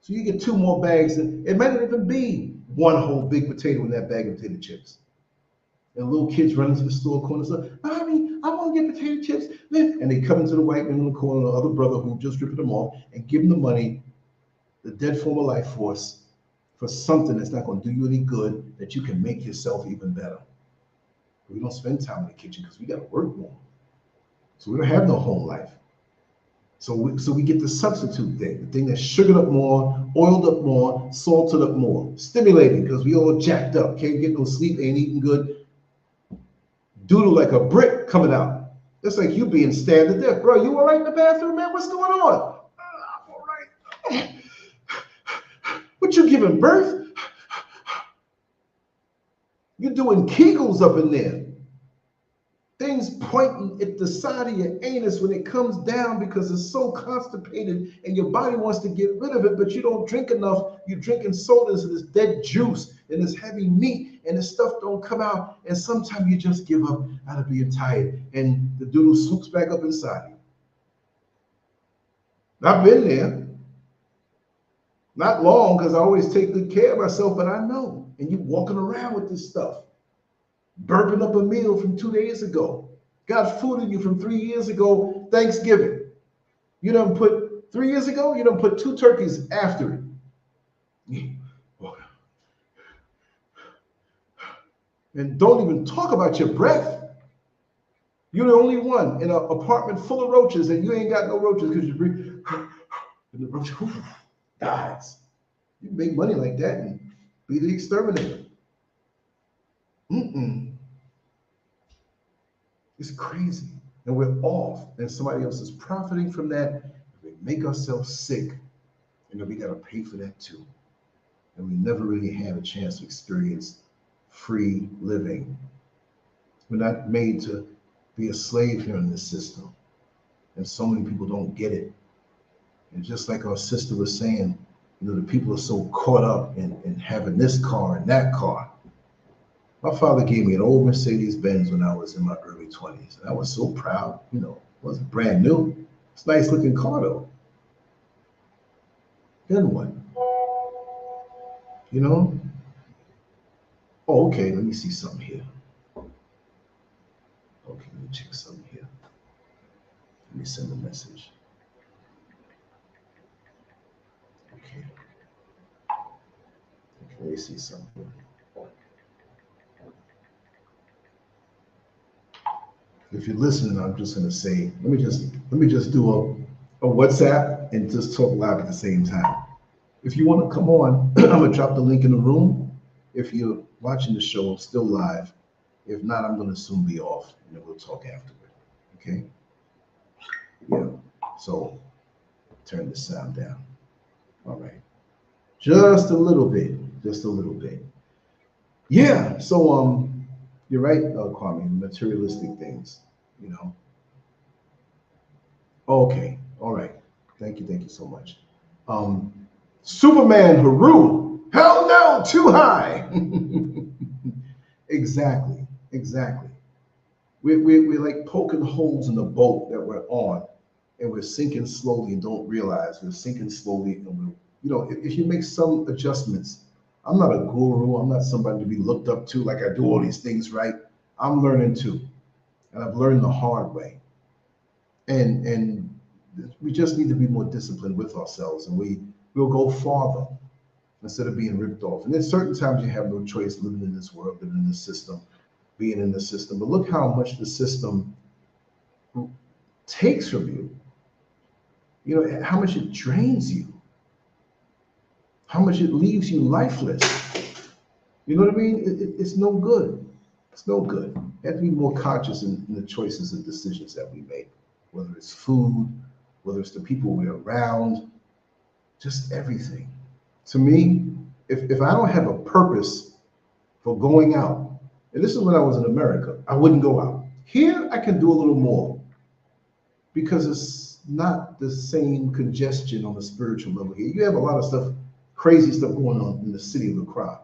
So you get two more bags, and it might not even be one whole big potato in that bag of potato chips. And little kids run into the store corner and say, Mommy, I want to get potato chips. And they come into the white man in the corner, the other brother who just ripped them off, and give them the money, the dead form of life force, for something that's not going to do you any good, that you can make yourself even better. We don't spend time in the kitchen because we got to work more. So we don't have no home life. So we get the substitute thing, the thing that's sugared up more, oiled up more, salted up more, stimulating because we all jacked up, can't get no sleep, ain't eating good, doodle like a brick coming out. It's like you being stabbed to death. Bro, you all right in the bathroom, man? What's going on? I'm all right. What, you giving birth? You're doing Kegels up in there. Things pointing at the side of your anus when it comes down because it's so constipated and your body wants to get rid of it, but you don't drink enough. You're drinking sodas and this dead juice and this heavy meat, and this stuff don't come out. And sometimes you just give up out of being tired and the doodle swoops back up inside you. I've been there. Not long, because I always take good care of myself, but I know. And you walking around with this stuff, burping up a meal from 2 days ago. Got food in you from 3 years ago, Thanksgiving. You done put 3 years ago, you done put 2 turkeys after it. And don't even talk about your breath. You're the only one in an apartment full of roaches, and you ain't got no roaches because you breathe. And the roach dies. You make money like that and be the exterminator. It's crazy. And we're off, and somebody else is profiting from that. We make ourselves sick, and then we got to pay for that too. And we never really have a chance to experience free living. We're not made to be a slave here in this system. And so many people don't get it. And just like our sister was saying, you know, the people are so caught up in having this car and that car. My father gave me an old Mercedes-Benz when I was in my early 20s. And I was so proud, you know, it wasn't brand new. It's a nice looking car though. Then what? You know? Oh, okay, let me see something here. Okay, let me check something here. Let me send a message. Okay. Let me see something. If you're listening, I'm just gonna say, let me just do a WhatsApp and just talk live at the same time. If you want to come on, I'm gonna drop the link in the room. If you're watching the show, it's still live. If not, I'm gonna soon be off, and then we'll talk afterward. Okay? Yeah. So turn the sound down. All right. Just a little bit. Just a little bit. Yeah. So you're right, Kwame. Materialistic things. You know. Okay. All right. Thank you so much. Superman Haru. Hell no, too high. Exactly. We're like poking holes in the boat that we're on, and we're sinking slowly and don't realize we're sinking slowly. And we're, you know, if you make some adjustments, I'm not a guru. I'm not somebody to be looked up to. Like I do all these things right. I'm learning too, and I've learned the hard way. And we just need to be more disciplined with ourselves, and we'll go farther instead of being ripped off. And there's certain times you have no choice living in this world, living in this system, being in the system. But look how much the system takes from you. You know, how much it drains you, how much it leaves you lifeless. You know what I mean? It's no good. It's no good. You have to be more conscious in the choices and decisions that we make, whether it's food, whether it's the people we're around, just everything. To me, if I don't have a purpose for going out, and this is when I was in America, I wouldn't go out. Here, I can do a little more because it's not the same congestion on the spiritual level here. You have a lot of stuff, crazy stuff going on in the city of the crowd.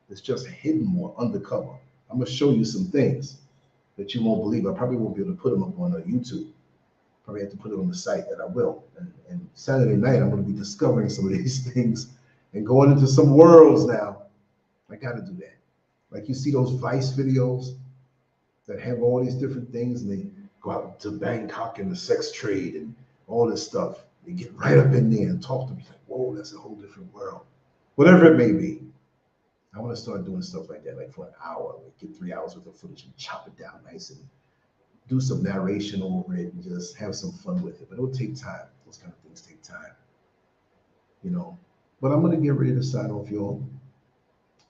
It's just hidden more, undercover. I'm gonna show you some things that you won't believe. I probably won't be able to put them up on YouTube. Probably have to put it on the site, that I will. And Saturday night, I'm gonna be discovering some of these things and going into some worlds now. I gotta do that. Like you see those Vice videos that have all these different things, and they go out to Bangkok and the sex trade and all this stuff. They get right up in there and talk to me like, whoa, that's a whole different world. Whatever it may be. I want to start doing stuff like that, like for an hour, like get 3 hours worth of footage and chop it down nice and do some narration over it and just have some fun with it. But it'll take time. Those kind of things take time, you know. But I'm gonna get ready to sign off, y'all.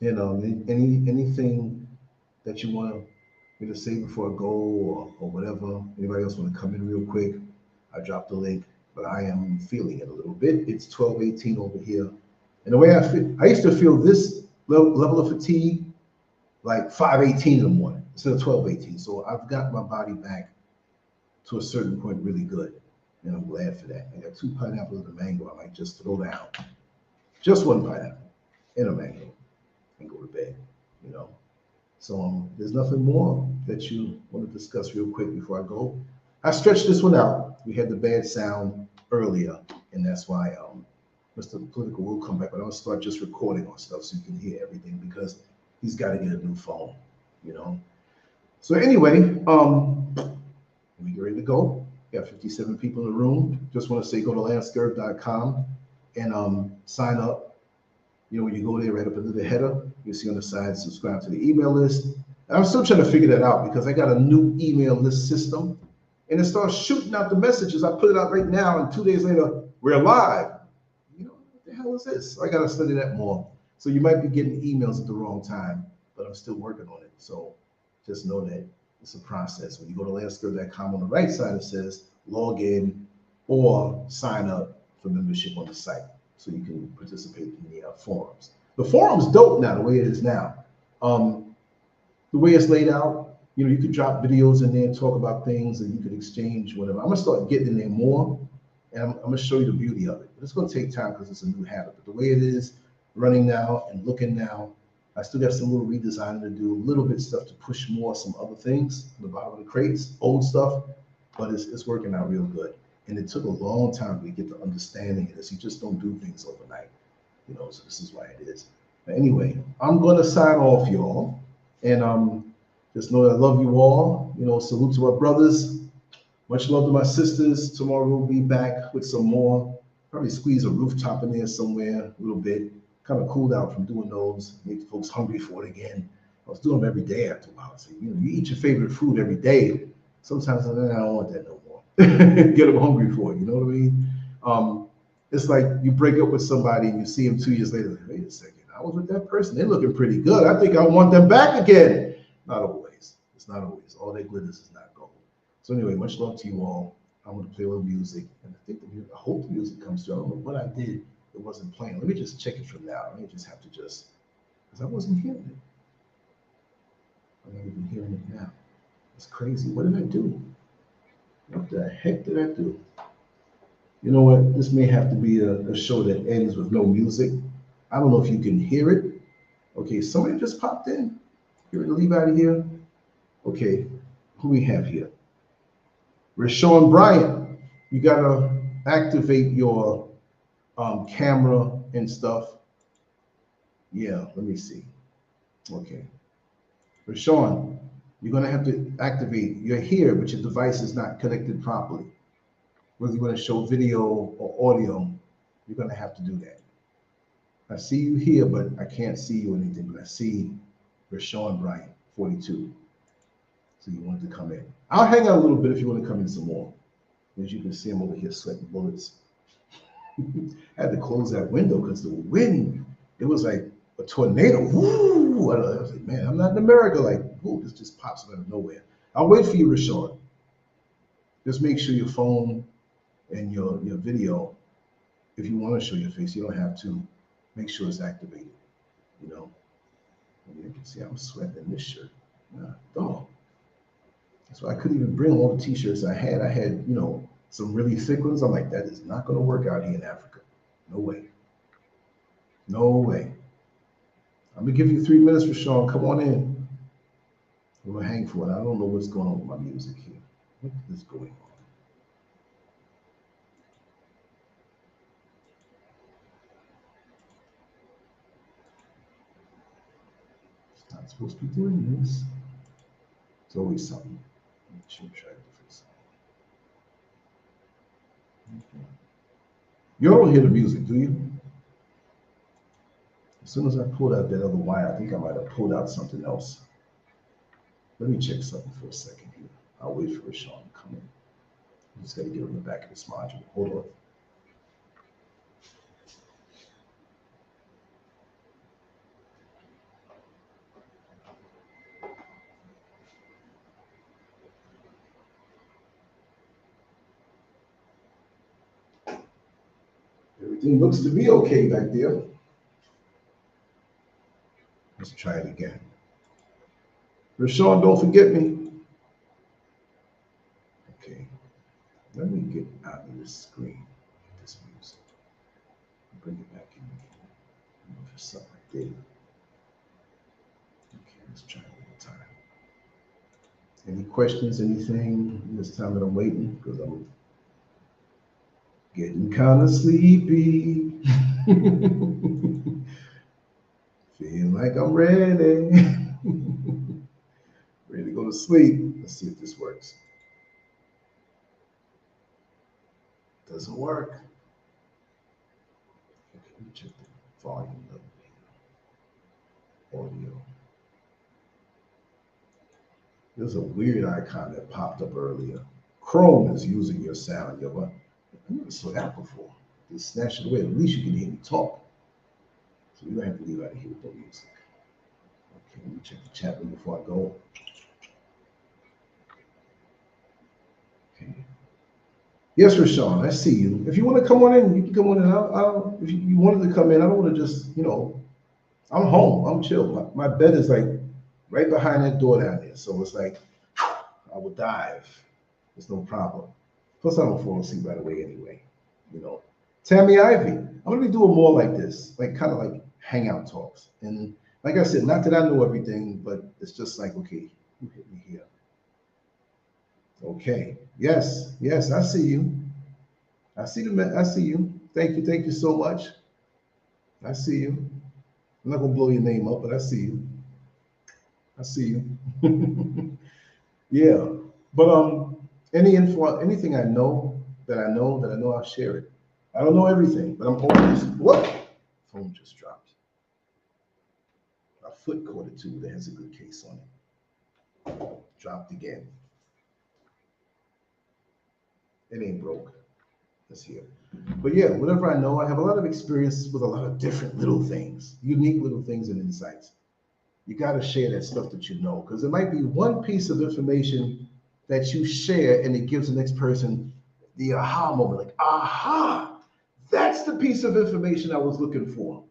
And anything that you want me to say before I go, or whatever. Anybody else want to come in real quick? I dropped the link, but I am feeling it a little bit. It's 12:18 over here, and the way I feel, I used to feel this level of fatigue like 5:18 in the morning instead of 12:18. So I've got my body back to a certain point really good, and I'm glad for that. I got 2 pineapples and a mango. I might just throw down just 1 pineapple and a mango and go to bed, you know. So there's nothing more that you want to discuss real quick before I go. I stretched this one out. We had the bad sound earlier, and that's why Mr. Political will come back, but I'm gonna start just recording on stuff so you can hear everything, because he's got to get a new phone, you know. So anyway, let me get ready to go. We got 57 people in the room. Just want to say, go to LanceScurv.com and sign up. You know, when you go there, right up under the header, you see on the side, subscribe to the email list. And I'm still trying to figure that out because I got a new email list system, and it starts shooting out the messages. I put it out right now, and 2 days later, we're live. You know, what the hell is this? So I got to study that more. So you might be getting emails at the wrong time, but I'm still working on it. So just know that it's a process. When you go to LanceScurv.com, on the right side, it says log in or sign up for membership on the site, so you can participate in the forums. The forum's dope now, the way it is now. The way it's laid out, you know, you could drop videos in there and talk about things, and you could exchange whatever. I'm gonna start getting in there more, and I'm gonna show you the beauty of it. But it's gonna take time because it's a new habit. But the way it is running now and looking now, I still got some little redesigning to do, a little bit of stuff to push more some other things on the bottom of the crates, old stuff, but it's working out real good. And it took a long time to get the understanding of this. You just don't do things overnight, you know, so this is why it is. But anyway, I'm gonna sign off, y'all. And just know that I love you all. You know, salute to our brothers. Much love to my sisters. Tomorrow we'll be back with some more. Probably squeeze a rooftop in there somewhere a little bit. kind of cooled out from doing those, make folks hungry for it again. I was doing them every day after a while. So, you eat your favorite food every day. Sometimes I don't want that no more. Get them hungry for it, you know what I mean? It's like you break up with somebody and you see them 2 years later, like, wait a second, I was with that person. They're looking pretty good. I think I want them back again. Not always. It's not always. All that glitters is not gold. So anyway, much love to you all. I'm going to play a little music. And I hope the music comes through. I don't know what I did. It wasn't playing. Let me just check it from now. Let me just have to because I wasn't hearing it. I'm not even hearing it now. It's crazy. What did I do? What the heck did I do? You know what? This may have to be a show that ends with no music. I don't know if you can hear it. Okay, somebody just popped in. You're going to leave out of here. Okay, who we have here? Rashawn Bryant. You got to activate your camera and stuff. Yeah, let me see. Okay. Rashawn, you're going to have to activate. You're here, but your device is not connected properly. Whether you want to show video or audio, you're going to have to do that. I see you here, but I can't see you or anything, but I see Rashawn Bryant, 42. So you wanted to come in. I'll hang out a little bit if you want to come in some more. As you can see, I'm over here sweating bullets. I had to close that window because the wind, it was like a tornado. Woo! I was like, man, I'm not in America. Like, whoo, this just pops out of nowhere. I'll wait for you, Rashawn. Just make sure your phone and your video, if you want to show your face, you don't have to. Make sure it's activated, you know. And you can see I'm sweating in this shirt. Dog. That's why I couldn't even bring all the t-shirts I had. I had, some really thick ones. I'm like, that is not going to work out here in Africa. No way. No way. I'm going to give you 3 minutes, Rashawn. Come on in. We'll hang for it. I don't know what's going on with my music here. What is going on? It's not supposed to be doing this. It's always something. Try a different song. Okay. You don't hear the music, do you? As soon as I pulled out that other wire, I think I might have pulled out something else. Let me check something for a second here. I'll wait for Rashawn to come in. I just got to get on the back of this module. Hold on. Everything looks to be okay back there. Let's try it again. Rashawn, don't forget me. Okay. Let me get out of this screen. This music. Bring it back in again. I don't know if it's something I did. Okay, let's try it one more time. Any questions, anything this time that I'm waiting? Because I'm getting kind of sleepy. Feeling like I'm ready. Ready to go to sleep. Let's see if this works. Doesn't work. Okay, let me check the volume of the audio. There's a weird icon that popped up earlier. Chrome is using your sound. I never saw that before. Just snatch it away. At least you can hear me talk. So you don't have to leave out of here with the music. Okay, let me check the chat room before I go. Okay. Yes, Rashawn, I see you. If you want to come on in, you can come on in. If you wanted to come in, I don't want to just, I'm home. I'm chill. My bed is like right behind that door down there. So it's like, I would dive. It's no problem. Plus, I don't fall asleep right away anyway. Tammy Ivy, I'm going to be doing more like this, like kind of like hangout talks. And like I said, not that I know everything, but it's just like, okay, who hit me here? Okay. Yes, I see you. I see you. Thank you so much. I see you. I'm not gonna blow your name up, but I see you. I see you. Yeah. But any info, anything I know, I'll share it. I don't know everything, but I'm always, what? Phone just dropped. foot quarter too that has a good case on it. Dropped again. It ain't broke. Let's hear. But yeah, whatever I know, I have a lot of experience with a lot of different little things, unique little things and insights. You got to share that stuff that you know, because it might be one piece of information that you share and it gives the next person the aha moment, like, aha, that's the piece of information I was looking for.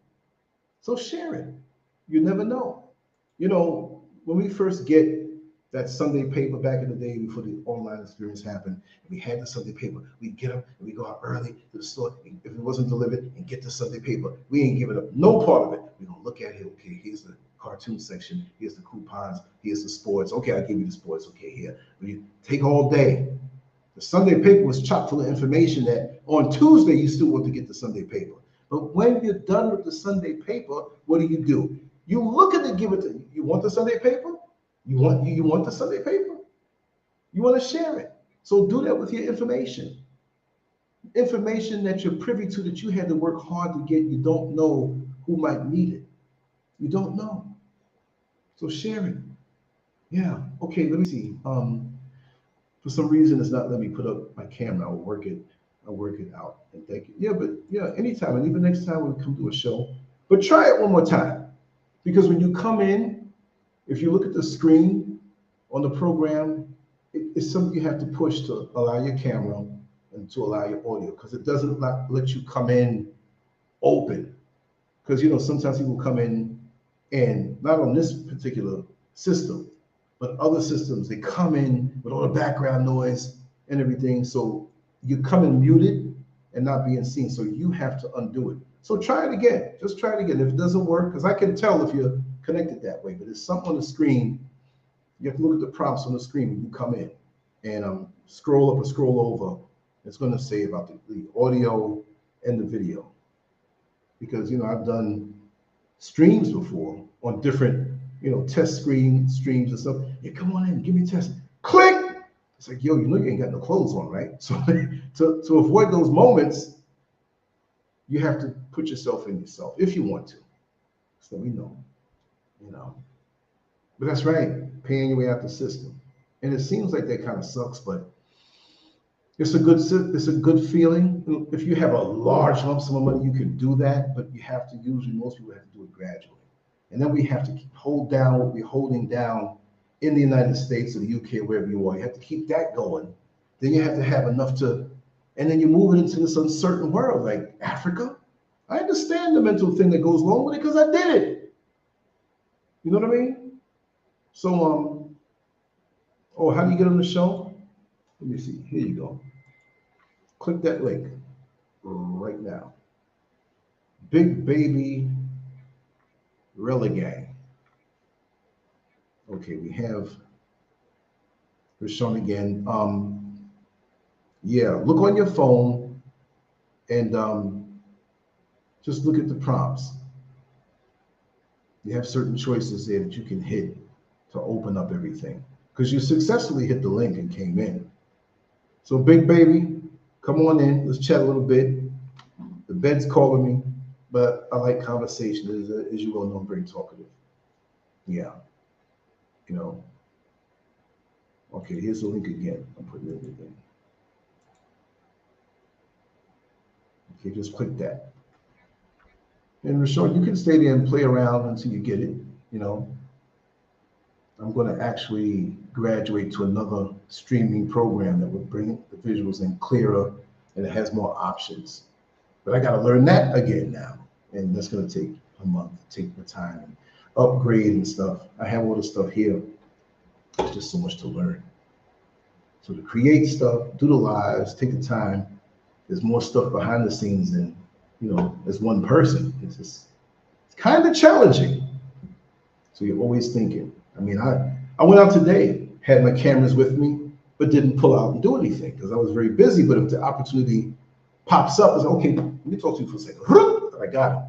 So share it. You never know. You know, when we first get that Sunday paper back in the day before the online experience happened, and we had the Sunday paper, we'd get them and we go out early to the store. If it wasn't delivered, and get the Sunday paper. We ain't giving up no part of it. We're gonna look at it, okay, here's the cartoon section, here's the coupons, here's the sports. Okay, I'll give you the sports, okay, here. We take all day. The Sunday paper was chock full of information that on Tuesday you still want to get the Sunday paper. But when you're done with the Sunday paper, what do? You look at it, give it to you want the Sunday paper? You want the Sunday paper? You want to share it. So do that with your information. Information that you're privy to that you had to work hard to get, you don't know who might need it. You don't know. So share it. Yeah. Okay, let me see. For some reason it's not letting me put up my camera. I'll work it out. And thank you. Yeah, but yeah, anytime, and even next time we come to a show. But try it one more time. Because when you come in, if you look at the screen on the program, it's something you have to push to allow your camera and to allow your audio, because it doesn't let you come in open. Because, you know, sometimes people come in and not on this particular system, but other systems, they come in with all the background noise and everything. So you come in muted and not being seen. So you have to undo it. So try it again. Just try it again. If it doesn't work, because I can tell if you're connected that way, but there's something on the screen. You have to look at the prompts on the screen when you come in and scroll up or scroll over. It's going to say about the audio and the video. Because, you know, I've done streams before on different, you know, test streams and stuff. Yeah, come on in, give me a test. Click. It's like, yo, you know you ain't got no clothes on, right? So to avoid those moments, you have to put yourself in yourself if you want to. So we know, you know. But that's right, paying your way out the system. And it seems like that kind of sucks, but it's a good feeling. If you have a large lump sum of money, you can do that, but you have to usually, most people have to do it gradually. And then we have to hold down what we're holding down in the United States or the UK, wherever you are. You have to keep that going. Then you have to have enough to, and then you move it into this uncertain world, like Africa. I understand the mental thing that goes along with it because I did it. You know what I mean? So, oh, how do you get on the show? Let me see. Here you go. Click that link right now. Big Baby Religang. Okay, we have Rashawn again. Yeah, look on your phone and just look at the prompts. You have certain choices there that you can hit to open up everything, because you successfully hit the link and came in. So Big Baby, come on in. Let's chat a little bit. The bed's calling me, but I like conversation. As you all know, I'm very talkative. Yeah, you know. Okay, here's the link again. I'm putting it in again. Okay, just click that. And Rashawn, you can stay there and play around until you get it, you know. I'm going to actually graduate to another streaming program that will bring the visuals in clearer and it has more options. But I got to learn that again now. And that's going to take a month, take the time and upgrade and stuff. I have all the stuff here. There's just so much to learn. So to create stuff, do the lives, take the time. There's more stuff behind the scenes than, you know, as one person. It's kind of challenging. So you're always thinking. I mean, I went out today, had my cameras with me, but didn't pull out and do anything because I was very busy. But if the opportunity pops up, it's like, okay, let me talk to you for a second. I got it.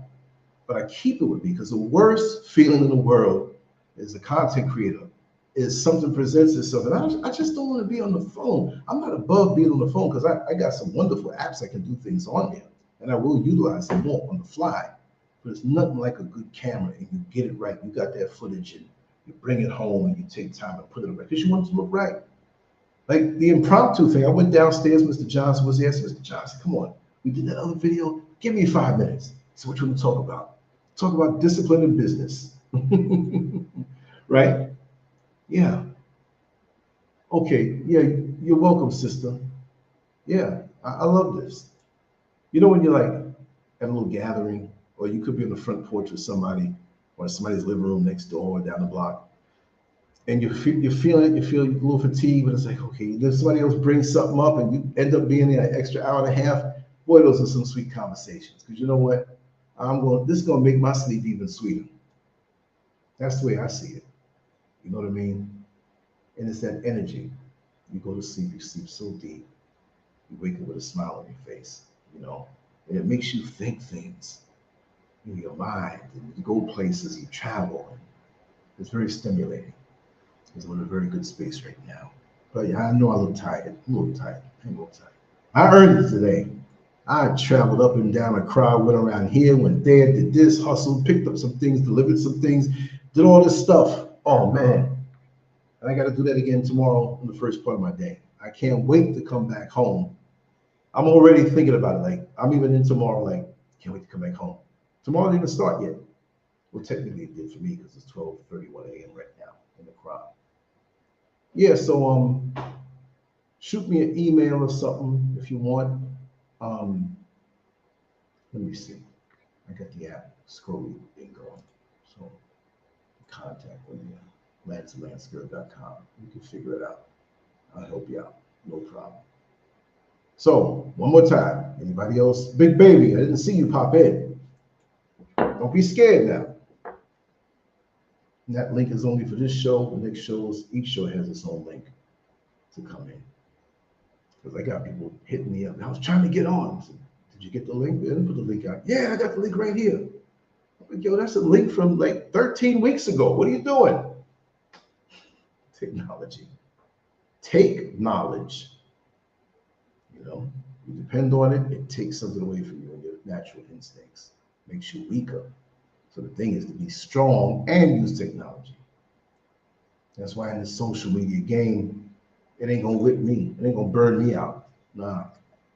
But I keep it with me because the worst feeling in the world as a content creator is something presents itself. And I just don't want to be on the phone. I'm not above being on the phone because I got some wonderful apps I can do things on there. And I will utilize them more on the fly. But it's nothing like a good camera, and you get it right. You got that footage, and you bring it home, and you take time to put it right because you want it to look right. Like the impromptu thing, I went downstairs. Mr. Johnson was there. I said, Mr. Johnson, come on. We did that other video. Give me 5 minutes. So what you want to talk about? Talk about discipline in business. Right? Yeah. Okay. Yeah, you're welcome, sister. Yeah, I love this. You know when you're like at a little gathering, or you could be on the front porch with somebody, or in somebody's living room next door or down the block, and you feel a little fatigued, but it's like, okay, then somebody else brings something up and you end up being there an extra hour and a half. Boy, those are some sweet conversations. Because you know what? This is gonna make my sleep even sweeter. That's the way I see it. You know what I mean? And it's that energy. You go to sleep, you sleep so deep. You wake up with a smile on your face, you know, and it makes you think things in your mind, and you go places, you travel, and it's very stimulating. Because I'm in a very good space right now. But yeah, I know I look tired. I'm a little tired. I earned it today. I traveled up and down the crowd, went around here, went there, did this, hustled, picked up some things, delivered some things, did all this stuff. Oh man. And I got to do that again tomorrow in the first part of my day. I can't wait to come back home. I'm already thinking about it. Like, I'm even in tomorrow, like, can't wait to come back home. Tomorrow didn't even start yet. Well, technically it did for me because it's 12:31 a.m. right now in the crowd. Yeah, so shoot me an email or something if you want. Let me see. I got the app scrolling thing going. So contact me at LanceScurv.com. You can figure it out. I'll help you out. No problem. So one more time. Anybody else? Big baby, I didn't see you pop in. Don't be scared now. And that link is only for this show. The next shows, each show has its own link to come in. Because I got people hitting me up. I was trying to get on. So, did you get the link? They didn't put the link out. Yeah, I got the link right here. I'm like, yo, that's a link from like 13 weeks ago. What are you doing? Technology. Take knowledge. You know, you depend on it, it takes something away from you and your natural instincts. Makes you weaker. So the thing is to be strong and use technology. That's why in the social media game, it ain't gonna whip me. It ain't gonna burn me out. Nah,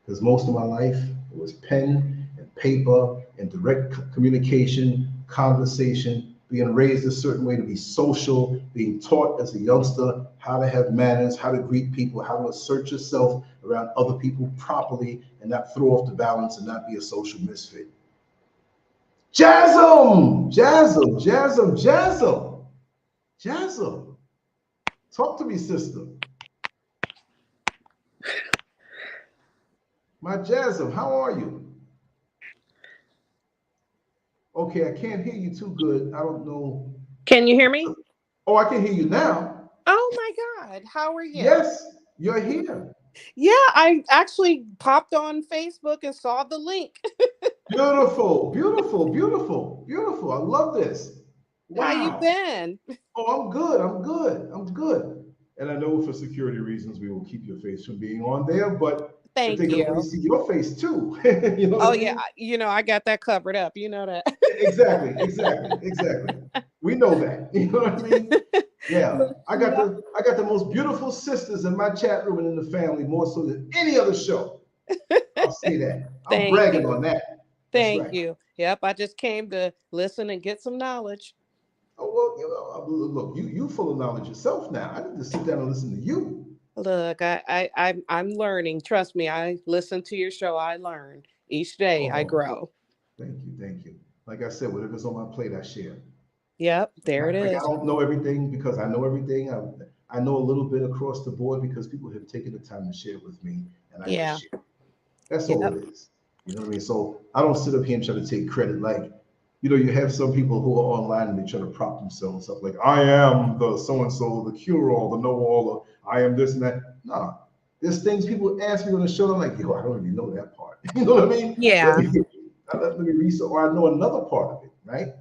because most of my life it was pen and paper and direct communication, conversation, being raised a certain way to be social, being taught as a youngster how to have manners, how to greet people, how to assert yourself around other people properly and not throw off the balance and not be a social misfit. Jazzum! Jazzum! Jazzum! Jazzum! Jazzum! Talk to me, sister. My Jazzum, how are you? Okay, I can't hear you too good. I don't know. Can you hear me? Oh, I can hear you now. Oh my God, how are you? Yes, you're here. Yeah, I actually popped on Facebook and saw the link. Beautiful, beautiful, beautiful, beautiful. I love this. Wow. How you been? Oh, I'm good. I'm good. I'm good. And I know for security reasons, we will keep your face from being on there, but Thank if they you. can only see your face too. You know what I mean? Yeah, you know, I got that covered up. You know that. Exactly. We know that. You know what I mean? Yeah. I got the most beautiful sisters in my chat room and in the family, more so than any other show. I'll say that. I'm bragging on that. Thank you. Yep, I just came to listen and get some knowledge. Oh, well, you know, look, you full of knowledge yourself now. I need to sit down and listen to you. Look, I'm learning. Trust me, I listen to your show. I learn each day. I grow. Thank you. Like I said, whatever's on my plate, I share. Yep, there it is. I don't know everything because I know everything. I know a little bit across the board because people have taken the time to share with me, and I just share. That's all it is. You know what I mean? So I don't sit up here and try to take credit. Like, you know, you have some people who are online and they try to prop themselves up like, I am the so-and-so, the cure-all, the know-all, or I am this and that. No, there's things people ask me on the show. I'm like, yo, I don't even know that part. You know what I mean? Yeah. Let me research, or I know another part of it, right?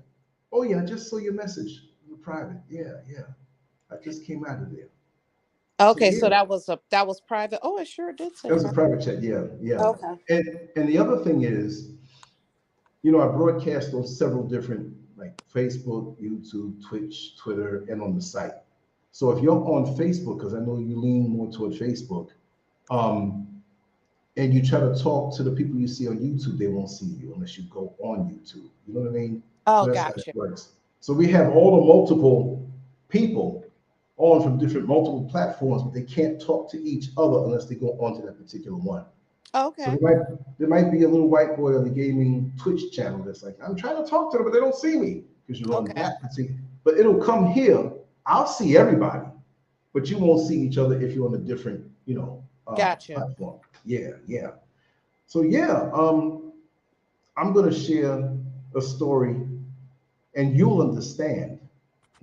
Oh yeah, I just saw your message in private. Yeah. I just came out of there. Okay, so that was private. Oh, it sure did say that was a private chat. Yeah. Okay. And the other thing is, I broadcast on several different, like Facebook, YouTube, Twitch, Twitter, and on the site. So if you're on Facebook, because I know you lean more toward Facebook, and you try to talk to the people you see on YouTube, they won't see you unless you go on YouTube. You know what I mean? Oh, So that's how gotcha. it works. So we have all the multiple people on from different multiple platforms, but they can't talk to each other unless they go onto that particular one. So Okay. there might be a little white boy on the gaming Twitch channel that's like, I'm trying to talk to them, but they don't see me because you're on Okay. that particular. But it'll come here. I'll see everybody, but you won't see each other if you're on a different, Gotcha. platform. Yeah, yeah. So yeah, I'm gonna share a story, and you'll understand,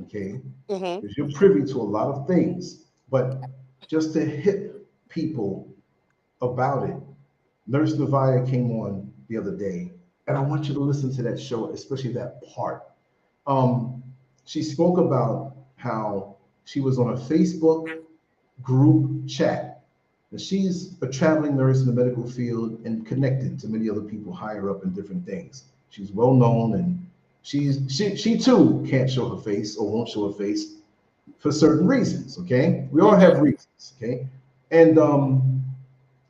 okay? Mm-hmm. Because you're privy to a lot of things, but just to hit people about it. Nurse Navaya came on the other day, and I want you to listen to that show, especially that part. She spoke about how she was on a Facebook group chat. Now, she's a traveling nurse in the medical field and connected to many other people higher up in different things. She's well known, and she too can't show her face or won't show her face for certain reasons. Okay, we all Mm-hmm. have reasons. Okay, and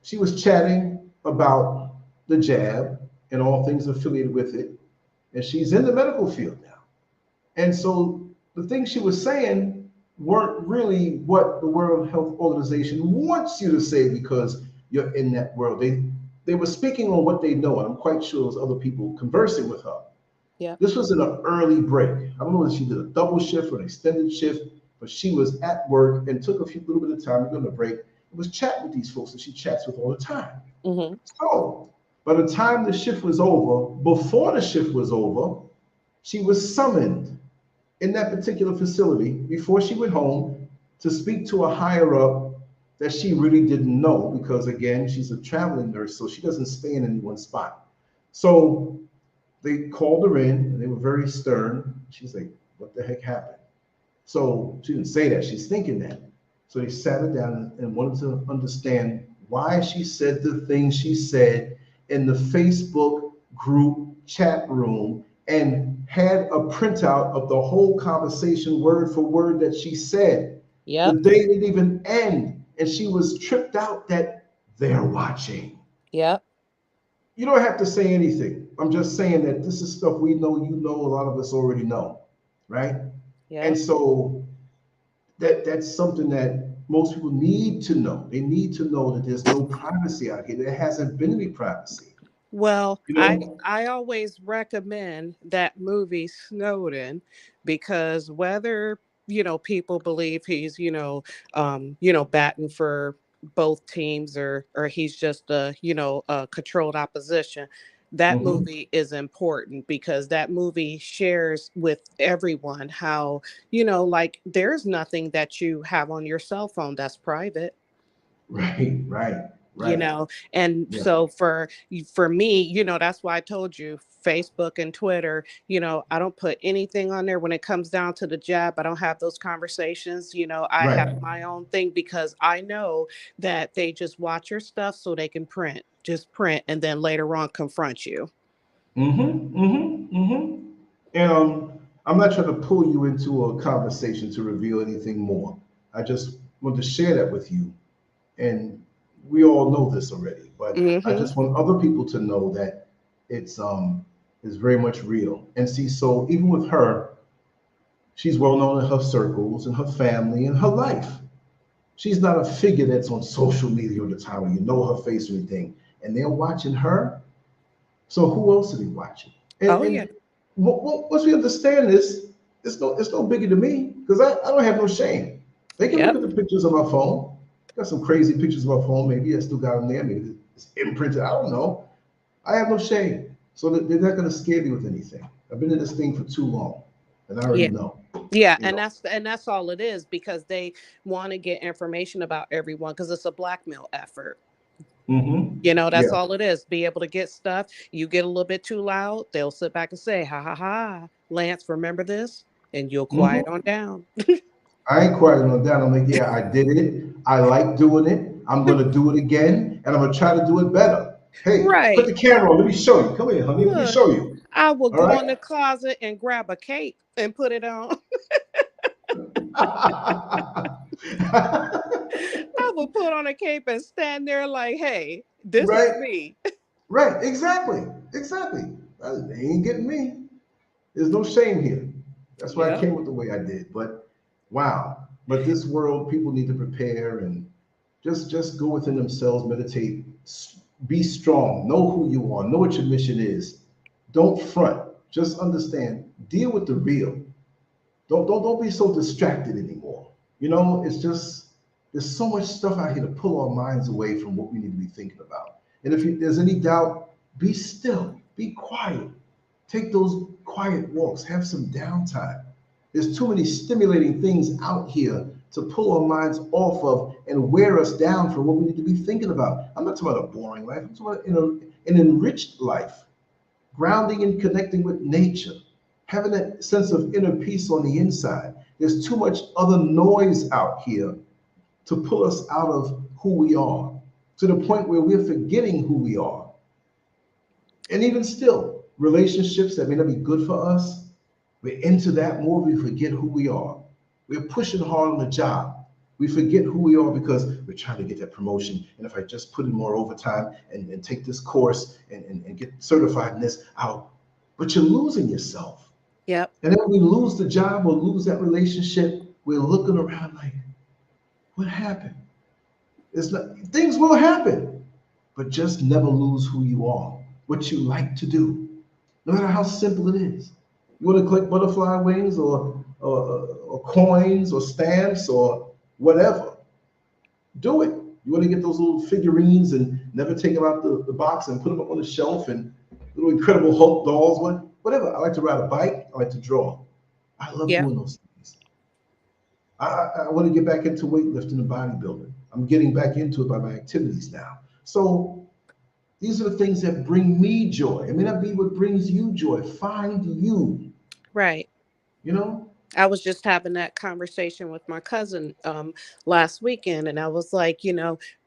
she was chatting about the jab and all things affiliated with it, and she's in the medical field now. And so the things she was saying weren't really what the World Health Organization wants you to say because you're in that world. They were speaking on what they know, and I'm quite sure there was other people conversing with her. Yeah. This was in an early break. I don't know if she did a double shift or an extended shift, but she was at work and took a little bit of time to go on a break and was chatting with these folks that she chats with all the time. Mm-hmm. So by the time the shift was over, before the shift was over, she was summoned in that particular facility before she went home to speak to a higher up that she really didn't know because, again, she's a traveling nurse, so she doesn't stay in any one spot. So they called her in and they were very stern. She's like, what the heck happened? So she didn't say that, she's thinking that. So they sat her down and wanted to understand why she said the things she said in the Facebook group chat room and had a printout of the whole conversation word for word that she said. Yep. The day didn't even end, and she was tripped out that they're watching. Yep. You don't have to say anything. I'm just saying that this is stuff we know, a lot of us already know, right? Yep. And so that's something that most people need to know. They need to know that there's no privacy out here. There hasn't been any privacy. Well, You know? I always recommend that movie Snowden because whether people believe he's batting for both teams or he's just a controlled opposition, that movie is important because that movie shares with everyone how like there's nothing that you have on your cell phone that's private. Right. And Yeah. so for me, that's why I told you Facebook and Twitter, I don't put anything on there when it comes down to the jab. I don't have those conversations. I have my own thing because I know that they just watch your stuff so they can just print and then later on confront you. And I'm not trying to pull you into a conversation to reveal anything more. I just want to share that with you. And we all know this already, but I just want other people to know that it's very much real. And see, so even with her, she's well known in her circles and her family and her life. She's not a figure that's on social media all the time where you know her face or anything. And they're watching her. So who else are they watching? And once we understand this, it's no biggie to me because I don't have no shame. They can look at the pictures on my phone. Got some crazy pictures of my phone. Maybe I still got them there. Maybe it's imprinted. I don't know. I have no shame. So they're not going to scare me with anything. I've been in this thing for too long, and I already know. Yeah, and that's all it is because they want to get information about everyone because it's a blackmail effort. That's all it is. Be able to get stuff. You get a little bit too loud, they'll sit back and say, ha ha ha, Lance, remember this? And you'll quiet on down. I ain't quieting on down. I'm like, I did it. I like doing it. I'm going to do it again, and I'm going to try to do it better. Hey, put Right. the camera on. Let me show you. Come here, honey. Let me Look, show you. I will All go right. in the closet and grab a cape and put it on. I will put on a cape and stand there like, hey, this is Right. me. Right. Exactly. Exactly. They ain't getting me. There's no shame here. That's why I Yep. came with the way I did. But wow. But this world, people need to prepare and just go within themselves, meditate, be strong, know who you are, know what your mission is. Don't front. Just understand. Deal with the real. Don't be so distracted anymore. You know, it's just there's so much stuff out here to pull our minds away from what we need to be thinking about. And if there's any doubt, be still, be quiet, take those quiet walks, have some downtime. There's too many stimulating things out here to pull our minds off of and wear us down from what we need to be thinking about. I'm not talking about a boring life. I'm talking about an enriched life, grounding and connecting with nature, having that sense of inner peace on the inside. There's too much other noise out here to pull us out of who we are, to the point where we're forgetting who we are. And even still, relationships that may not be good for us, we're into that more, we forget who we are. We're pushing hard on the job. We forget who we are because we're trying to get that promotion. And if I just put in more overtime and take this course and get certified in this, but you're losing yourself. Yep. And then when we lose the job or lose that relationship, we're looking around like, what happened? It's not, things will happen, but just never lose who you are, what you like to do, no matter how simple it is. You want to collect butterfly wings or coins or stamps or whatever, do it. You want to get those little figurines and never take them out the box and put them up on the shelf and little Incredible Hulk dolls, whatever. I like to ride a bike. I like to draw. I love Yep. doing those things. I want to get back into weightlifting and bodybuilding. I'm getting back into it by my activities now. So these are the things that bring me joy. It may not be what brings you joy. Find you, Right. you know? I was just having that conversation with my cousin last weekend, and I was like,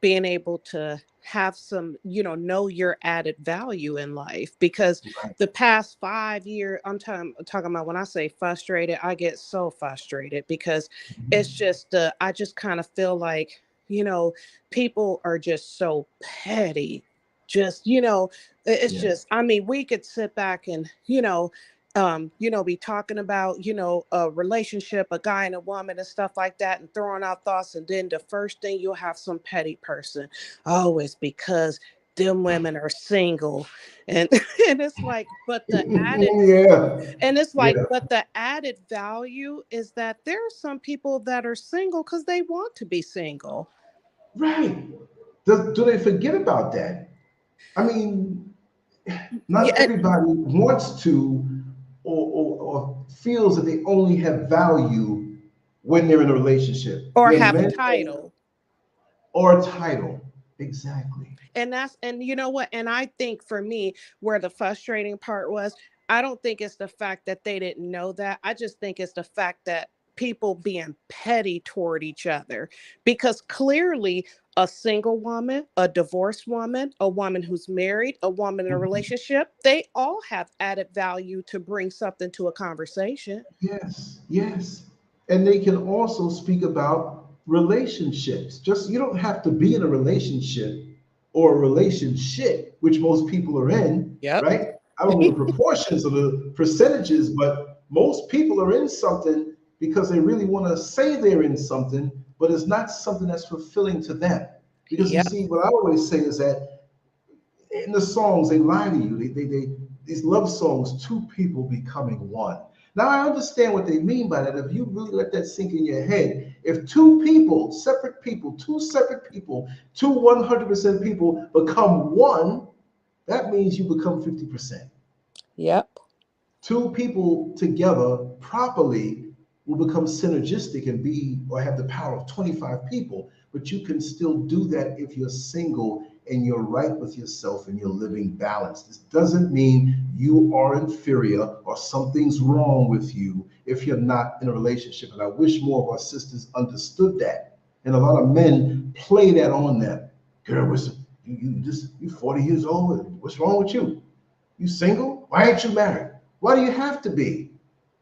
being able to have some, know your added value in life, because Right. the past 5 years, talking about, when I say frustrated, I get so frustrated because it's just, I just kind of feel like, people are just so petty. Just, it's Yes. just, I mean, we could sit back and, be talking about, a relationship, a guy and a woman and stuff like that, and throwing out thoughts. And then the first thing you'll have some petty person. Oh, it's because them women are single. And and it's like, but the added Yeah. and it's like, Yeah. but the added value is that there are some people that are single because they want to be single. Right. Do they forget about that? I mean, not Yeah, everybody wants to or feels that they only have value when they're in a relationship. or There are have a men title. or a title. Exactly. And you know what? And I think for me, where the frustrating part was, I don't think it's the fact that they didn't know that. I just think it's the fact that people being petty toward each other. Because clearly, a single woman, a divorced woman, a woman who's married, a woman in a relationship, they all have added value to bring something to a conversation. Yes, yes. And they can also speak about relationships. Just you don't have to be in a relationship or a relationship, which most people are in, Yep. right? I don't know the proportions or the percentages, but most people are in something because they really want to say they're in something, but it's not something that's fulfilling to them. Because you Yep. see, what I always say is that in the songs, they lie to you. These love songs, two people becoming one. Now I understand what they mean by that. If you really let that sink in your head, if two people, two separate people, two 100% people become one, that means you become 50%. Yep. Two people together properly will become synergistic and be or have the power of 25 people, but you can still do that if you're single and you're right with yourself and you're living balanced. This doesn't mean you are inferior or something's wrong with you if you're not in a relationship. And I wish more of our sisters understood that. And a lot of men play that on them. Girl, You 40 years old. What's wrong with you? You single? Why ain't you married? Why do you have to be?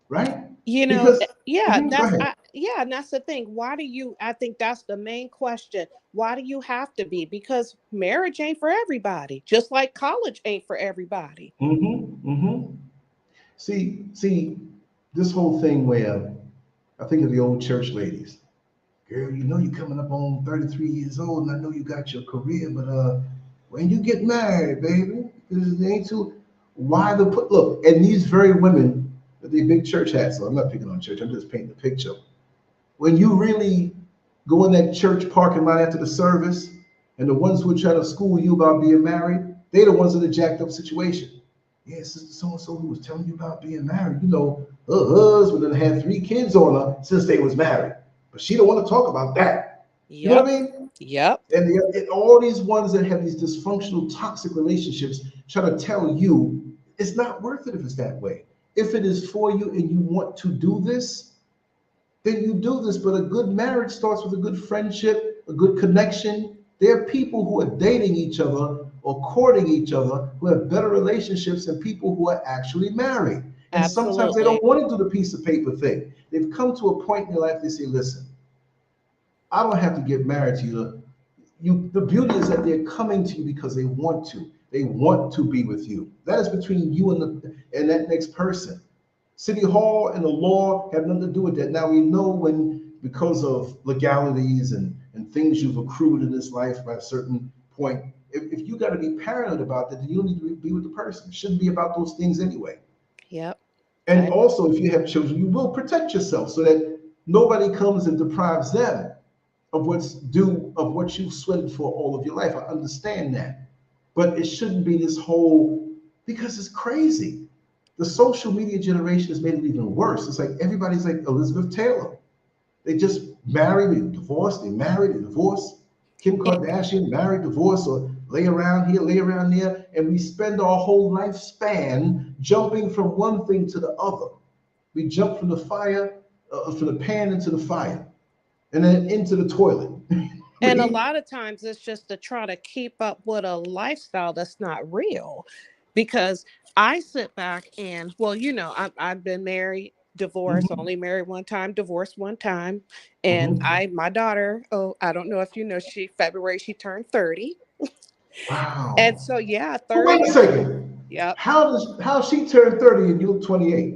Right? You know, Because go ahead. and that's the thing. Why do you, I think that's the main question. Why do you have to be? Because marriage ain't for everybody, just like college ain't for everybody. See, this whole thing where I think of the old church ladies. Girl, you know you're coming up on 33 years old, and I know you got your career, but when you get married, baby, it ain't too. Why the put? Look, and these very women, the big church hats. So I'm not picking on church. I'm just painting the picture. When you really go in that church parking lot after the service, and the ones who are trying to school you about being married, they the ones in the jacked up situation. Yeah, sister so and so who was telling you about being married. You know, her husband and had 3 kids on her since they was married, but she don't want to talk about that. You know Yep. what I mean? Yep. And all these ones that have these dysfunctional, toxic relationships try to tell you it's not worth it if it's that way. If it is for you and you want to do this, then you do this. But a good marriage starts with a good friendship, a good connection. There are people who are dating each other or courting each other who have better relationships than people who are actually married. And sometimes they Absolutely. don't want to do the piece of paper thing. They've come to a point in their life they say, listen, I don't have to get married to you. The beauty is that they're coming to you because they want to. They want to be with you. That is between you and that next person. City Hall and the law have nothing to do with that. Now we know when, because of legalities and things you've accrued in this life by a certain point, if you got to be paranoid about that, then you don't need to be with the person. It shouldn't be about those things anyway. Yep. And also, if you have children, you will protect yourself so that nobody comes and deprives them of what's due, of what you've sweated for all of your life. I understand that. But it shouldn't be this whole, because it's crazy. The social media generation has made it even worse. It's like everybody's like Elizabeth Taylor. They just married and divorced, they married and divorced. Kim Kardashian married, divorced, or lay around here, lay around there. And we spend our whole lifespan jumping from one thing to the other. We jump from the fire, from the pan into the fire, and then into the toilet. And a lot of times it's just to try to keep up with a lifestyle that's not real. Because I sit back and, well, you know, I've been married, divorced, only married one time, divorced one time. And my daughter, I don't know if you know, February, she turned 30. Wow. And so, yeah, But wait 30. a second. Yep. How she turned 30 and you look 28?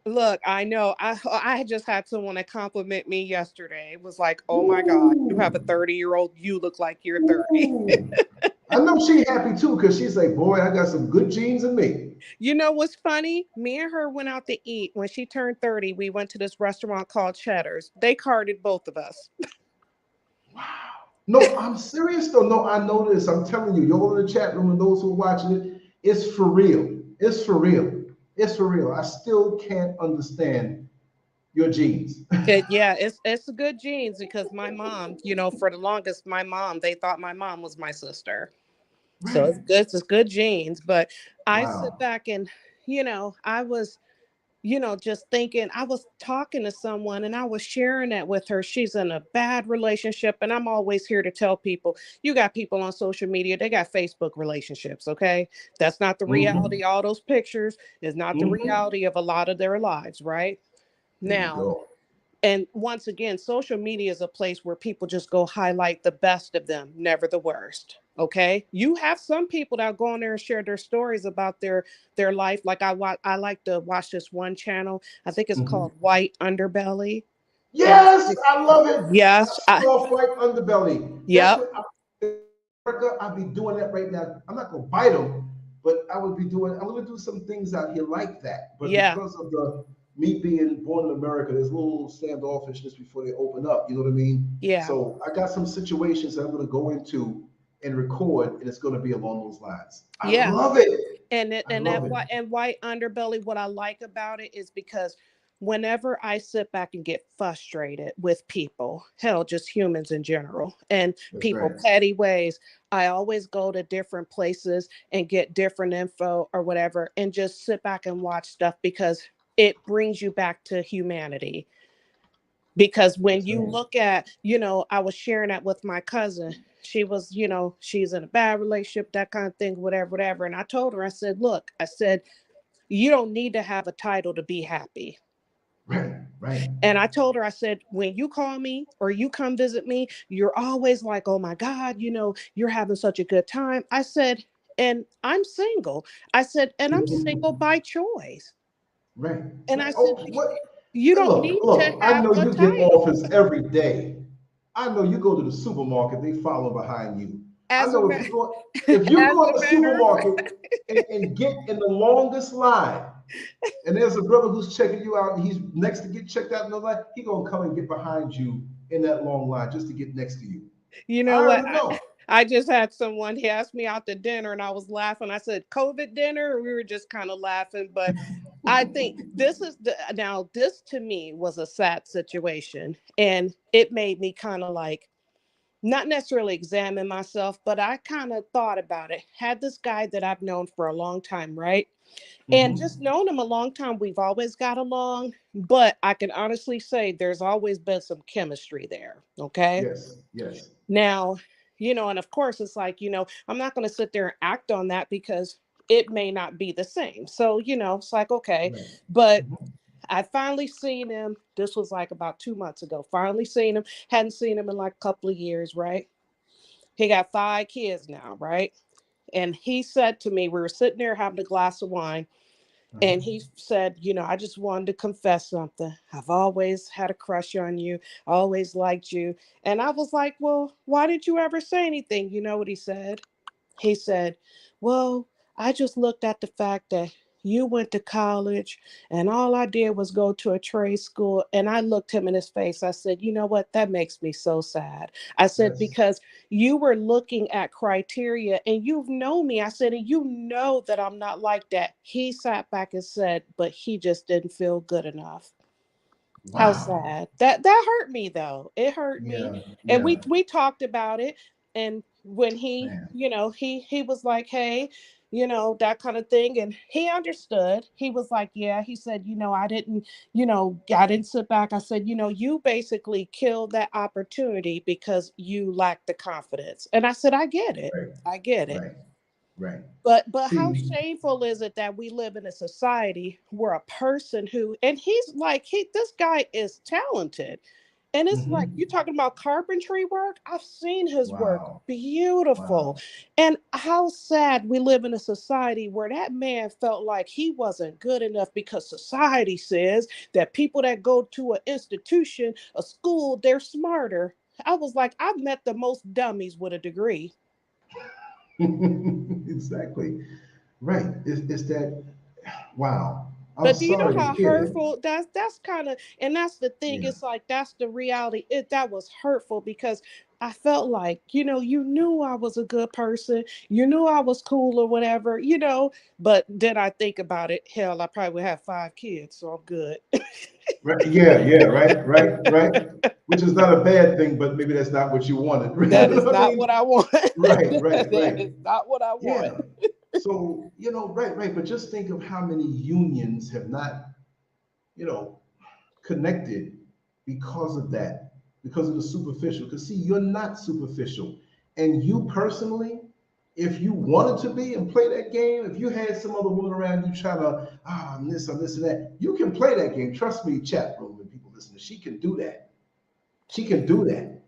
Look, I know. I just had someone that compliment me yesterday. It was like, oh my God, you have a Ooh. 30-year-old. You look like you're 30. Ooh. I know she happy too, because she's like, boy, I got some good genes in me. You know what's funny? Me and her went out to eat. When she turned 30, we went to this restaurant called Cheddar's. They carded both of us. Wow. No, I'm serious though. No, I know this. I'm telling you, y'all in the chat room and those who are watching it, it's for real. It's for real. It's for real. I still can't understand your genes. It's good genes because my mom, you know, for the longest, they thought my mom was my sister. So Right. it's good genes. But I sit Wow. back and, you know, I was, you know, just thinking, I was talking to someone and I was sharing that with her. She's in a bad relationship. And I'm always here to tell people, you got people on social media, they got Facebook relationships. Okay. That's not the reality. All those pictures is not the reality of a lot of their lives. Right There you now. go. And once again, social media is a place where people just go highlight the best of them, never the worst. Okay, you have some people that go on there and share their stories about their life. Like I like to watch this one channel. I think it's called White Underbelly. And Yes, I love it. A yes, soft white underbelly. That's yep, what I'd be doing that right now. I'm not gonna bite them, but I'm gonna do some things out here like that. But yeah, because of me being born in America, there's a little standoffishness before they open up. You know what I mean? yeah, So I got some situations that I'm gonna go into and record, and it's gonna be along those lines. I yeah. love it. I And love it. white underbelly, what I like about it is because whenever I sit back and get frustrated with people, hell, just humans in general, and That's people right. petty ways, I always go to different places and get different info or whatever, and just sit back and watch stuff because it brings you back to humanity. Because when you look at, I was sharing that with my cousin. She was, she's in a bad relationship, that kind of thing, whatever. And I told her, I said, look, I said, you don't need to have a title to be happy. Right. And I told her, I said, when you call me or you come visit me, you're always like, oh my God, you're having such a good time. I said, and I'm single. I said, and I'm single by choice. Right. And I said, Oh, what? you don't Look, need to look. I have know a you get title. offers every day. I know you go to the supermarket, they follow behind you. I As a know ma- if you as go in a the matter of supermarket fact, and get in the longest line, and there's a brother who's checking you out, and he's next to get checked out in the line, he gonna come and get behind you in that long line just to get next to you. you know I what? already know. I just had someone, he asked me out to dinner and I was laughing. I said, COVID dinner. We were just kind of laughing. But I think this to me was a sad situation. And it made me kind of like, not necessarily examine myself, but I kind of thought about it. Had this guy that I've known for a long time, right? And just known him a long time, we've always got along, but I can honestly say there's always been some chemistry there. Okay. Yes. Now, and of course it's like, I'm not going to sit there and act on that because it may not be the same. So, it's like, okay, Right. but I finally seen him. This was like about 2 months ago. Finally seen him. Hadn't seen him in like a couple of years, right? He got 5 kids now, right? And he said to me, we were sitting there having a glass of wine, and he said, I just wanted to confess something. I've always had a crush on you, always liked you. And I was like, well, why didn't you ever say anything? You know what he said? He said, well, I just looked at the fact that you went to college and all I did was go to a trade school. And I looked him in his face. I said, you know what? That makes me so sad. I said, Yes. because you were looking at criteria and you've known me. I said, and you know that I'm not like that. He sat back and said, but he just didn't feel good enough. How Wow. sad. That hurt me though. It hurt me. And Yeah. we talked about it. And when he, Man. he was like, hey, that kind of thing. And he understood. He was like, yeah, he said, I didn't sit back. I said, you basically killed that opportunity because you lacked the confidence. And I said, I get it. Right. I get it. Right. But how See, shameful is it that we live in a society where a person who, and he's like, this guy is talented. And it's like, you talking about carpentry work? I've seen his work. wow. Beautiful. And how sad we live in a society where that man felt like he wasn't good enough because society says that people that go to an institution, a school, they're smarter. I was like, I've met the most dummies with a degree. Exactly. Right. It's that, wow. I'm But do you know sorry to how hear that. hurtful that's kind of, and that's the thing. Yeah. It's like that's the reality. That was hurtful because I felt like, you knew I was a good person, you knew I was cool or whatever, but then I think about it, hell, I probably would have 5 kids, so I'm good. Right. Yeah. Right. Which is not a bad thing, but maybe that's not what you wanted. You That know is what I not mean? what I want. That Right. is not what I want. Yeah. So, right. But just think of how many unions have not, you know, connected because of that, because of the superficial. Because see, you're not superficial. And you personally, if you wanted to be and play that game, if you had some other woman around you trying to, I'm this and that, you can play that game. Trust me, chat room and people listening, she can do that. She can do that.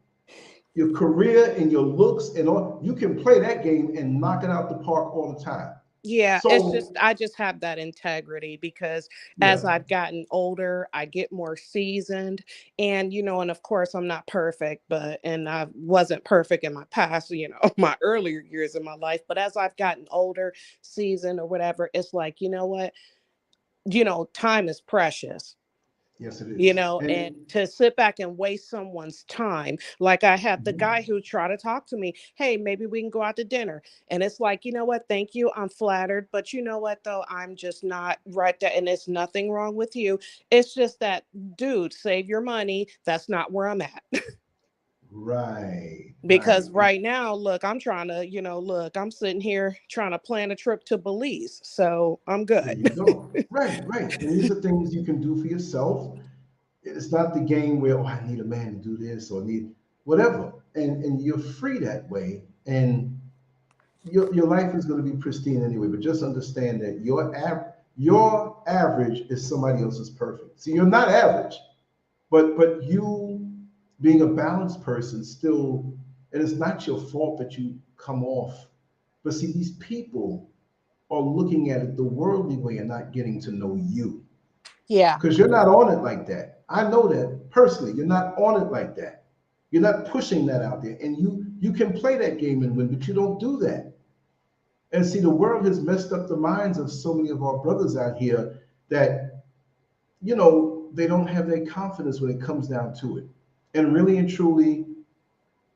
Your career and your looks and all, you can play that game and knock it out the park all the time. Yeah, it's just So, I just have that integrity because as yeah, I've gotten older, I get more seasoned, and and of course I'm not perfect, but and I wasn't perfect in my past, my earlier years in my life, but as I've gotten older, seasoned or whatever, it's like, you know what? Time is precious. yes, it is. And And to sit back and waste someone's time. Like I had the guy who tried to talk to me, hey, maybe we can go out to dinner. And it's like, you know what? Thank you. I'm flattered. But you know what, though? I'm just not right there. And it's nothing wrong with you. It's just that, dude, save your money. That's not where I'm at. right. Because right now, look, I'm trying to, I'm sitting here trying to plan a trip to Belize. So I'm There good. you go. Right. And these are things you can do for yourself. it's not the game where, oh, I need a man to do this or need whatever. And you're free that way. And your life is going to be pristine anyway. But just understand that your average is somebody else's perfect. See, you're not average, but you being a balanced person still, and it's not your fault that you come off. But see, these people are looking at it the worldly way and not getting to know you. Yeah. Because you're not on it like that. I know that personally. You're not on it like that. You're not pushing that out there. And you can play that game and win, but you don't do that. And see, the world has messed up the minds of so many of our brothers out here that, they don't have that confidence when it comes down to it. And really and truly,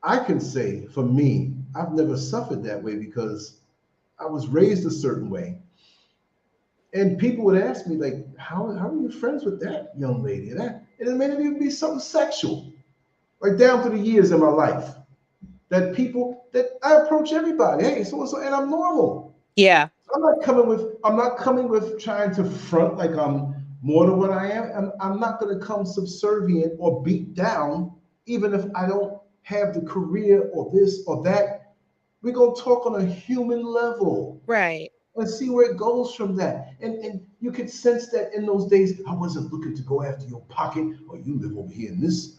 I can say for me, I've never suffered that way because I was raised a certain way. And people would ask me, like, how are you friends with that young lady? And it may not even be something sexual. Like down through the years of my life, that I approach everybody. Hey, so, and I'm normal. Yeah. I'm not coming with trying to front like I'm more than what I am. I'm not going to come subservient or beat down, even if I don't have the career or this or that. We're going to talk on a human level. Right. And see where it goes from that. And you could sense that in those days. I wasn't looking to go after your pocket, or you live over here in this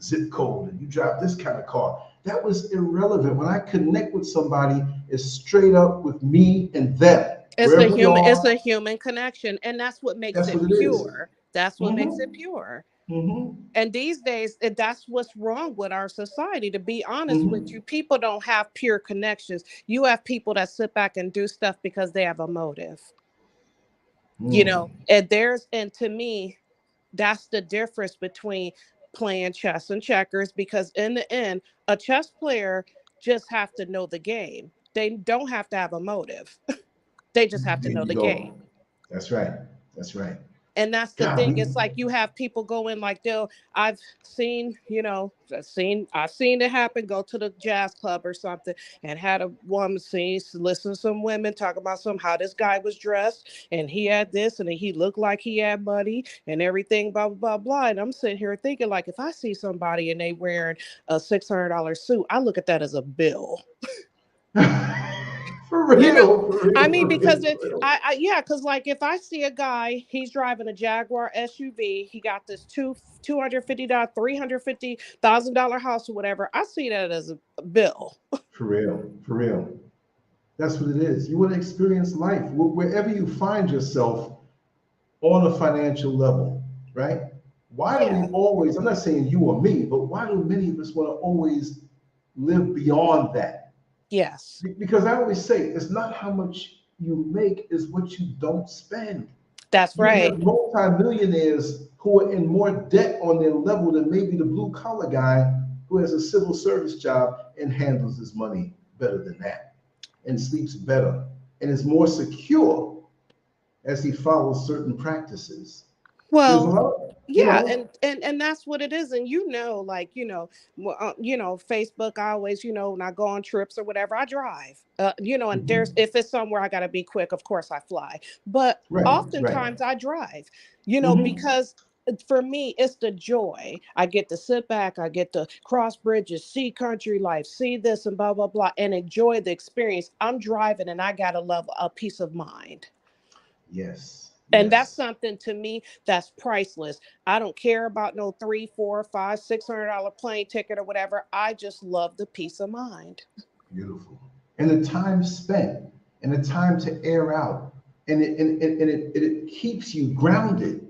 zip code and you drive this kind of car. That was irrelevant. When I connect with somebody, it's straight up with me and them. It's a human connection, and that's what makes it pure. That's what makes it pure. And these days, that's what's wrong with our society. To be honest with you, people don't have pure connections. You have people that sit back and do stuff because they have a motive. And to me, that's the difference between playing chess and checkers, because in the end, a chess player just have to know the game. They don't have to have a motive. They just have to know the game. That's right. That's right. And that's the thing. It's like you have people go in like, I've seen it happen. Go to the jazz club or something and had a woman listen to some women talk about how this guy was dressed and he had this and he looked like he had money and everything, blah, blah, blah, blah. And I'm sitting here thinking, like, if I see somebody and they wearing a $600 suit, I look at that as a bill. For real, because because like if I see a guy, he's driving a Jaguar SUV, he got this $250, $350,000 house or whatever, I see that as a bill. For real. That's what it is. You want to experience life wherever you find yourself on a financial level, right? Why do we always? I'm not saying you or me, but why do many of us want to always live beyond that? Yes. Because I always say it's not how much you make, is what you don't spend. That's right. You have multi-millionaires who are in more debt on their level than maybe the blue collar guy who has a civil service job and handles his money better than that and sleeps better and is more secure as he follows certain practices. Well, and that's what it is. And Facebook, I always, when I go on trips or whatever, I drive, and if it's somewhere I got to be quick, of course I fly. But oftentimes I drive, because for me, it's the joy. I get to sit back, I get to cross bridges, see country life, see this and blah, blah, blah, and enjoy the experience. I'm driving and I got to love a peace of mind. Yes. And that's something to me that's priceless. I don't care about no $300, $400, $500, $600 plane ticket or whatever. I just love the peace of mind. Beautiful. And the time spent and the time to air out. And it keeps you grounded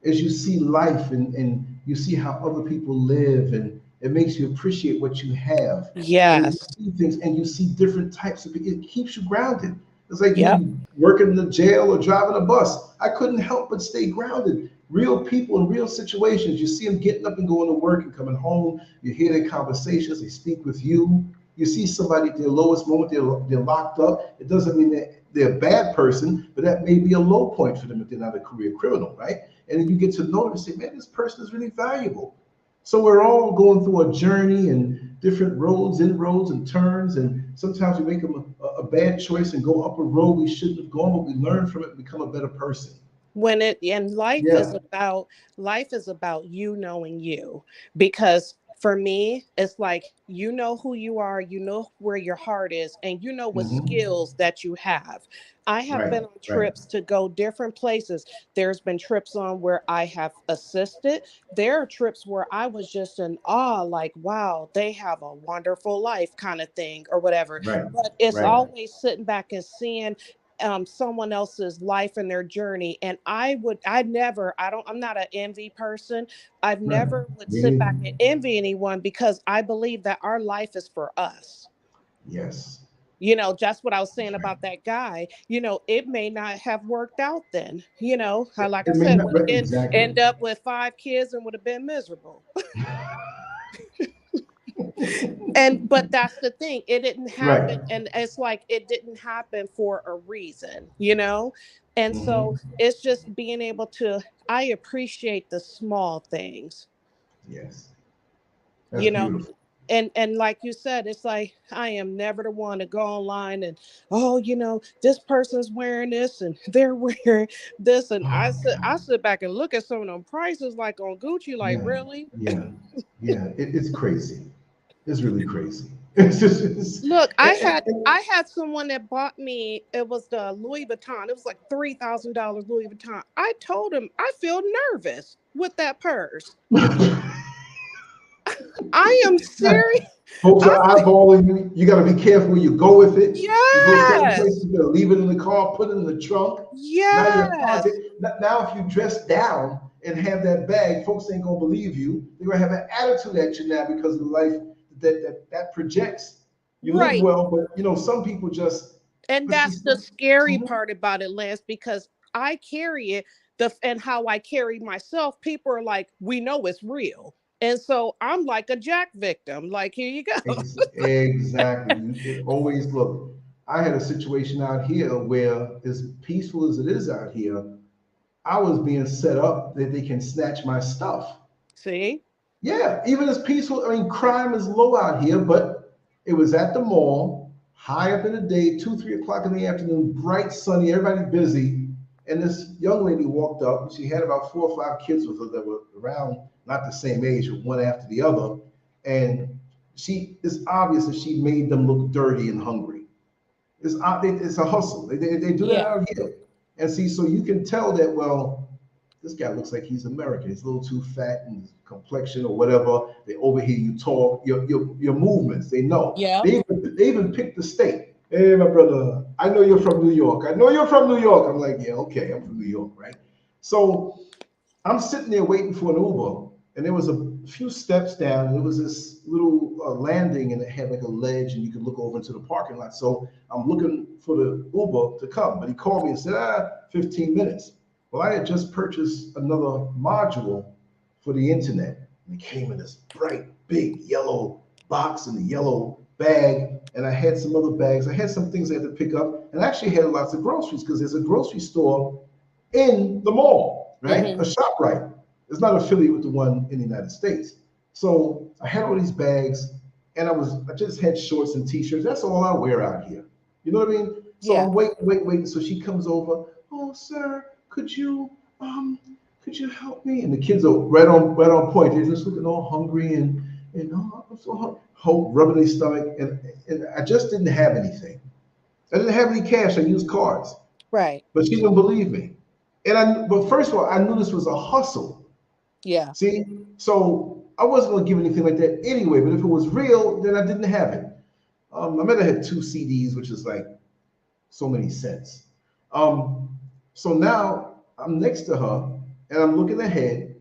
as you see life and you see how other people live, and it makes you appreciate what you have. Yes. And you see things and you see different types of people. It keeps you grounded. It's like you working in the jail or driving a bus. I couldn't help but stay grounded. Real people in real situations. You see them getting up and going to work and coming home. You hear their conversations. They speak with you. You see somebody at their lowest moment, they're locked up. It doesn't mean that they're a bad person, but that may be a low point for them if they're not a career criminal, right? And then you get to know them and say, man, this person is really valuable. So we're all going through a journey and different roads, inroads and turns. And sometimes we make a bad choice and go up a road we shouldn't have gone, but we learn from it and become a better person. When it and life is about you knowing you, because for me it's like, you know who you are, you know where your heart is, and you know what skills that you have. I have been on trips to go different places. There's been trips on where I have assisted. There are trips where I was just in awe, like, wow, they have a wonderful life, kind of thing, or whatever. But it's always sitting back and seeing someone else's life and their journey. And I'm not an envy person. I've never would sit back and envy anyone, because I believe that our life is for us. Yes. You know, just what I was saying about that guy, you know, it may not have worked out then, you know, how, like I said, would end up with 5 kids and would have been miserable. But that's the thing, it didn't happen. And it's like, it didn't happen for a reason, you know. And so it's just being able to, I appreciate the small things. Yes. That's You know, beautiful. and like you said, it's like, I am never the one to go online and, oh, you know, this person's wearing this and they're wearing this, and I sit back and look at some of them prices, like on Gucci, like, really? It's crazy. It's really crazy. It's Look, I had someone that bought me, it was the Louis Vuitton. It was like $3,000 Louis Vuitton. I told him I feel nervous with that purse. I am serious. Folks are eyeballing you. You got to be careful where you go with it. You go certain places, you got to leave it in the car, put it in the trunk. Now you're a target. Now if you dress down and have that bag, folks ain't gonna believe you. They're gonna have an attitude at you now because of the life that projects. You live well, but you know, some people just. And that's the scary part about it, Lance, because I carry it, and how I carry myself, people are like, we know it's real. And so I'm like a jack victim. Like, here you go. Exactly. It always look. I had a situation out here where, as peaceful as it is out here, I was being set up that they can snatch my stuff. See? Yeah, even as peaceful. I mean, crime is low out here, but it was at the mall, high up in the day, 2, 3 o'clock in the afternoon, bright, sunny, everybody busy. And this young lady walked up, and she had about 4 or 5 kids with her that were around, not the same age, but one after the other. And it's obvious that she made them look dirty and hungry. It's a hustle. They do that out here. And see, so you can tell that, well, this guy looks like he's American. He's a little too fat in his complexion or whatever. They overhear you talk, your movements. They know. Yeah. They even pick the state. Hey, my brother, I know you're from New York. I know you're from New York. I'm like, yeah, okay, I'm from New York, right? So I'm sitting there waiting for an Uber, and there was a few steps down, and it was this little landing, and it had like a ledge, and you could look over into the parking lot. So I'm looking for the Uber to come, but he called me and said, 15 minutes. Well, I had just purchased another module for the internet, and it came in this bright, big yellow box in the yellow bag, and I had some other bags. I had some things I had to pick up, and I actually had lots of groceries because there's a grocery store in the mall, right? A ShopRite. It's not affiliated with the one in the United States. So I had all these bags, and I just had shorts and t-shirts. That's all I wear out here. You know what I mean? So I'm waiting. So she comes over. Oh, sir, could you help me? And the kids are right on point. They're just looking all hungry and oh, I'm so hungry. Rubbing their stomach, and I just didn't have anything. I didn't have any cash. I used cards. Right. But she didn't believe me. But first of all, I knew this was a hustle. Yeah. See, so I wasn't gonna give anything like that anyway. But if it was real, then I didn't have it. I might have had 2 CDs, which is like so many cents. So now I'm next to her, and I'm looking ahead,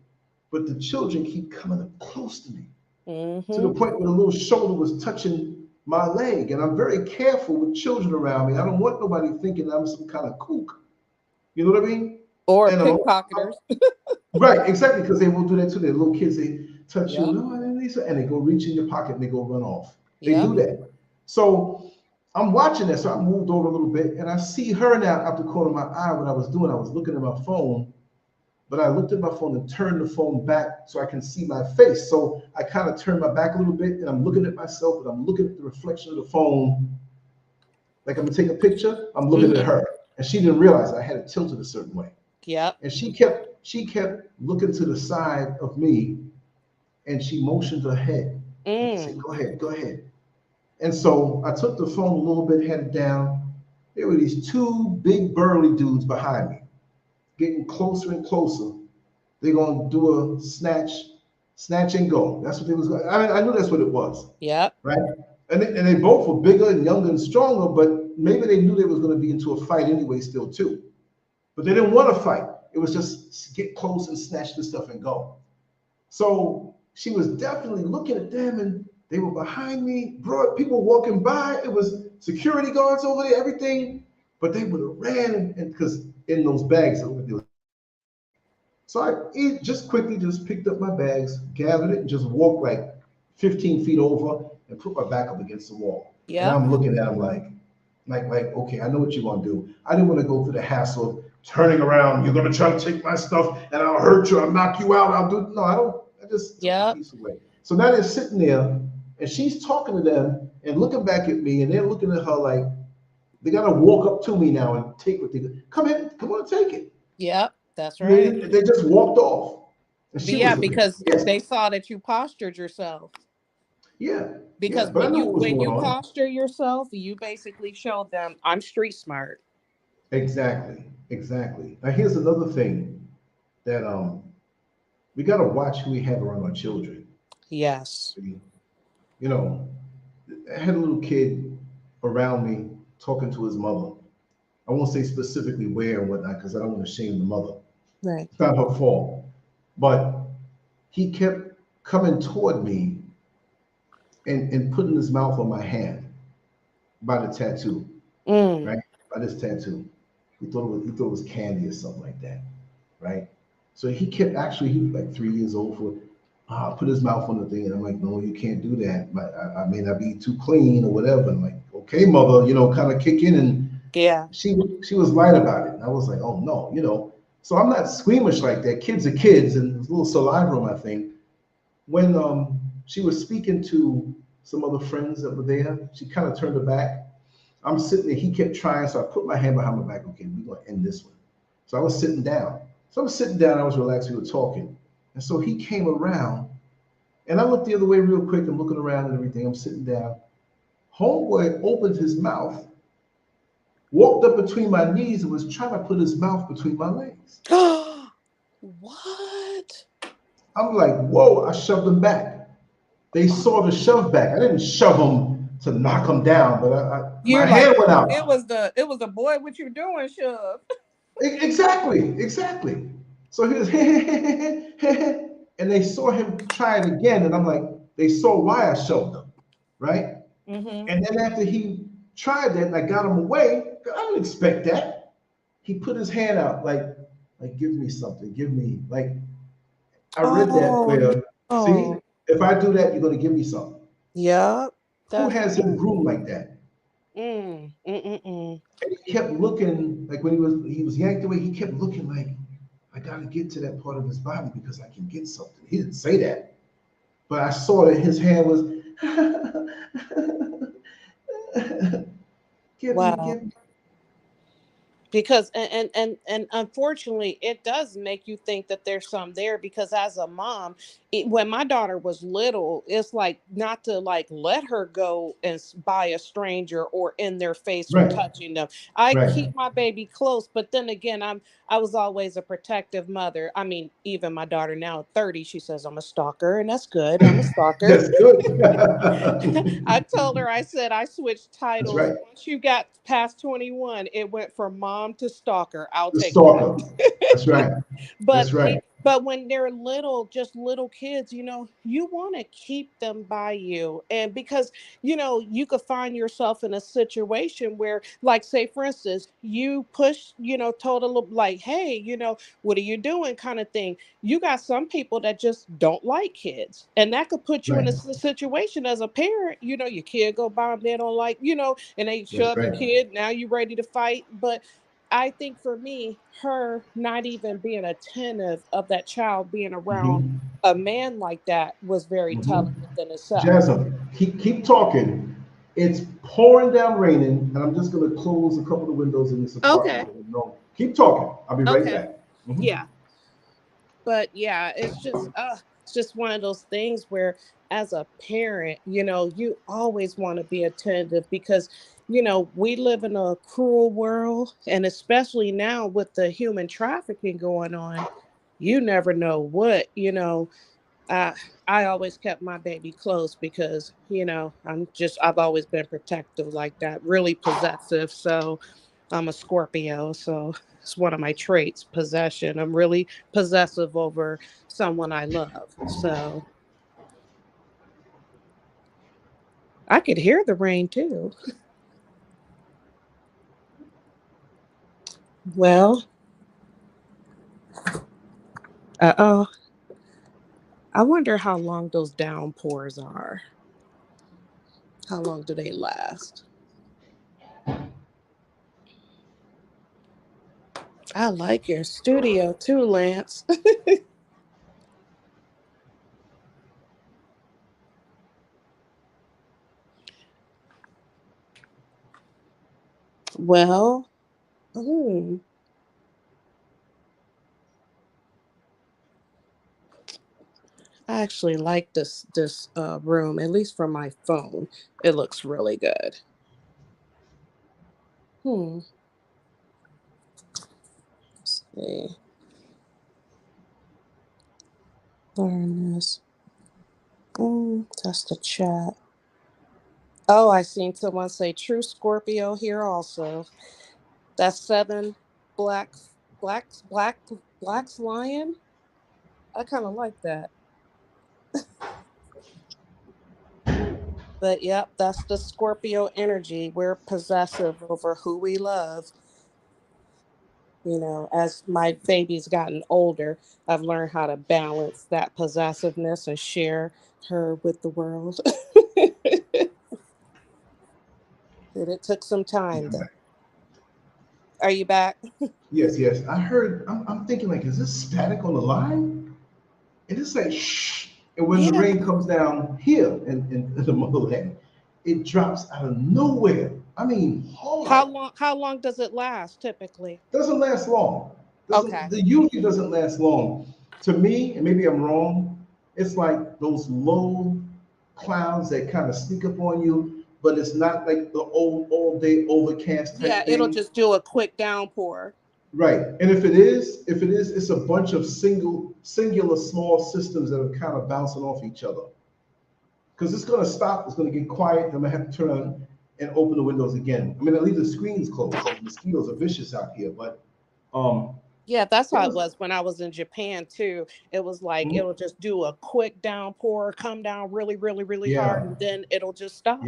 but the children keep coming up close to me, to the point where the little shoulder was touching my leg. And I'm very careful with children around me. I don't want nobody thinking I'm some kind of kook. You know what I mean? Or pickpocketers. Right, exactly, because they will do that too. Their little kids, they touch you, and they go reach in your pocket and they go run off. They do that. So I'm watching that. So I moved over a little bit, and I see her now out the corner of my eye. What I was doing, I was looking at my phone, but I looked at my phone and turned the phone back so I can see my face. So I kind of turned my back a little bit, and I'm looking at myself, and I'm looking at the reflection of the phone. Like I'm gonna take a picture, I'm looking at her. And she didn't realize I had it tilted a certain way. Yep. And she kept looking to the side of me, and she motioned her head. And said, go ahead, go ahead. And so I took the phone a little bit, had it down. There were these two big burly dudes behind me, getting closer and closer. They're gonna do a snatch and go. That's what they was going. I knew that's what it was. Yep. Right. And they both were bigger and younger and stronger, but maybe they knew they was going to be into a fight anyway, still too. But they didn't want to fight. It was just get close and snatch the stuff and go. So she was definitely looking at them, and they were behind me. Brought people walking by. It was security guards over there, everything. But they would have ran, and because in those bags, so I just quickly picked up my bags, gathered it, and just walked like 15 feet over and put my back up against the wall. Yep. And I'm looking at him like, okay, I know what you're gonna do. I didn't want to go through the hassle of turning around. You're gonna try to take my stuff, and I'll hurt you. I'll knock you out. I don't. I just took the piece away. So now they're sitting there, and she's talking to them and looking back at me, and they're looking at her like they gotta walk up to me now and take what they come in, come on, take it. Yep, that's right. They just walked off. Yeah, because they saw that you postured yourself. Yeah. Because when you posture yourself, you basically show them I'm street smart. Exactly. Now here's another thing that we gotta watch who we have around our children. Yes. You know, I had a little kid around me talking to his mother. I won't say specifically where and whatnot because I don't want to shame the mother. Right. It's not her fault. But he kept coming toward me and putting his mouth on my hand by the tattoo. Right? By this tattoo. He thought it was candy or something like that. Right? So he was like 3 years old put his mouth on the thing, and I'm like, no, you can't do that. I may not be too clean or whatever. I'm like, okay, mother, kind of kick in, and yeah. She was light about it. And I was like, oh no, So I'm not squeamish like that. Kids are kids, and there's a little saliva on my thing. When she was speaking to some other friends that were there, she kind of turned her back. I'm sitting there, he kept trying, so I put my hand behind my back. Okay, we're gonna end this one. So I was sitting down. I was relaxed, we were talking. And so he came around, and I looked the other way real quick. I'm looking around and everything. I'm sitting down. Homeboy opened his mouth, walked up between my knees, and was trying to put his mouth between my legs. What? I'm like, whoa, I shoved him back. They saw the shove back. I didn't shove him to knock him down, but my hand went out. It was the boy, what you doing, shove. Exactly. So he was, and they saw him try it again, and I'm like, they saw why I shoved him, right? Mm-hmm. And then after he tried that, and I got him away, I didn't expect that. He put his hand out, like give me something, give me, like, I read that where, see, if I do that, you're gonna give me something. Yeah. Who has him groomed like that? And he kept looking, like when he was yanked away, he kept looking like, I gotta get to that part of his body because I can get something. He didn't say that, but I saw that his hand was give me. Because and unfortunately it does make you think that there's some there, because as a mom, when my daughter was little, it's like not to like let her go and by a stranger or in their face or touching them. I keep my baby close, but then again, I was always a protective mother. I mean, even my daughter now 30, she says I'm a stalker, and that's good. I'm a stalker. That's good. I told her, I said I switched titles. Right. Once you got past 21, it went from mom to stalker. I'll take stalker. That's right. That's right. But when they're little, just little kids, you want to keep them by you. And because, you could find yourself in a situation where, like, say, for instance, you push, told them like, hey, what are you doing kind of thing. You got some people that just don't like kids. And that could put you in a situation as a parent, your kid go by and they don't like, and they shove your kid. Now you're ready to fight. But I think for me, her not even being attentive of that child being around a man like that was very telling within itself. Jasmine, keep talking. It's pouring down raining, and I'm just going to close a couple of windows in this apartment. Okay. No, keep talking. I'll be right back. Yeah. But yeah, it's just one of those things where as a parent, you always want to be attentive because, we live in a cruel world, and especially now with the human trafficking going on, you never know uh, I always kept my baby close because, I've always been protective like that, really possessive. So I'm a Scorpio. So it's one of my traits, possession. I'm really possessive over someone I love. So I could hear the rain too. Well, oh, I wonder how long those downpours are. How long do they last? I like your studio too, Lance. Well, hmm, I actually like this room, at least from my phone. It looks really good. Hmm. Let's see. Learn this. That's the chat. Oh, I seen someone say true Scorpio here also. That's seven black black black's lion. I kind of like that. But yep, that's the Scorpio energy. We're possessive over who we love. As my baby's gotten older, I've learned how to balance that possessiveness and share her with the world. But it took some Yeah, time I'm though. back. Are you back? Yes, yes. I heard. I'm thinking like, is this static on the line? It is like shh. And when the Yeah. rain comes down here in the motherland, it drops out of nowhere. I mean, hard. How long does it last typically? Doesn't last long. Doesn't Okay. the usually doesn't last long. To me, and maybe I'm wrong, it's like those low clouds that kind of sneak up on you, but it's not like the old all day overcast Yeah, type it'll thing. just do a quick downpour. Right. And if it is, it's a bunch of singular small systems that are kind of bouncing off each other. Because it's gonna stop, it's gonna get quiet, then I'm gonna have to turn and open the windows again. I mean, I leave the screens closed because mosquitoes are vicious out here, but um Yeah, that's it how it was was when I was in Japan too. It was like mhm. it'll just do a quick downpour, come down really, really, really hard, Yeah, and then it'll just stop.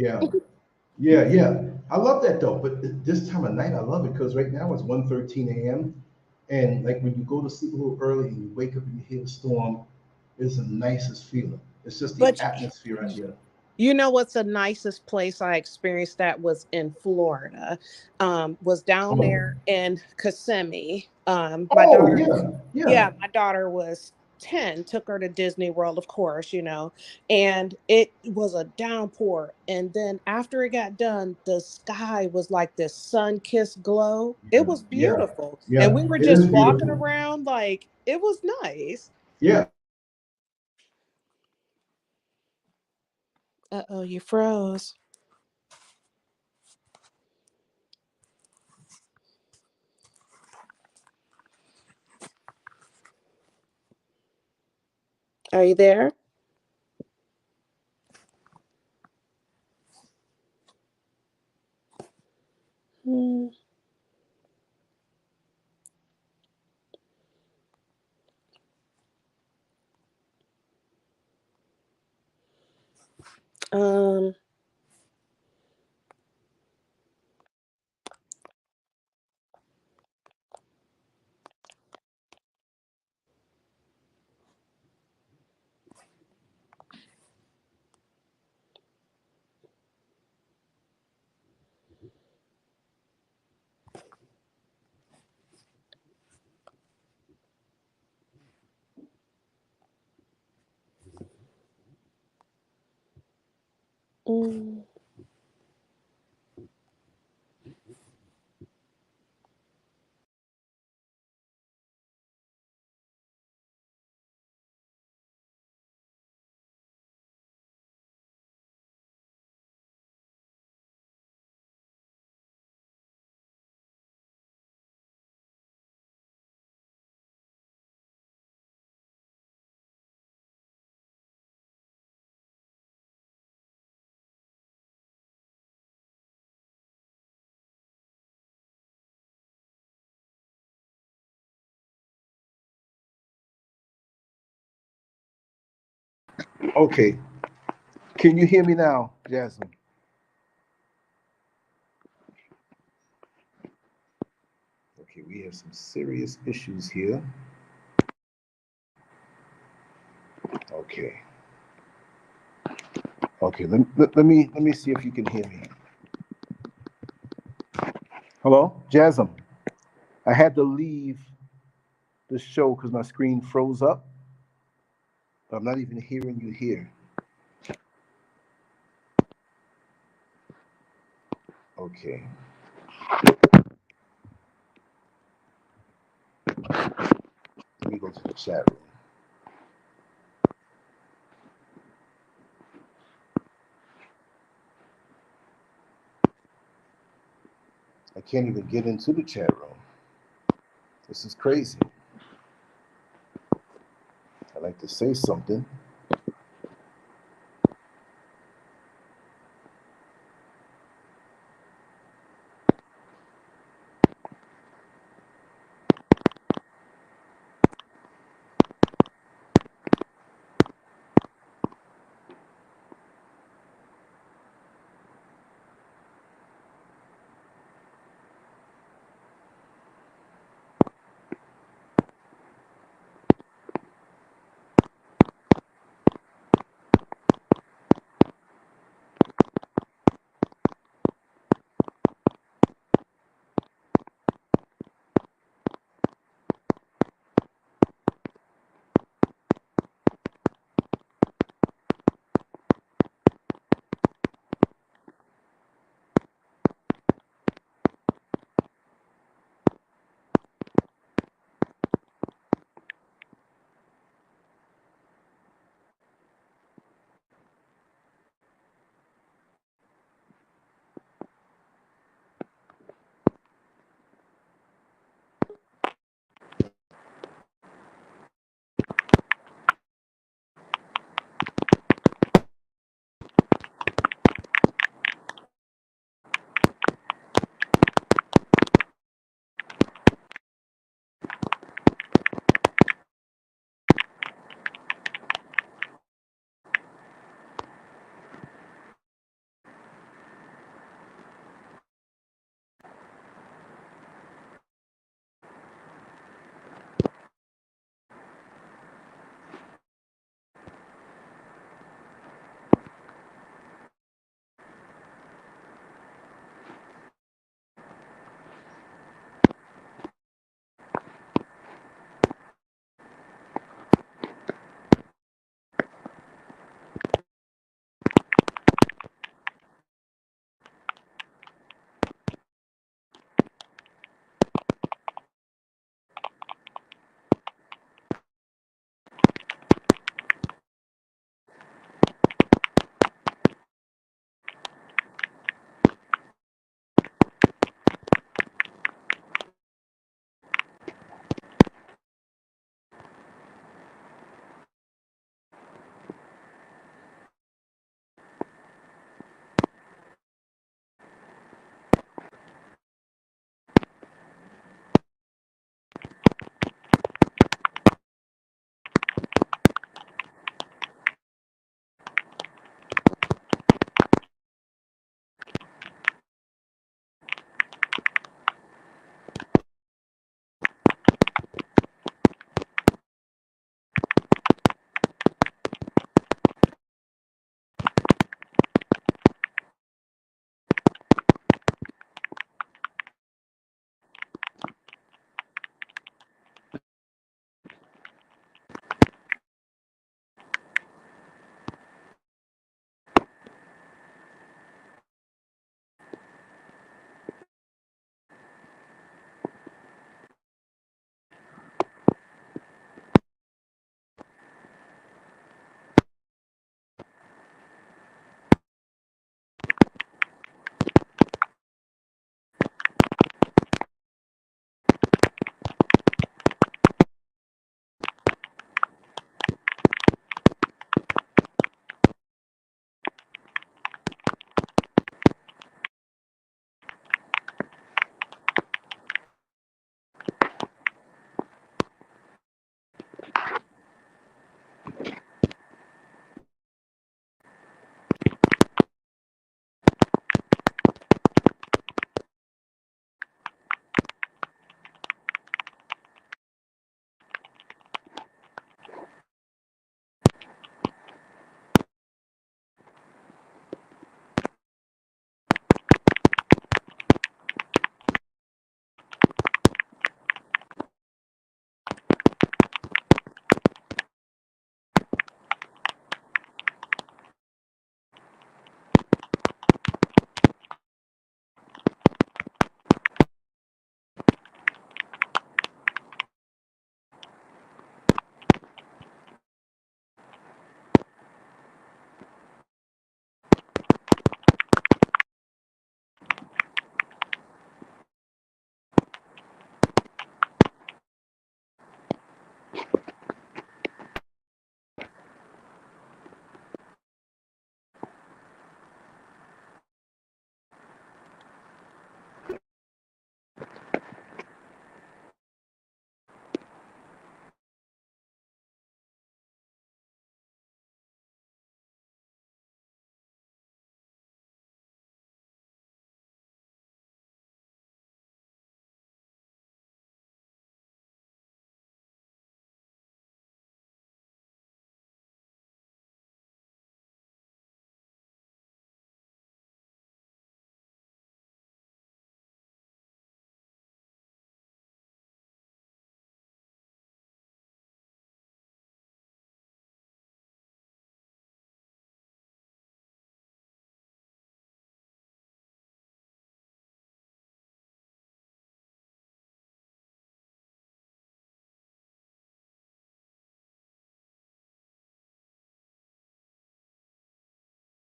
yeah, yeah. I love that though, but this time of night I love it because right now it's 1:13 a.m. And like when you go to sleep a little early and you wake up and you hear the storm, it's the nicest feeling. It's just the But atmosphere out here. you know what's the nicest place I experienced that was in Florida? Was down Oh, there in Kissimmee. My oh daughter, yeah, yeah. yeah, my daughter was 10, took her to Disney World, of course, and it was a downpour. And then after it got done, the sky was like this sun-kissed glow. It Yeah, was yeah, beautiful. And yeah. we were It is just walking beautiful. around like it was nice. Yeah. Uh-oh, you froze. Are you there? Hmm. Um, mm, Okay. Can you hear me now, Jasmine? Okay, we have some serious issues here. Okay. Okay, let me see if you can hear me. Hello, Jasmine. I had to leave the show because my screen froze up. I'm not even hearing you here. Okay. Let me go to the chat room. I can't even get into the chat room. This is crazy. I like to say something.